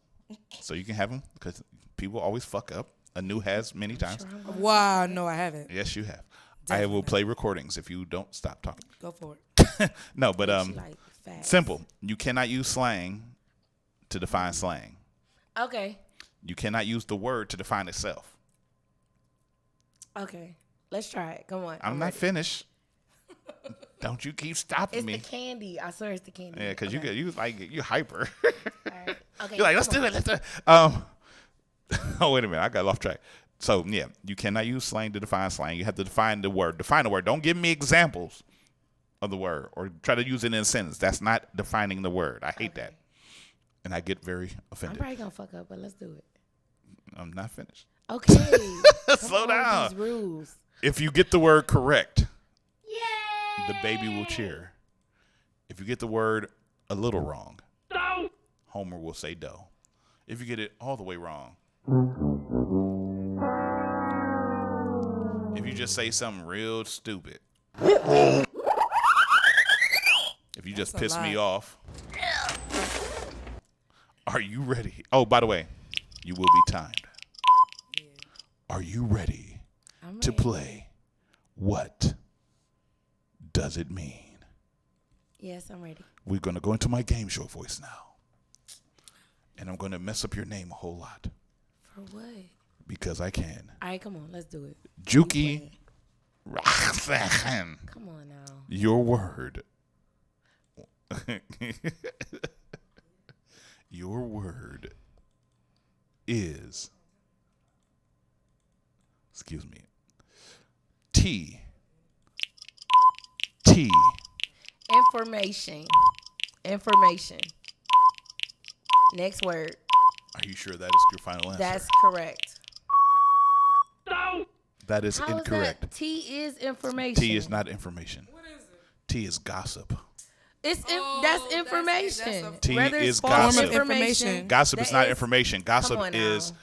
so you can have them because people always fuck up. Anu has many times. Wow, no, I haven't. Yes, you have. Definitely. I will play recordings if you don't stop talking. Go for it. No, but simple. You cannot use slang to define slang. Okay. You cannot use the word to define itself. Okay, let's try it. Come on. I'm not finished. Don't you keep stopping It's me. the candy. I swear it's the candy. Yeah, because Okay. you hyper. Right. Okay, You're like, let's come do on. it. Oh, wait a minute. I got off track. So, yeah, you cannot use slang to define slang. You have to define the word. Define the word. Don't give me examples of the word or try to use it in a sentence. That's not defining the word. I hate that. And I get very I'm offended. probably going to fuck up, but let's do it. I'm not finished. Okay. Slow down. These rules. If you get the word correct, the baby will cheer. If you get the word a little wrong, Homer will say dough. If you get it all the way wrong, if you just say something real stupid, if you just That's a piss me lot. off, are you ready? Oh, by the way, you will be timed. Are you ready to play? What does it mean? Yes, I'm ready. We're going to go into my game show voice now. And I'm going to mess up your name a whole lot. For what? Because I can. All right, come on. Let's do it. JUCCI ROXZXANN. Come on now. Your word. Your word is, excuse me, T. Information. Next word. Are you sure that is your final answer? That's correct. That is How incorrect. Is that? T is information. T is not information. What is it? T is gossip. That's information. T Whether it's is false gossip. information. Gossip is that not information. Gossip Come on is now.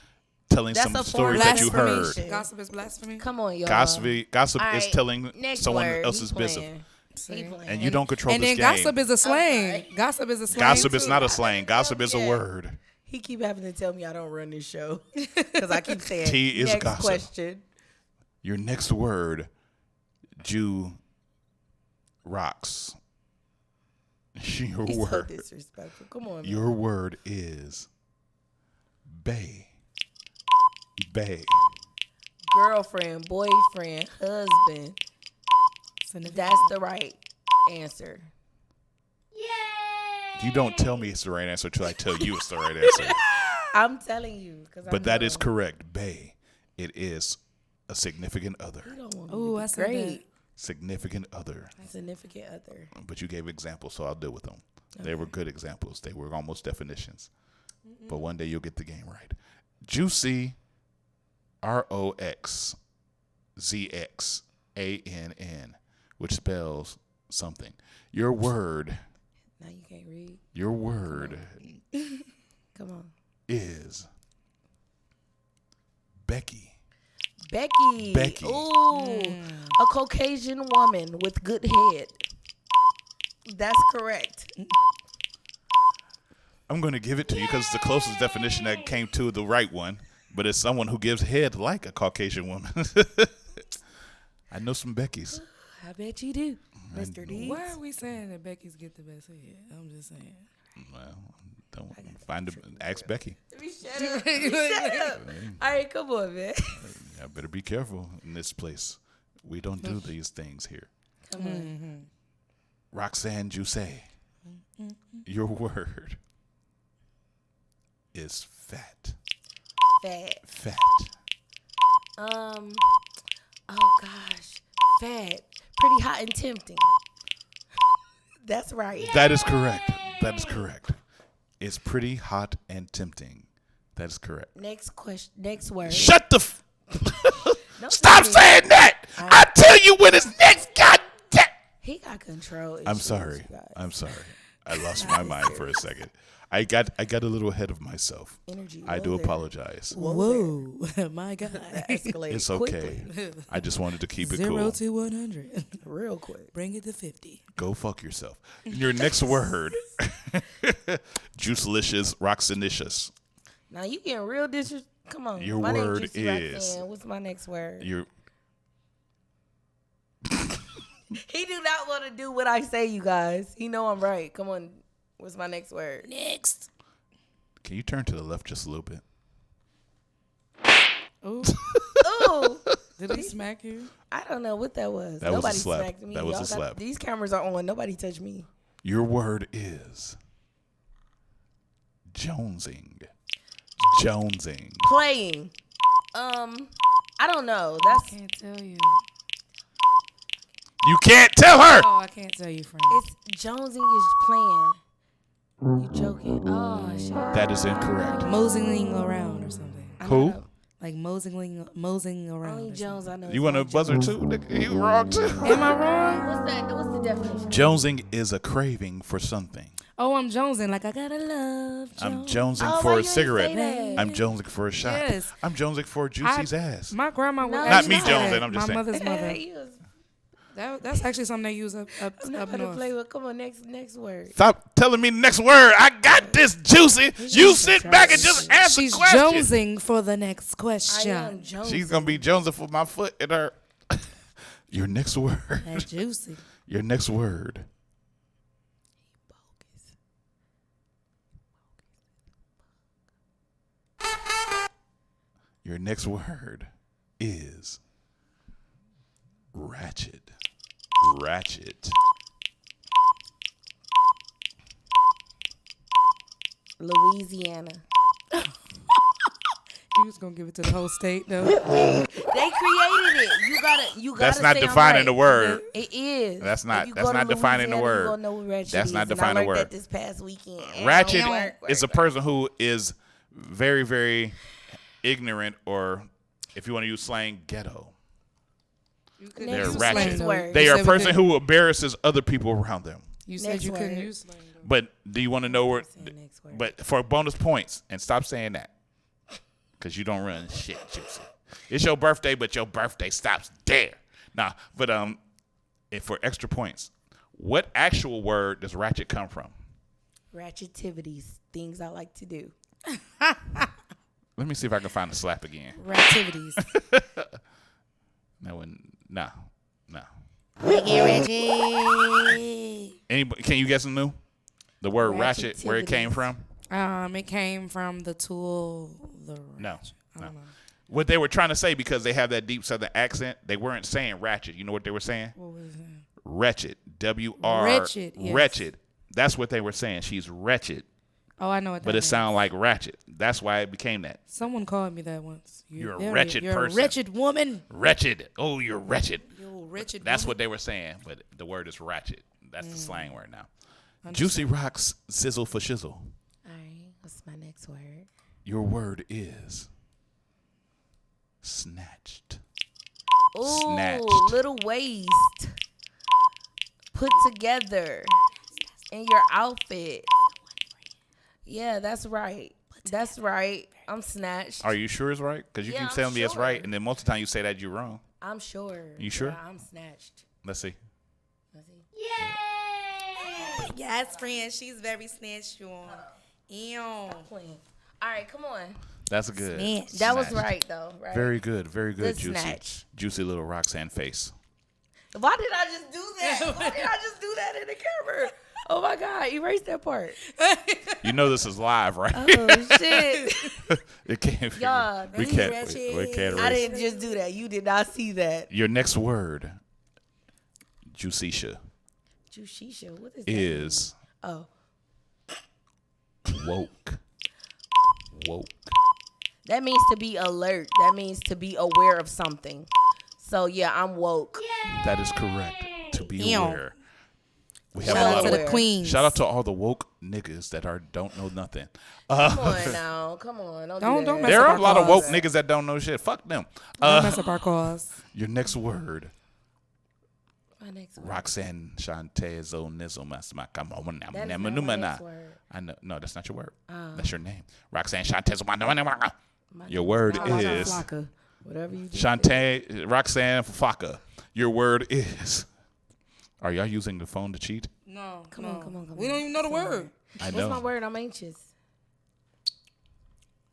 telling That's some a story form that of you heard. information. Gossip is blasphemy. Come on, y'all. Gossip All is right, telling next someone word. else's He business. playing. He playing. And you don't control And this then game. gossip is a slang. Gossip is a slang. Gossip is too. not a slang. Gossip is a word. He keep having to tell me I don't run this show because I keep saying T is next gossip. question. Your next word, Jew rocks. Your He's so word. disrespectful. Come on, man. Your word is bae. Bae. Girlfriend, boyfriend, husband. That's the right answer. You don't tell me it's the right answer until I tell you it's the right answer. I'm telling you. But that is correct. Bae. It is a significant other. Oh, that's great. Significant other. Significant other. But you gave examples, so I'll deal with them. They were good examples. They were almost definitions. But one day you'll get the game right. JUCCI ROXZXANN, which spells something. Your word. Now you can't read. Your word. Come on. Is Becky. Becky. Ooh. A Caucasian woman with good head. That's correct. I'm going to give it to you because it's the closest definition that came to the right one, but it's someone who gives head like a Caucasian woman. I know some Beckys. I bet you do, Mr. D. Why are we saying that Becky's get the best head? I'm just saying. Well, don't ask Becky. Shut up. All right, come on, man. I better be careful in this place. We don't do these things here. Come on. Roxanne Juicy, your word is fat. Fat. Fat. Oh gosh. Fat. Pretty hot and tempting. That's right. That is correct. That is correct. It's pretty hot and tempting. That is correct. Next question. Next word. Shut the. Stop saying that! I tell you when it's next. God damn. He got control issues. I'm sorry. I'm sorry. I lost my mind for a second. I got a little ahead of myself. Energy. I do apologize. Whoa, my God. Escalated It's okay. I just wanted to keep it cool. 0 to 100. Real quick. Bring it to 50. Go fuck yourself. Your next word, Juicelicious, Roxanicious. Now you getting real disrespectful. Come on. Your my name word JUCCI is. ROXZXANN. What's my next word? Your He do not want to do what I say, you guys. He know I'm right. Come on. What's my next word? Next. Can you turn to the left just a little bit? Ooh. Ooh. Did he smack you? I don't know what that was. That was a Nobody slap. smacked me. That was a Y'all slap. These cameras are on. Nobody touched me. Your word is jonesing. Jonesing. Playing. I don't know. I can't tell you. You can't tell her. Oh, I can't tell you, friend. It's Jonesing is playing. You joking? Oh shit. That is incorrect. Moseying around or something. Who? Like moseying around. Only Jones I know. You want a buzzer too? Nigga, you wrong too. Am I wrong? What's that? What's the definition? Jonesing is a craving for something. Oh, I'm jonesing. Like I gotta love Jones. I'm jonesing Oh, for why a you ain't cigarette. say that? I'm jonesing for a shot. Yes. I'm jonesing for Juicy's ass. My grandma would No, Not actually me say jonesing, that. I'm just My saying. mother's mother. He was- That's actually something they use up I'm not gonna north. play with. Come on, next word. Stop telling me the next word. I got this, Juicy. You sit back and just answer She's questions. jonesing for the next question. I am Jonesing. She's gonna be jonesing for my foot in her. Your next word. That's juicy. Your next word. Your next word is ratchet. Ratchet. Louisiana. You was gonna give it to the whole state though. They created it. You gotta. That's not say I'm defining right. the word. It is. That's not- If you that's go to not defining the Louisiana, word. You gonna know what ratchet That's is, not and I defining the learned word. that this past weekend. And Ratchet work. is a person who is very, very ignorant, or if you want to use slang, ghetto. They're Next ratchet. word. They You are a said we person couldn't- who embarrasses other people around them. You said Next you couldn't word. use slang. though. But do you want to know where? Next word. But for bonus points, and stop saying that, because you don't run shit, Juicy. It's your birthday, but your birthday stops there. Nah, but and for extra points, what actual word does ratchet come from? Ratchetivities, things I like to do. Let me see if I can find the slap again. Activities. No. Reggie. Anybody? Can you guess some new? The word ratchet, where it came from? It came from the tool. No. I don't know. What they were trying to say, because they have that deep southern accent, they weren't saying ratchet. You know what they were saying? What was that? Wretched. W-R. Wretched, yes. Wretched. That's what they were saying. She's wretched. Oh, I know what that But it means. sounded like ratchet. That's why it became that. Someone called me that once. You're a very- wretched you're person. a wretched woman. Wretched. Oh, you're wretched. You're a wretched That's woman. what they were saying, but the word is ratchet. That's the slang word now. Understood. Juicy Rocks, sizzle for shizzle. All right, what's my next word? Your word is snatched. Ooh, Snatched. little waist. Put together in your outfit. Yeah, that's right. That's right. I'm snatched. Are you sure it's right? Because you Yeah, keep I'm telling me it's right, sure. and then most of the time you say that you're wrong. I'm sure. You sure? Yeah, I'm snatched. Let's see. Yes, friend. She's very sensual. Ew. All right, come on. That's good. Snatched. That was Snatched. right, though. Right. Very good. Very good, Good Juicy. snatch. Juicy little Roxanne face. Why did I just do that? Why did I just do that in the camera? Oh my God! Erase that part. You know this is live, right? Oh shit! It can't. Y'all, we can't. We can't I erase. didn't just do that. You did not see that. Your next word, Juicisha, Jushisha. What is that? is Oh, woke. Woke. that means to be alert. That means to be aware of something. So yeah, I'm woke. That is correct. To be Ew. aware. We have Shout a out lot to of the queens. Shout out to all the woke niggas that don't know nothing. Come on now, come on. Don't do that. mess There up are our a lot of cause. woke niggas that don't know shit. Fuck them. Don't mess up our cause. Your next word, My next word. Roxanne Shantezo Nizzle Masmaka. That is not my next word. I know. No, that's not your word. Oh. That's your name. Roxanne Shantezo. My Your name word Roxanne is Flocka. Whatever you just said. Shante Roxanne Faka. Your word is. Are y'all using the phone to cheat? No, Come on. We don't even know the word. I What's know. my word? I'm anxious.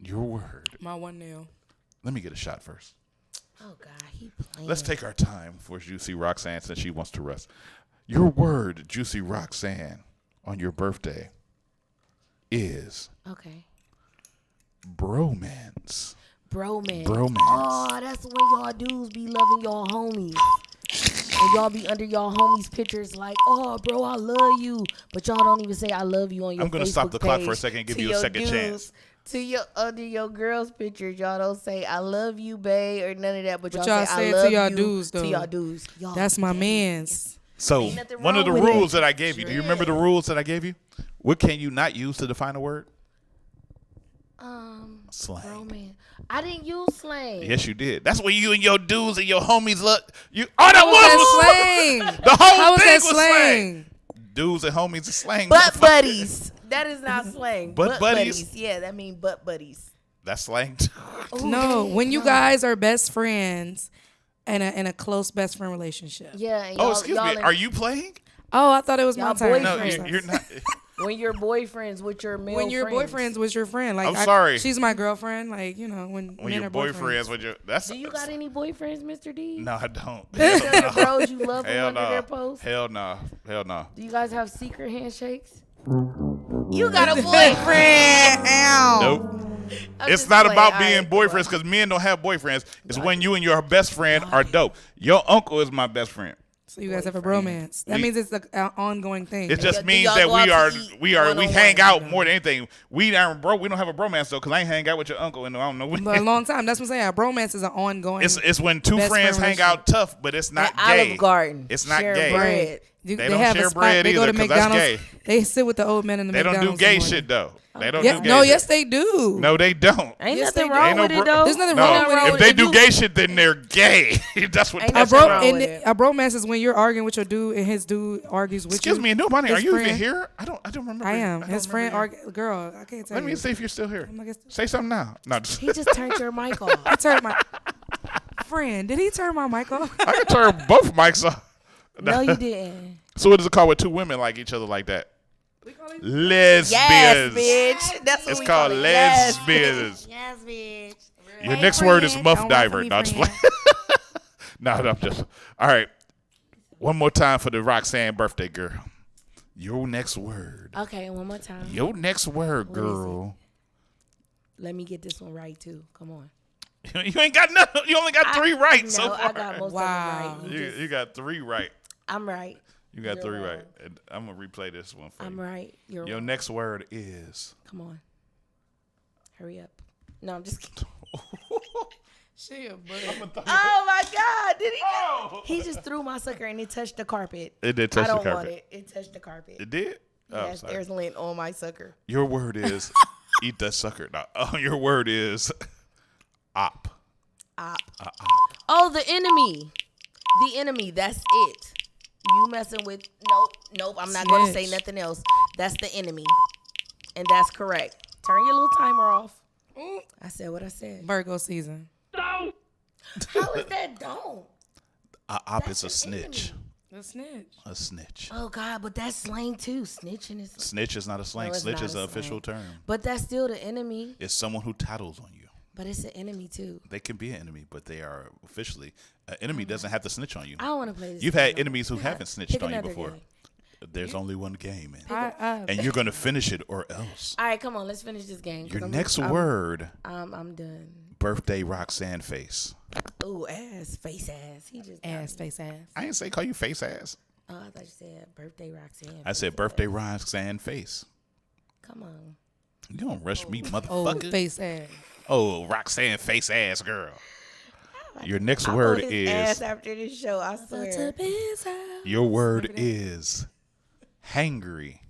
Your word. My one nail. Let me get a shot first. Oh God, he playing. Let's take our time for Juicy Roxanne since she wants to rest. Your word, Juicy Roxanne, on your birthday is Okay. bromance. Bromance. Bromance. Oh, that's when y'all dudes be loving y'all homies. And y'all be under y'all homies' pictures like, oh, bro, I love you. But y'all don't even say I love you on your Facebook I'm going to stop the clock for a page second and give to you a your second dudes. chance. To your under your girls' pictures, y'all don't say I love you, babe, or none of that. But y'all y'all say say I it love to y'all you dudes, though. to y'all dudes. Y'all That's my man's. So Ain't nothing one of the wrong with rules it. that I gave you, do you remember the rules that I gave you? What can you not use to define a word? Slang. Bromance. I didn't use slang. Yes, you did. That's when you and your dudes and your homies look. You. Oh, that was slang. The whole How was thing that was slang. Dudes and homies is slang. Butt buddies. That is not slang. Butt buddies? Yeah, that means butt buddies. That's slang too. No, when you guys are best friends and a close best friend relationship. Yeah. And Oh, excuse me. Are you playing? Oh, I thought it was my Y'all turn. No, boyfriends. you're not. When you're boyfriends with your male When your friends. boyfriend's with your friend, like I'm sorry. she's my girlfriend. Like when When men your are boyfriends with your. That's. Do you got any boyfriends, Mr. D? No, I don't. Is there the bros you love Hell under no. their posts? Hell no. Hell no. Do you guys have secret handshakes? You got a boyfriend. Nope. I'm It's just not playing. about All being right, boyfriends because men don't have boyfriends. It's when you and your best friend are dope. Your uncle is my best friend. So you guys have a bromance. That means it's an ongoing thing. It just Do means y'all that go out to eat we one-on-one? hang out more than anything. We don't have a bromance though because I ain't hang out with your uncle in I don't know when. For a long time. That's what I'm saying. A bromance is an ongoing. It's when two best friends friend hang out tough, but it's not At gay. Olive Garden, It's not sharing gay. bread. They They don't have share a spot. bread They go either to 'cause that's McDonald's. gay. They sit with the old men in the They don't McDonald's. do gay in the morning. shit though. They don't Yeah, do gay no, shit. yes they do. No, they don't. Ain't Yes, nothing they do. wrong Ain't no with it bro- though. There's nothing No, wrong with it. if they If do you- gay shit, then they're gay. That's what. Ain't A That's nothing bro wrong and with it. a bromance is when you're arguing with your dude and his dude argues with you. Excuse me, nobody. Are His you even friend- here? I don't remember. I am. don't His friend remember girl, I can't tell Let you. me see if you're still here. I'm like, Say something now. No, just, He just turned your mic off. I turned my friend. Did he turn my mic off? I can turn both mics off. No, you didn't. So what is it called when two women like each other like that? Lesbians. Yes, bitch. That's what It's we called call it. Yes, lesbians. Yes, bitch. Your Hey, next word is friend. muff Don't diver. want to be Not just friend. No, I'm just. All right. One more time for the Roxanne birthday girl. Your next word. Okay, one more time. Your next word, What is girl. Let me get this one right too. Come on. You ain't got nothing. You only got three right so No, far. I got most Wow. of them right. You got three right. I'm right. You got You're three wrong. right. And I'm gonna replay this one for I'm you. right. You're Your wrong. next word is. Come on. Hurry up. No, I'm just kidding. She a buddy. Oh my God! Did he? Oh. He just threw my sucker and it touched the carpet. It did touch I don't the want carpet. it. It touched the carpet. It did. Oh, Yes, sorry. there's lint on my sucker. Your word is eat that sucker. No, your word is op. Op. Oh, the enemy. The enemy. That's it. You messing with? Nope. I'm not going to say Snitch. nothing else. That's the enemy, and that's correct. Turn your little timer off. I said what I said. Virgo season. How is that don't? A op is a snitch. The snitch. A snitch. Oh God, but that's slang too. Snitching is. Snitch is not a slang. No, it's Snitch not is a an official slang. term. But that's still the enemy. It's someone who tattles on you. But it's an enemy too. They can be an enemy, but they are officially an enemy. Doesn't have to snitch on you. I don't want to play this. You've game had no enemies who more. haven't snitched Pick on you another before. game. There's only one game, man. I And you're gonna finish it or else. All right, come on, let's finish this game. 'cause Your I'm next I'm- word. I'm done. Birthday Roxanne face. Ooh, ass, face ass. He just ass, face ass. I didn't say call you face ass. Oh, I thought you said birthday Roxanne. I said birthday Roxanne face. Come on. You don't rush me, Oh, motherfucker. face ass. Oh, Roxanne face ass girl. Your next I'll word go his is. ass after this show. I swear. Your word is hangry.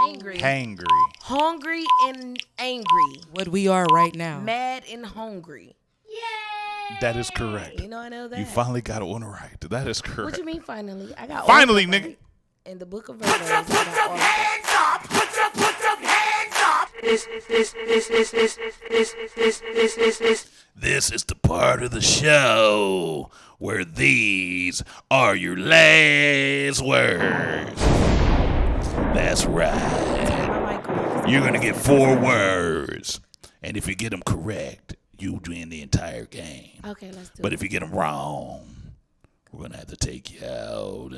Angry. Hangry. Hungry and angry. What we are right now. Mad and hungry. That is correct. You know I know that. You finally got it one right. That is correct. What you mean finally? I got Finally, all of them nigga. right. In the book of Virgos, I got all of them. This is the part of the show where these are your last words. That's right. You're going to get 4 words. And if you get them correct, you win the entire game. Okay, let's do But it. if you get them wrong, we're going to have to take you out.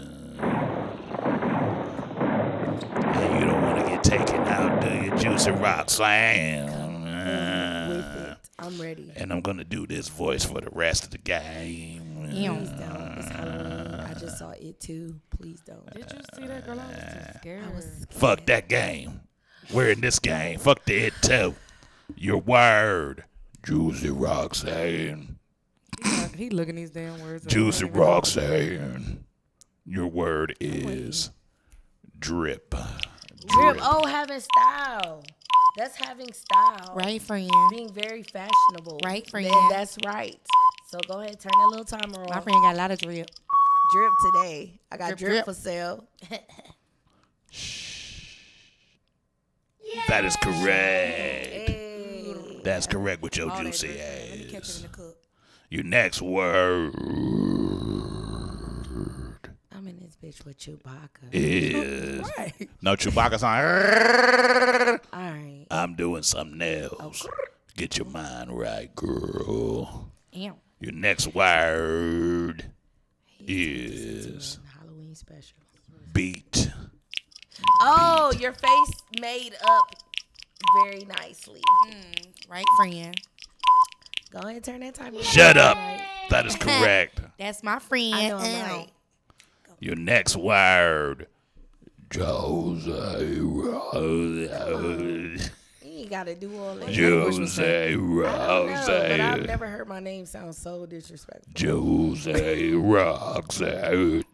And you don't want to get taken out, do you, Juicy Roxanne? I'm ready. And I'm gonna do this voice for the rest of the game. Please don't. It's Halloween. I just saw it too. Please don't. Did you see that girl? I was too scared. I was scared. Fuck that game. We're in this game. Fuck the it too. Your word, Juicy Roxanne. He looking these damn words. Juicy Roxanne. Your word is drip. Drip. Oh, having style. That's having style. Right, friend. Being very fashionable. Right, friend. That's right. So go ahead, turn that little timer on. My friend got a lot of drip. Drip today. I got drip for sale. That is correct. Hey. That's correct with your All that juicy drip, man. Let me catch it ass. in the cup. Your next word I'm in this bitch with Chewbacca. is Right. no Chewbacca song. All right. I'm doing something else. Get your mind right, girl. Ew. Your next word is Halloween special. beat. Oh, your face made up very nicely. Right, friend. Go ahead and turn that timer on. Shut up. That is correct. That's my friend. I know I'm right. Your next word, Jose. You ain't got to do all that. Jose I don't know, but I've Roxanne. never heard my name sound so disrespectful. Jose Roxanne.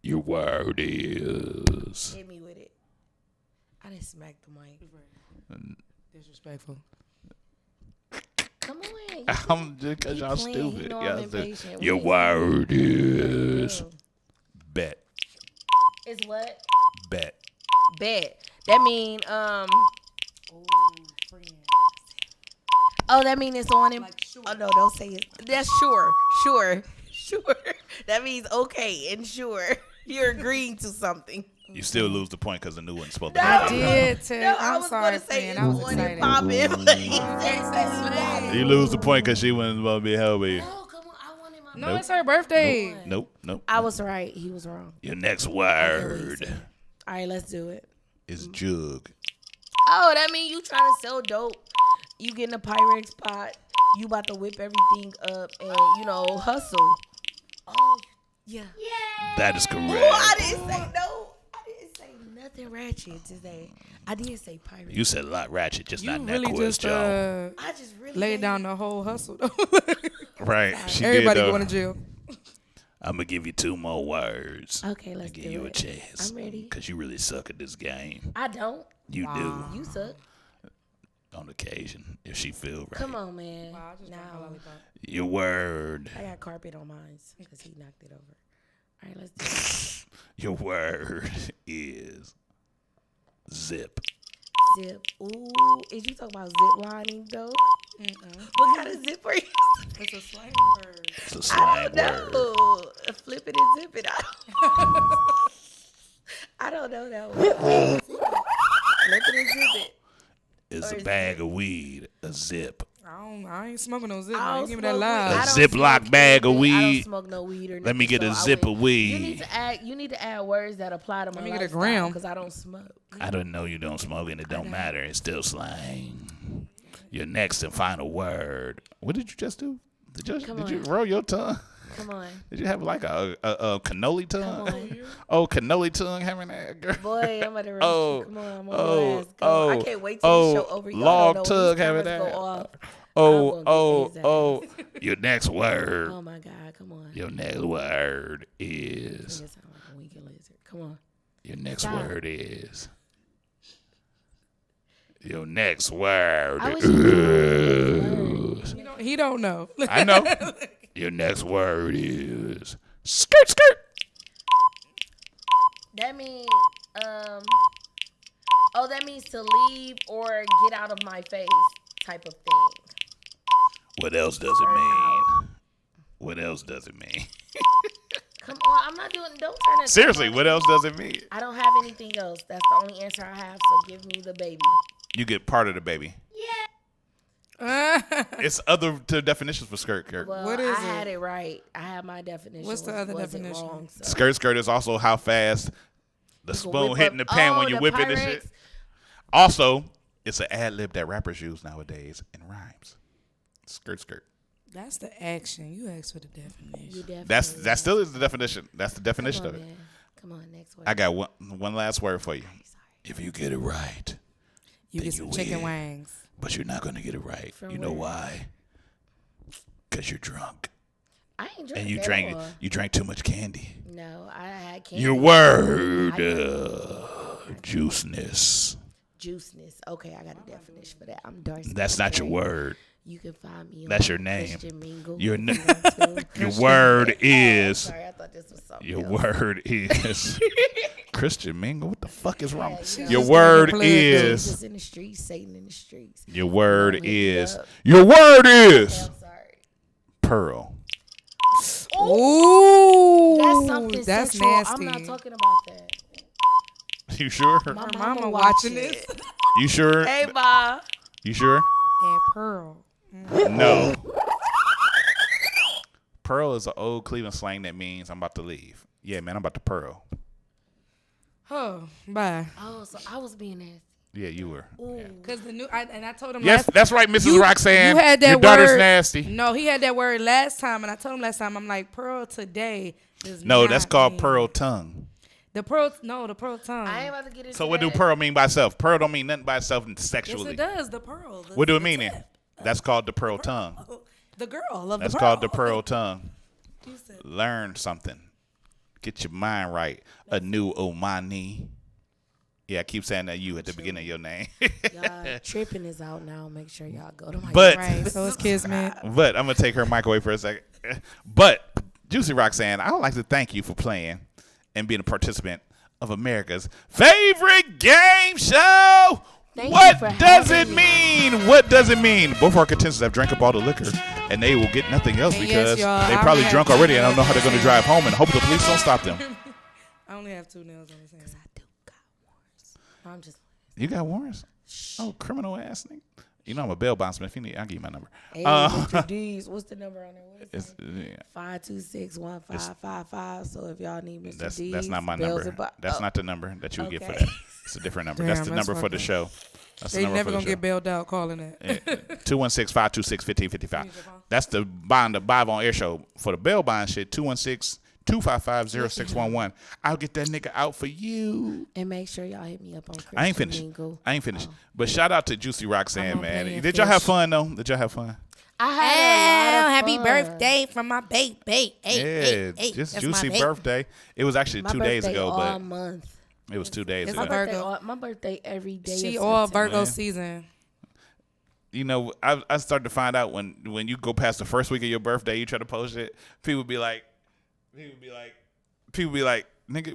Your word is Hit me with it. I didn't smack the mic. Disrespectful. Come on. I'm just because y'all playing, stupid. you know Y'all I'm stupid. impatient. Your We- word is bet. Is what? Bet. Bet. That mean Oh, that mean it's on him. Like, sure. Oh no, don't say it. That's sure. That means okay and sure. You're agreeing to something. You still lose the point because the new one's supposed to I be. did too. No, I I'm was sorry, gonna say friend. it I was on and excited. pop it, but he said You lose the point because she wasn't supposed to be helping. No, come on. I wanted my No, it's her birthday. Nope. I was right. He was wrong. Your next word All right, let's do it. is jug. Oh, that mean you trying to sell dope. You getting a Pyrex pot. You about to whip everything up and, hustle. Oh, yeah. That is correct. Oh, I didn't say no. I didn't say nothing ratchet today. I did say Pyrex. You said a lot ratchet, just not in that really quiz, just Joe. I just really laid down the whole hustle. Right. She Everybody did, going to jail. I'm going to give you 2 more words. Okay, let's give do you it. a chance. I'm ready. Because you really suck at this game. I don't. You do. You suck. On occasion, if she feel right. Come on, man. Now. Your word. I got carpet on mine because he knocked it over. All right, let's do it. Your word is zip. Zip. Ooh, is you talking about zip lining though? What kind of zip are you? It's a slang word. It's a slang word. No. Flip it and zip it out. I don't know that one. Flip it and zip it. It's a bag of weed, a zip. I ain't smoking no zip. I Man. don't Give me that smoke live. A Ziploc bag of I weed. don't smoke no weed or nothing. Let me get a so zip of You need weed. to add words that apply to my Let me get a lifestyle gram. because I don't smoke. I don't know you don't smoke and it don't matter. It's still slang. Your next and final word. What did you just do? Did you roll your tongue? Come on. Did you have like a cannoli tongue? Come on. Oh, cannoli tongue having that girl. Boy, I'm about to roast Oh, you. Come on, I'm oh, ass. Go. oh, I can't wait till the show over. Y'all log don't know when tug these having cameras that. go off. Oh. Your next word. Oh my God, come on. Your next word is. It sound like a winky lizard. Come on. Your next Stop. word is. Your next word I wish is. He don't know. I know. Your next word is skirt skirt. That means that means to leave or get out of my face type of thing. What else does it mean? What else does it mean? Come on, I'm not doing. Don't turn that. Seriously, what else does it mean? I don't have anything else. That's the only answer I have. So give me the baby. You get part of the baby. It's other definitions for skirt skirt. Well, What is I it? had it right. I had my definition. What's the other wasn't definition? Wrong, so. Skirt skirt is also how fast the You can spoon whip hitting up- the pan when oh, you're the whipping the Pyrex. shit. Also, it's an ad lib that rappers use nowadays in rhymes. Skirt. That's the action. You asked for the definition. That still is the definition. That's the definition of it. Man. Come on, next word. I got one last word for you. If you get it right, you get some chicken wings. But you're not gonna get it right. From you know where? why? Because you're drunk. I ain't drunk. And at all. you drank too much candy. No, I had candy. Your word, juiceness. Juiceness. Okay, I got a definition for that. I'm Darcy. That's not your word. You can find me. That's on your name. Christian Mingle. Your word is. Sorry, I thought this was something. Your else. word is Christian Mingle. What the fuck is wrong? Yeah, Your word is. Jesus in the streets, Satan in the streets. Your word is. up. Your word is. Okay, I'm sorry. Pearl. Ooh, That's something that's sexual. nasty. I'm not talking about that. You sure? My mama watching this. You sure? Hey, Ma. You sure? That pearl. No. Pearl is an old Cleveland slang that means I'm about to leave. Yeah, man, I'm about to pearl. Oh, bye. Oh, so I was being nasty. Yeah, you were. Because I told him. Yes, that's right, Mrs. Roxanne. You had that Your daughter's word. nasty. No, he had that word last time, and I told him last time. I'm like, pearl today. No, that's called pearl tongue. The pearl tongue. I ain't about to get into So what do pearl mean by itself? Pearl don't mean nothing by itself sexually. Yes, it does. The pearl. What do it mean then? That's called the pearl tongue. The girl of That's the pearl. called the pearl tongue. Learn something. Get your mind right. A new Omani. Yeah, I keep saying that you at the beginning of your name. Y'all, Tripping is out now. Make sure y'all go to my Right, so it's Kismet. But I'm going to take her mic away for a second. But, Juicy Roxanne, I would like to thank you for playing and being a participant of America's favorite game show. What does it mean? What does it mean? Both our contestants have drank up all the liquor, and they will get nothing else because they probably drunk already and I don't know how they're going to drive home, and hope the police don't stop them. I only have 2 nails on his hand. Because I do got warrants. I'm just. You got warrants? Oh, criminal ass nigga. You know I'm a bail bondsman. If you need, I'll give you my number. Hey, Mr. D's, what's the number on there? What is it? 526-1555. So if y'all need Mr. D's, that's not my number. That's not the number that you would get for that. It's a different number. Damn, that's the number for the show. That's they the number never for the gonna show. get bailed out calling that. 216-526-1555. That's the bond, the Bive on air show. For the bail bond shit, 216-255-0611. I'll get that nigga out for you. And make sure y'all hit me up on Christian I ain't finished. Mingle. But shout out to Juicy Roxanne, man. Did y'all have fun though? Did y'all have fun? I had a lot of happy fun. birthday from my baby. Yeah, just Juicy birthday. It was actually My 2 days birthday ago, all but month. it was 2 days It's ago. a Virgo. My birthday every day. She of all September. Virgo season. You know, I started to find out when you go past the first week of your birthday, you try to post it. People be like, nigga,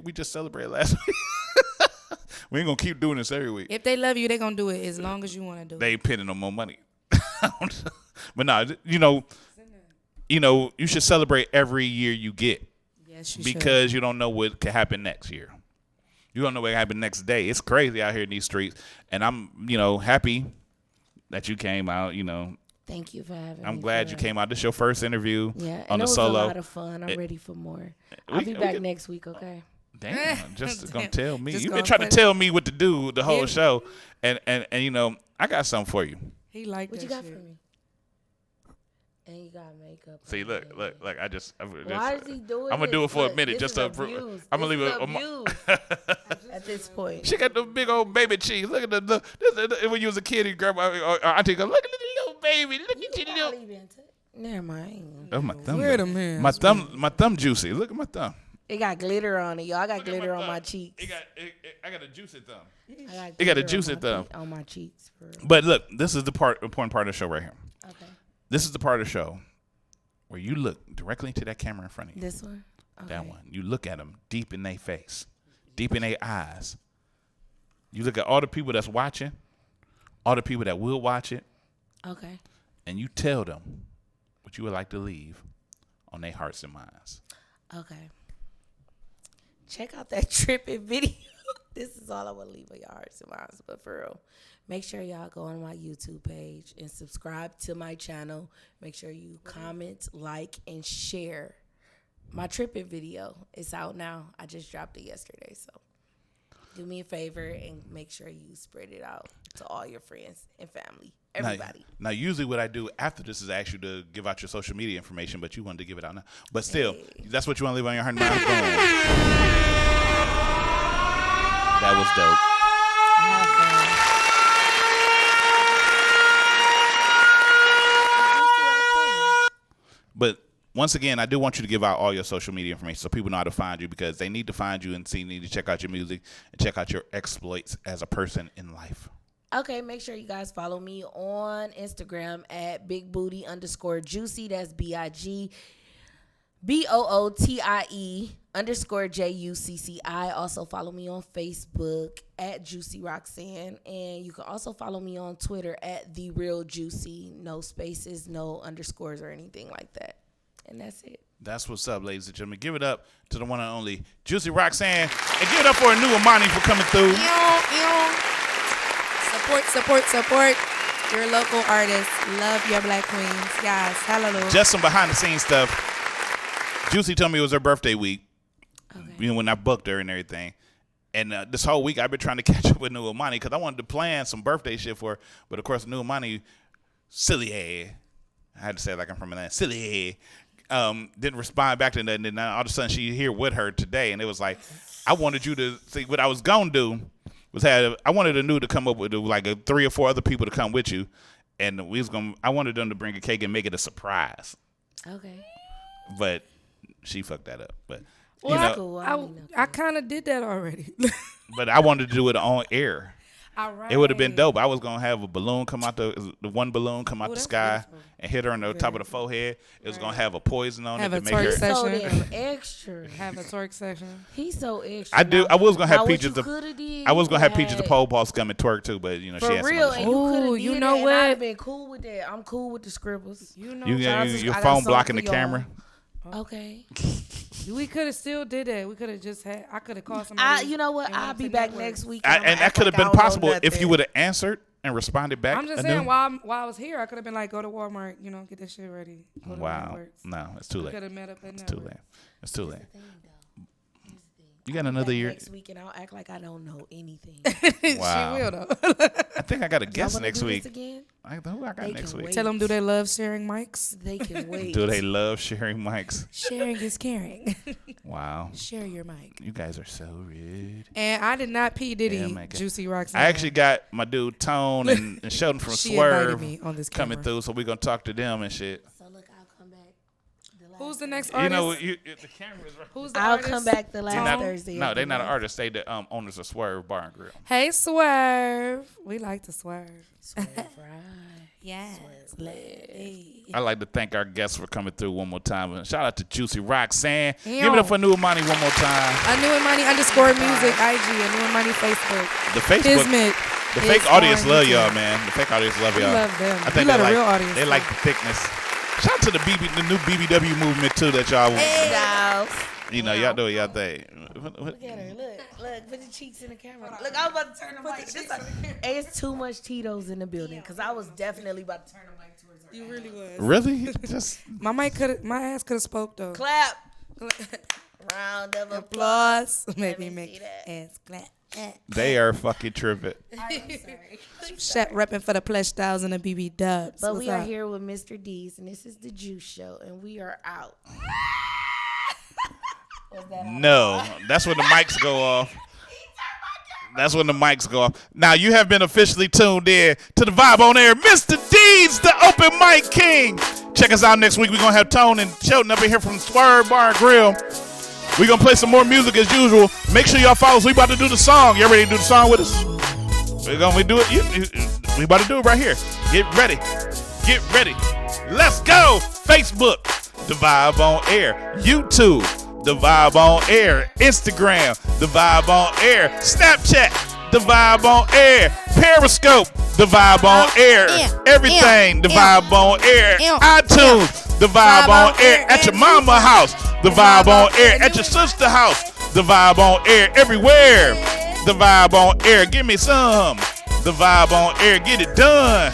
we just celebrated last week. We ain't gonna keep doing this every week. If they love you, they gonna do it as long as you want to do it. They ain't pinning no more money. But no, you should celebrate every year you get. Yes, you because you don't know what could happen next year. You don't know what can happen next day. It's crazy out here in these streets, and I'm happy that you came out. Thank you for having me. I'm glad you came out. This is your first interview on and the it was solo. a lot of fun. I'm ready for more. I'll be back next week, okay? Damn, just gonna tell me. Just You've gonna been trying to tell me what to do the whole Yeah. show, and I got something for you. He liked What that you got shit. for me? And you got makeup. See, look. Why is he doing I'm gonna do it for a this? minute, This just to is approve. abuse. I'm gonna This leave is it. abuse at this point. She got the big old baby cheese. Look at the when you was a kid, you grab my auntie go, look at the little baby. Look at your little. Never mind. Oh, my thumb. Wait a minute. My thumb juicy. Look at my thumb. It got glitter on it, y'all. I got glitter on my cheeks. I got a juicy thumb. It got a juicy thumb on my cheeks. For real. But look, this is the important part of the show right here. Okay. This is the part of the show where you look directly into that camera in front of you. This one? That one. You look at them deep in their face, deep in their eyes. You look at all the people that's watching, all the people that will watch it. Okay. And you tell them what you would like to leave on their hearts and minds. Okay. Check out that tripping video. This is all I want to leave on your hearts and minds. But for real, make sure y'all go on my YouTube page and subscribe to my channel. Make sure you comment, like, and share my tripping video. It's out now. I just dropped it yesterday. So do me a favor and make sure you spread it out to all your friends and family. everybody. Now, usually what I do after this is ask you to give out your social media information, but you wanted to give it out now. But still, that's what you want to leave on your heart and mind. That was dope. But once again, I do want you to give out all your social media information so people know how to find you, because they need to find you and need to check out your music and check out your exploits as a person in life. Okay, make sure you guys follow me on Instagram at bigbooty_juicy. That's BIGBOOTIE_JUCCI. Also follow me on Facebook at JUCCI ROXZXANN. And you can also follow me on Twitter at TheRealJuicy. No spaces, no underscores or anything like that. And that's it. That's what's up, ladies and gentlemen. Give it up to the one and only JUCCI ROXZXANN. And give it up for a new Amani for coming through. Support your local artists. Love your black queens. Yes, hallelujah. Just some behind the scenes stuff. Juicy told me it was her birthday week. Okay. When I booked her and everything. And this whole week I've been trying to catch up with New Amani because I wanted to plan some birthday shit for her. But of course, New Amani, silly head. I had to say it like I'm from Atlanta. Silly head. Didn't respond back to that. And then all of a sudden she's here with her today. And it was like, I wanted you to see what I was going to do. I wanted Anu to come up with like 3 or 4 other people to come with you, and I wanted them to bring a cake and make it a surprise. Okay. But she fucked that up. But I kind of did that already. But I wanted to do it on air. All right. It would have been dope. I was gonna have a balloon come out the one balloon come out the sky beautiful. And hit her on the top of the forehead. It was gonna have a poison on it to make her. So damn extra. Have a twerk session. He's so extra. I was gonna have Peaches. I was gonna have Peaches the pole boss come and twerk too, but she for had real. some and you could have you know what? I'd have been cool with that. I'm cool with the scribbles. You know, your phone blocking the camera. Okay. We could have still did that. We could have just had. I could have called somebody. You know what? I'll be back next week. And that could have been possible if you would have answered and responded back. I'm just saying, while I was here, I could have been like, go to Walmart, get this shit ready. Wow. No, it's too late. Could have met up at It's too late. It's too late. You got another year. Next week, and I'll act like I don't know anything. Wow. She will though. I think I got a guest next week. Again? Who I got next week? Tell them, do they love sharing mics? They can wait. Do they love sharing mics? Sharing is caring. Wow. Share your mic. You guys are so rude. And I did not P. Diddy, JUCCI ROXZXANN. I actually got my dude Tone and Sheldon from Swerve coming through, so we're going to talk to them and shit. So look, I'll come back. Who's the next artist? The camera's right. Who's the I'll artist? come back the last Thursday. No, they're not an artist. They the owners of Swerve Bar and Grill. Hey, Swerve. We like to swerve. Swerve right. Yes. I'd like to thank our guests for coming through one more time. And shout out to JUCCI ROXZXANN. Give it up for New Amani one more time. Anu Amani _music IG. Anu Amani Facebook. The Facebook. Kismet. The fake audience love y'all, man. The fake audience love y'all. We love them. I think we love the real audience. They like the thickness. Shout out to the new BBW movement too that y'all. Y'all do y'all thing. Look at her. Look. Put your cheeks in the camera. Look, I was about to turn the mic. It's too much Tito's in the building because I was definitely about to turn the mic towards her. You really was. Really? Just my ass could have spoke though. Clap. Round of applause. Maybe make ass clap. They are fucking tripping. I'm sorry. Shut repping for the plush styles and the BB dubs. But we are here with Mr. D's, and this is the Juice Show, and we are out. No, that's when the mics go off. That's when the mics go off. Now you have been officially tuned in to the Vibe on Air. Mr. D's, the open mic king. Check us out next week. We're going to have Tone and Sheldon up in here from Swerve Bar and Grill. We're going to play some more music as usual. Make sure y'all follow us. We about to do the song. Y'all ready to do the song with us? We're going to do it. We about to do it right here. Get ready. Get ready. Let's go. Facebook, The Vibe on Air. YouTube, The Vibe on Air. Instagram, The Vibe on Air. Snapchat, The Vibe on Air. Periscope, The Vibe on Air. Everything, The Vibe on Air. iTunes, The Vibe on Air. At your mama house, The Vibe on Air. At your sister house, The Vibe on Air. Everywhere, The Vibe on Air. Give me some. The Vibe on Air. Get it done.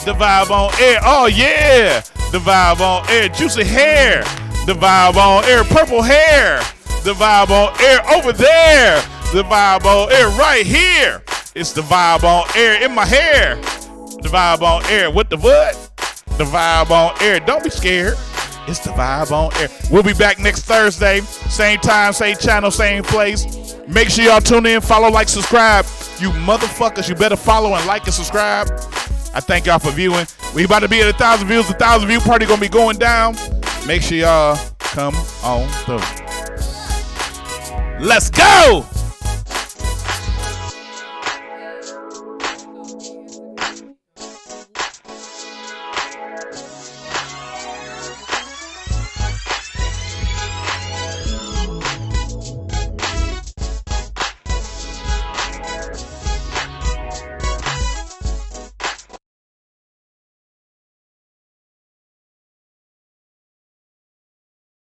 The Vibe on Air. Oh yeah. The Vibe on Air. Juicy hair. The Vibe on Air. Purple hair. The Vibe on Air over there. The Vibe on Air right here. It's The Vibe on Air in my hair. The Vibe on Air. What the what? The Vibe on Air. Don't be scared. It's the Vibe on Air. We'll be back next Thursday. Same time, same channel, same place. Make sure y'all tune in, follow, like, subscribe. You motherfuckers, you better follow and like and subscribe. I thank y'all for viewing. We about to be at 1,000 views. The 1,000 view party gonna be going down. Make sure y'all come on through. Let's go!